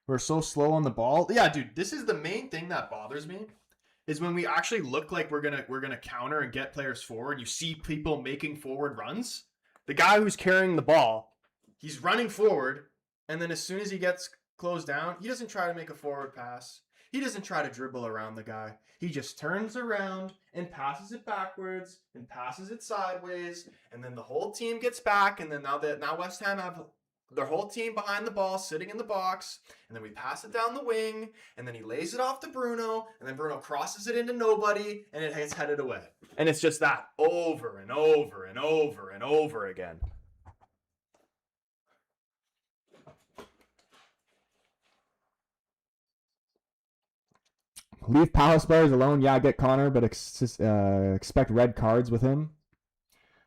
We're so slow on the ball. Yeah, dude, this is the main thing that bothers me is when we actually look like we're gonna counter and get players forward. You see people making forward runs. The guy who's carrying the ball, he's running forward, and then as soon as he gets closed down, he doesn't try to make a forward pass. He doesn't try to dribble around the guy. He just turns around and passes it backwards and passes it sideways, and then the whole team gets back, and then now West Ham have their whole team behind the ball, sitting in the box, and then we pass it down the wing, and then he lays it off to Bruno, and then Bruno crosses it into nobody, and it gets headed away. And it's just that over and over and over and over again. Leave Palace players alone. Yeah, get Connor, but expect red cards with him.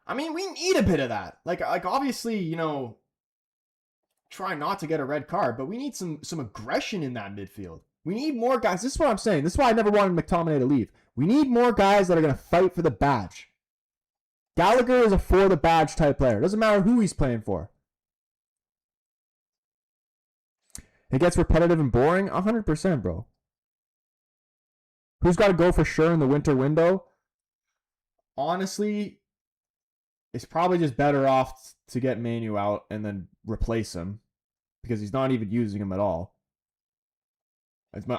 I mean, we need a bit of that. Like obviously, try not to get a red card, but we need some aggression in that midfield. We need more guys. This is what I'm saying. This is why I never wanted McTominay to leave. We need more guys that are going to fight for the badge. Gallagher is a for the badge type player. It doesn't matter who he's playing for. It gets repetitive and boring. 100%, bro. Who's got to go for sure in the winter window? Honestly, it's probably just better off to get Manu out and then replace him because he's not even using him at all.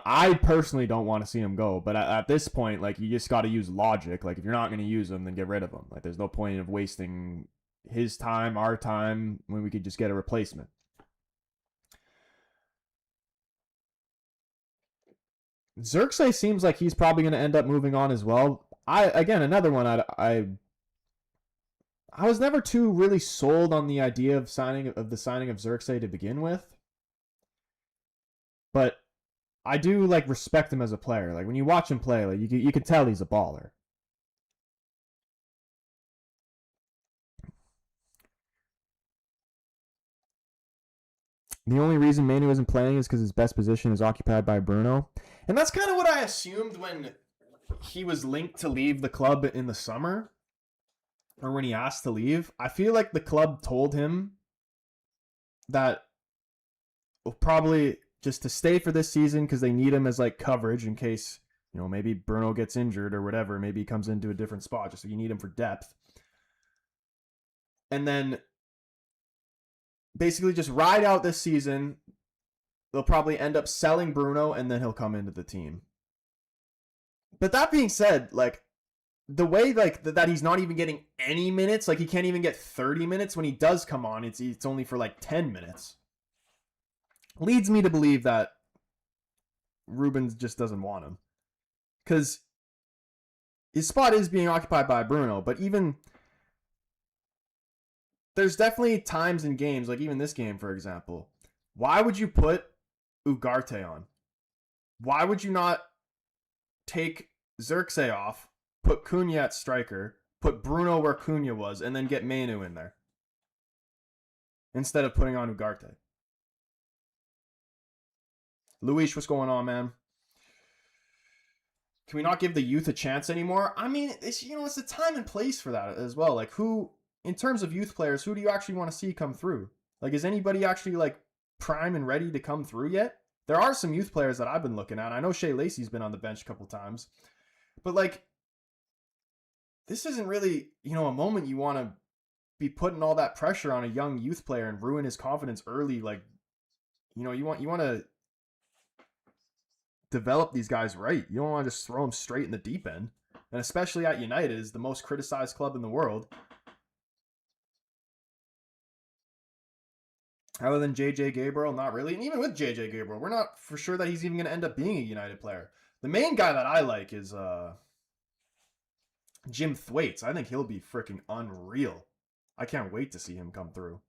I personally don't want to see him go, but at this point, like, you just got to use logic. Like, if you're not going to use him, then get rid of him. Like, there's no point of wasting his time, our time, when we could just get a replacement. Xerxes seems like he's probably going to end up moving on as well. Another one I was never too really sold on the idea of the signing of Xerxes to begin with. But I do like respect him as a player. Like when you watch him play, like you can tell he's a baller. The only reason Manu isn't playing is because his best position is occupied by Bruno. And that's kind of what I assumed when he was linked to leave the club in the summer, or when he asked to leave. I feel like the club told him that probably just to stay for this season because they need him as like coverage in case, you know, maybe Bruno gets injured or whatever. Maybe he comes into a different spot just so you need him for depth. And then basically just ride out this season. They'll probably end up selling Bruno and then he'll come into the team. But that being said, like the way like that he's not even getting any minutes, like he can't even get 30 minutes when he does come on, it's only for like 10 minutes. Leads me to believe that Ruben just doesn't want him. Cuz his spot is being occupied by Bruno, but even there's definitely times in games, like even this game, for example. Why would you put Ugarte on? Why would you not take Xerxes off, put Cunha at striker, put Bruno where Cunha was, and then get Manu in there? Instead of putting on Ugarte. Luis, what's going on, man? Can we not give the youth a chance anymore? I mean, it's a time and place for that as well. Like who... In terms of youth players, who do you actually want to see come through? Like, is anybody actually, like, prime and ready to come through yet? There are some youth players that I've been looking at. I know Shea Lacey's been on the bench a couple times. But, like, this isn't really, a moment you want to be putting all that pressure on a young youth player and ruin his confidence early. Like, you want to develop these guys right. You don't want to just throw them straight in the deep end. And especially at United, is the most criticized club in the world. Other than JJ Gabriel, not really. And even with JJ Gabriel, we're not for sure that he's even going to end up being a United player. The main guy that I like is Jim Thwaites. I think he'll be freaking unreal. I can't wait to see him come through.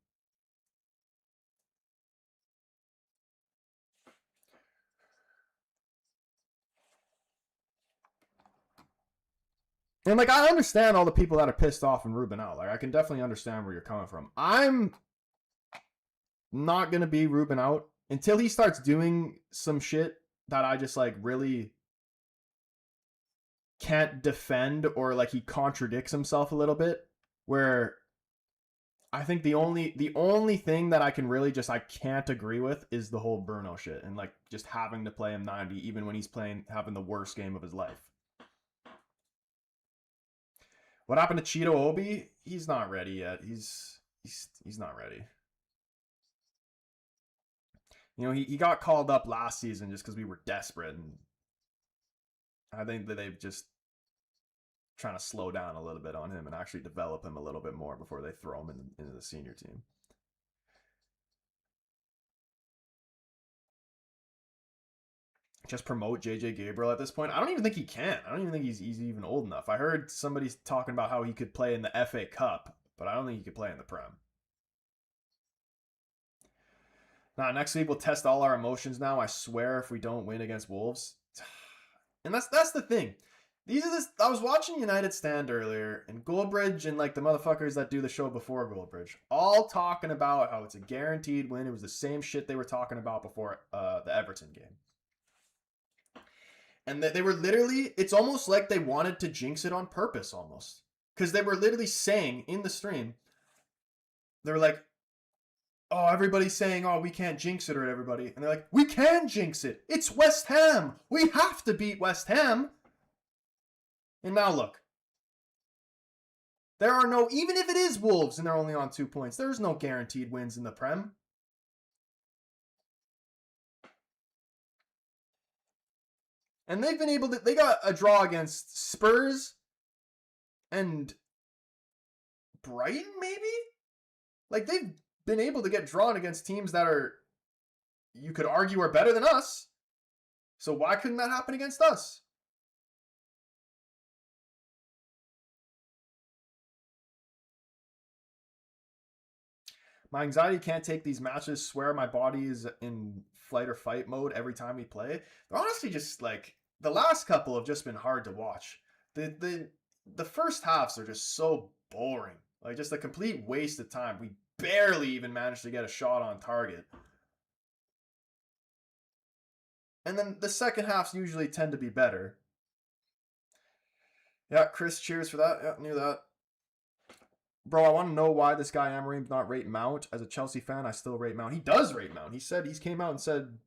And, like, I understand all the people that are pissed off and Ruben out. Like, I can definitely understand where you're coming from. I'm not going to be Ruben out until he starts doing some shit that I just, like, really can't defend, or, like, he contradicts himself a little bit, where I think the only thing that I can really I can't agree with is the whole Bruno shit and, like, just having to play him 90 even when he's having the worst game of his life. What happened to Cheeto Obi? He's not ready yet. He's not ready. He got called up last season just because we were desperate, and I think that they've just trying to slow down a little bit on him and actually develop him a little bit more before they throw him into the senior team. Just promote JJ Gabriel at this point? I don't even think he can. I don't even think he's even old enough. I heard somebody talking about how he could play in the FA Cup, but I don't think he could play in the Prem. Now, next week we'll test all our emotions now. I swear if we don't win against Wolves. And that's the thing. I was watching United Stand earlier, and Goldbridge and, like, the motherfuckers that do the show before Goldbridge, all talking about how it's a guaranteed win. It was the same shit they were talking about before the Everton game. And they were literally, it's almost like they wanted to jinx it on purpose almost. Because they were literally saying in the stream, they were like, oh, everybody's saying, oh, we can't jinx it or everybody. And they're like, we can jinx it. It's West Ham. We have to beat West Ham. And now look. There are no, even if it is Wolves and they're only on 2 points, there's no guaranteed wins in the Prem. And they've been able to, they got a draw against Spurs and Brighton, maybe? Like, they've been able to get drawn against teams that are, you could argue, are better than us. So why couldn't that happen against us? My anxiety can't take these matches. Swear my body is in flight or fight mode every time we play. They're honestly just like, the last couple have just been hard to watch. The first halves are just so boring. Like, just a complete waste of time. We barely even managed to get a shot on target. And then the second halves usually tend to be better. Yeah, Chris, cheers for that. Yeah, knew that. Bro, I want to know why this guy Amorim's not rate Mount. As a Chelsea fan, I still rate Mount. He does rate Mount. He came out and said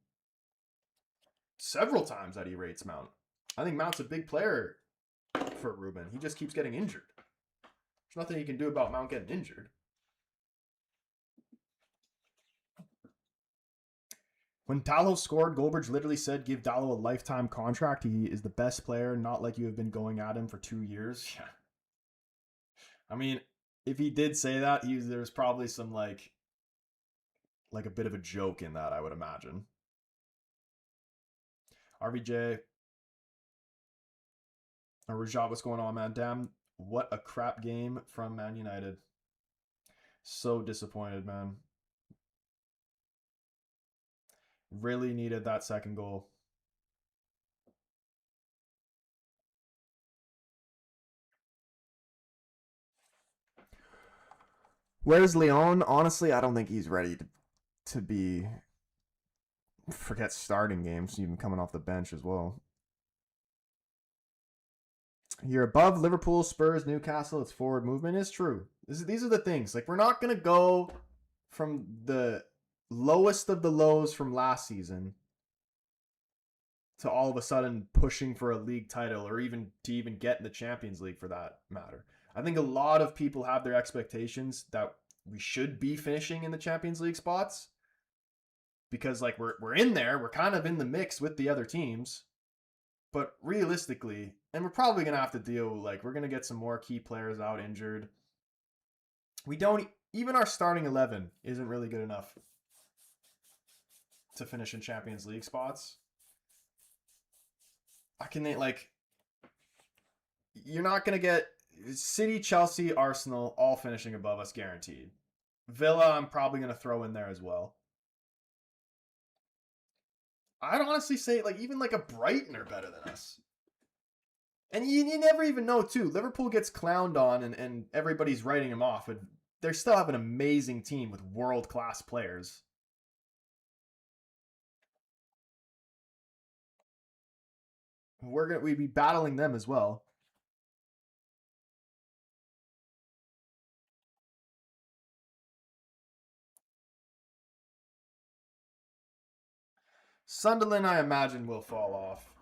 several times that he rates Mount. I think Mount's a big player for Ruben. He just keeps getting injured. There's nothing you can do about Mount getting injured. When Dalot scored, Goldbridge literally said, give Dalot a lifetime contract. He is the best player, not like you have been going at him for 2 years. Yeah. I mean, if he did say that, there's probably some like a bit of a joke in that, I would imagine. RVJ. Rajat, what's going on, man? Damn, what a crap game from Man United. So disappointed, man. Really needed that second goal. Where's Leon? Honestly, I don't think he's ready to be... Forget starting games, even coming off the bench as well. You're above Liverpool, Spurs, Newcastle. It's forward movement. It's true. These are the things. Like, we're not going to go from the lowest of the lows from last season to all of a sudden pushing for a league title or even to even get in the Champions League for that matter. I think a lot of people have their expectations that we should be finishing in the Champions League spots because like we're in there, we're kind of in the mix with the other teams. But realistically, and we're probably going to have to deal, like, we're going to get some more key players out injured. Even our starting 11 isn't really good enough to finish in Champions League spots. You're not going to get City, Chelsea, Arsenal all finishing above us guaranteed. Villa, I'm probably going to throw in there as well. I'd honestly say, like, even like a Brighton are better than us. And you never even know, too. Liverpool gets clowned on and everybody's writing them off. But they still have an amazing team with world-class players. We'd be battling them as well. Sunderland, I imagine, will fall off.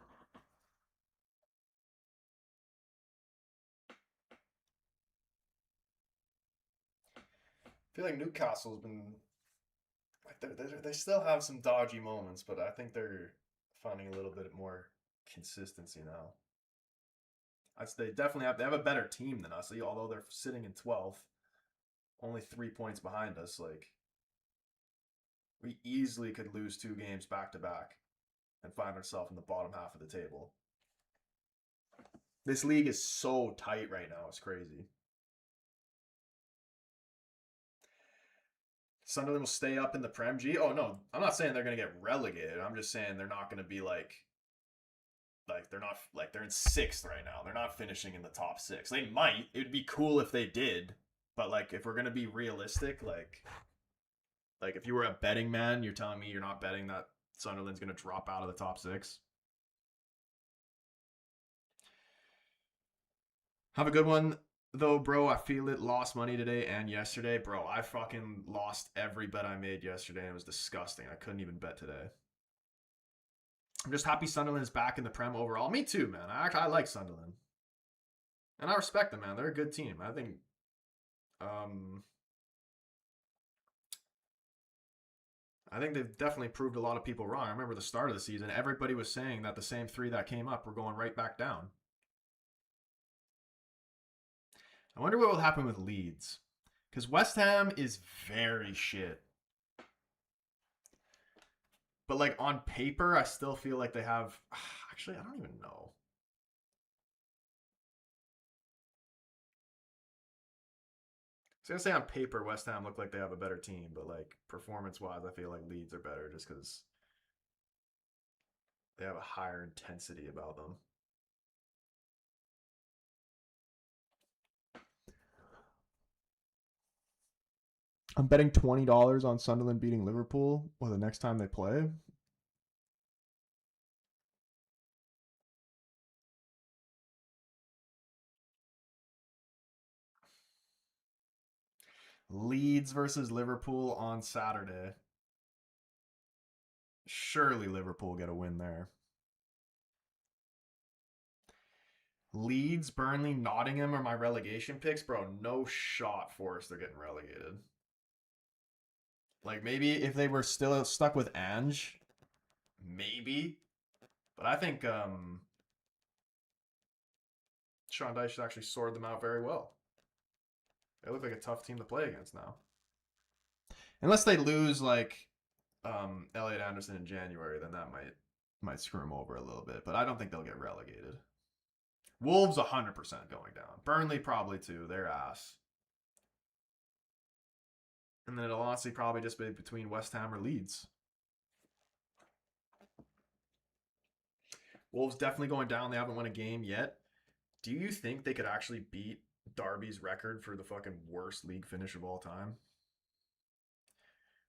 I feel like Newcastle's been... They still have some dodgy moments, but I think they're finding a little bit more consistency now. They definitely have a better team than us, although they're sitting in 12th. Only 3 points behind us. Like, we easily could lose 2 games back-to-back and find ourselves in the bottom half of the table. This league is so tight right now. It's crazy. Sunderland will stay up in the Prem G. Oh, no. I'm not saying they're going to get relegated. I'm just saying they're not going to be like they're not like they're in 6th right now. They're not finishing in the top 6. They might. It would be cool if they did. But like if we're going to be realistic, like if you were a betting man, you're telling me you're not betting that Sunderland's going to drop out of the top 6. Have a good one. though, bro, I feel it. Lost money today and yesterday. Bro, I fucking lost every bet I made yesterday, and it was disgusting. I couldn't even bet today. I'm just happy Sunderland is back in the Prem overall. Me too, man. I like Sunderland. And I respect them, man. They're a good team. I think they've definitely proved a lot of people wrong. I remember the start of the season, everybody was saying that the same three that came up were going right back down. I wonder what will happen with Leeds. Because West Ham is very shit. But, like, on paper, I still feel like they have... Actually, I don't even know. I was going to say on paper, West Ham look like they have a better team. But, like, performance-wise, I feel like Leeds are better just because they have a higher intensity about them. I'm betting $20 on Sunderland beating Liverpool the next time they play. Leeds versus Liverpool on Saturday. Surely Liverpool get a win there. Leeds, Burnley, Nottingham are my relegation picks. Bro, no shot Forest they're getting relegated. Like, maybe if they were still stuck with Ange, maybe. But I think Sean Dyche should actually sort them out very well. They look like a tough team to play against now. Unless they lose, like, Elliot Anderson in January, then that might screw them over a little bit. But I don't think they'll get relegated. Wolves 100% going down. Burnley probably too. They're ass. And then it'll honestly probably just be between West Ham or Leeds. Wolves definitely going down. They haven't won a game yet. Do you think they could actually beat Derby's record for the fucking worst league finish of all time?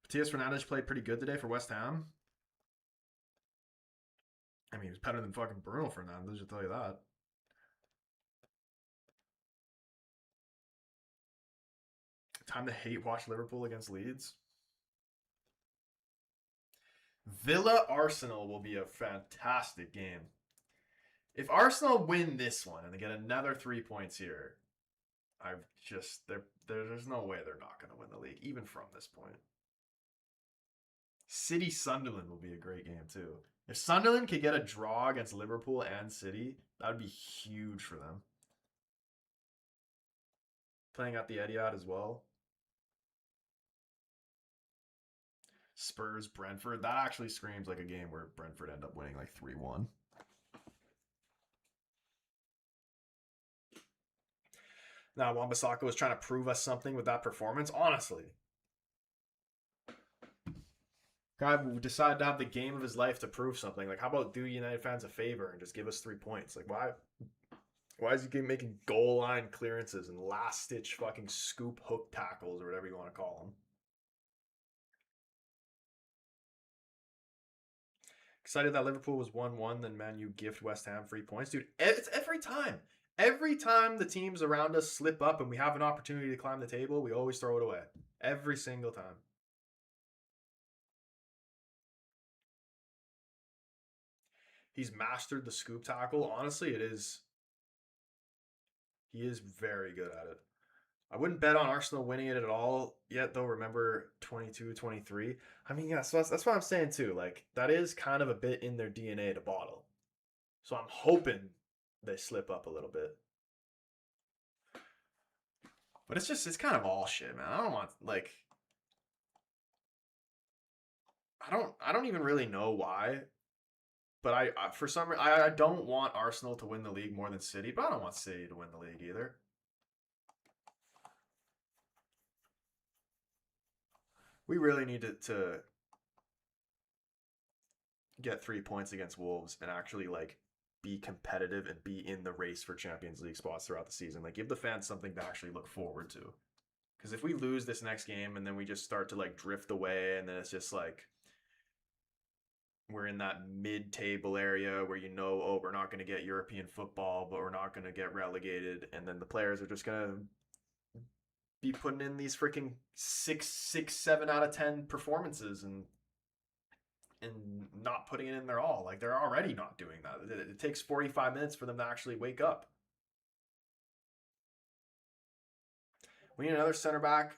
Matias Fernandes played pretty good today for West Ham. I mean, he was better than fucking Bruno Fernandes, I'll tell you that. Time to hate watch Liverpool against Leeds. Villa Arsenal will be a fantastic game. If Arsenal win this one and they get another 3 points here, there's no way they're not going to win the league, even from this point. City Sunderland will be a great game too. If Sunderland could get a draw against Liverpool and City, that would be huge for them. Playing at the Etihad as well. Spurs, Brentford. That actually screams like a game where Brentford end up winning like 3-1. Now, Wan-Bissaka was trying to prove us something with that performance. Honestly. Guy decided to have the game of his life to prove something. Like, how about do United fans a favor and just give us 3 points? Like, why is he making goal line clearances and last-stitch fucking scoop hook tackles or whatever you want to call them? Excited that Liverpool was 1-1, then Man U gift West Ham 3 points. Dude, it's every time. Every time the teams around us slip up and we have an opportunity to climb the table, we always throw it away. Every single time. He's mastered the scoop tackle. Honestly, he is very good at it. I wouldn't bet on Arsenal winning it at all yet, though. Remember 22-23? I mean, yeah, so that's what I'm saying, too. Like, that is kind of a bit in their DNA to bottle. So I'm hoping they slip up a little bit. But it's kind of all shit, man. I don't want, like... I don't even really know why. But for some reason, I don't want Arsenal to win the league more than City. But I don't want City to win the league either. We really need to get 3 points against Wolves and actually, like, be competitive and be in the race for Champions League spots throughout the season. Like, give the fans something to actually look forward to. Because if we lose this next game and then we just start to, like, drift away and then it's just, like, we're in that mid-table area where oh, we're not going to get European football, but we're not going to get relegated, and then the players are just going to be putting in these freaking 7 out of 10 performances and not putting it in their all. Like, they're already not doing that. It takes 45 minutes for them to actually wake up. We need another center back,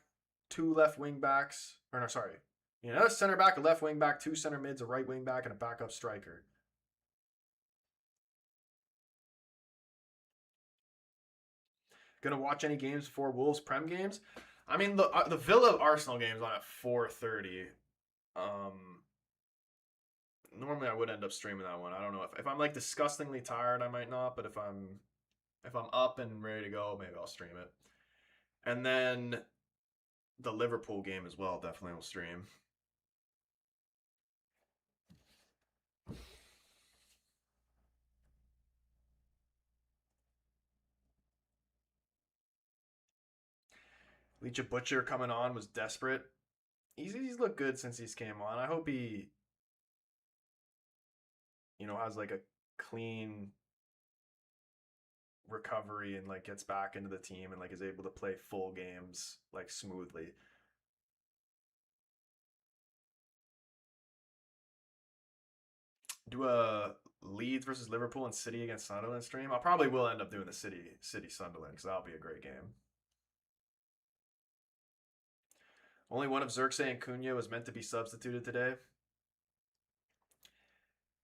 2 left wing backs. Or no, sorry. We need another center back, a left wing back, 2 center mids, a right wing back, and a backup striker. Gonna watch any games before Wolves Prem games? I mean, the Villa Arsenal game is on at 4:30. Normally I would end up streaming that one. I don't know if I'm like disgustingly tired, I might not. But if I'm up and ready to go, maybe I'll stream it. And then the Liverpool game as well, definitely will stream. Leech Butcher coming on was desperate. He's looked good since he's came on. I hope he, has like a clean recovery and like gets back into the team and like is able to play full games like smoothly. Do a Leeds versus Liverpool and City against Sunderland stream. I probably will end up doing the City Sunderland because that'll be a great game. Only one of Xerxes and Cunha was meant to be substituted today.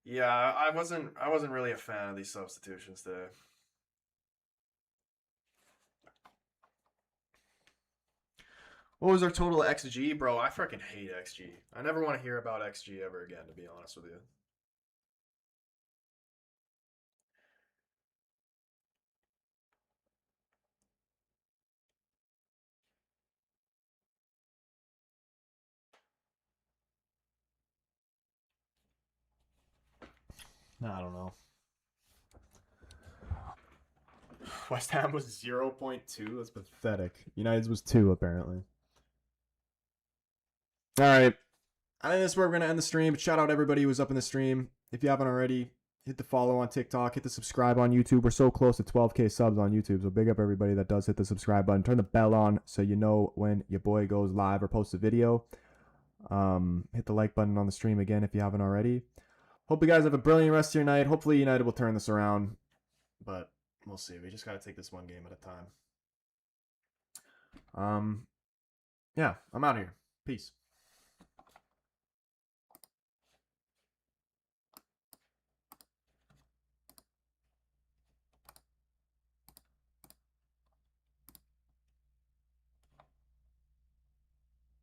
Yeah, I wasn't really a fan of these substitutions today. What was our total XG? Bro, I freaking hate XG. I never want to hear about XG ever again, to be honest with you. I don't know. West Ham was 0.2. That's Pathetic. United's was 2, apparently. All right. I think that's where we're going to end the stream. But shout out everybody who was up in the stream. If you haven't already, hit the follow on TikTok. Hit the subscribe on YouTube. We're so close to 12K subs on YouTube. So big up everybody that does hit the subscribe button. Turn the bell on so you know when your boy goes live or posts a video. Hit the like button on the stream again if you haven't already. Hope you guys have a brilliant rest of your night. Hopefully United will turn this around. But we'll see. We just got to take this one game at a time. Yeah, I'm out of here. Peace.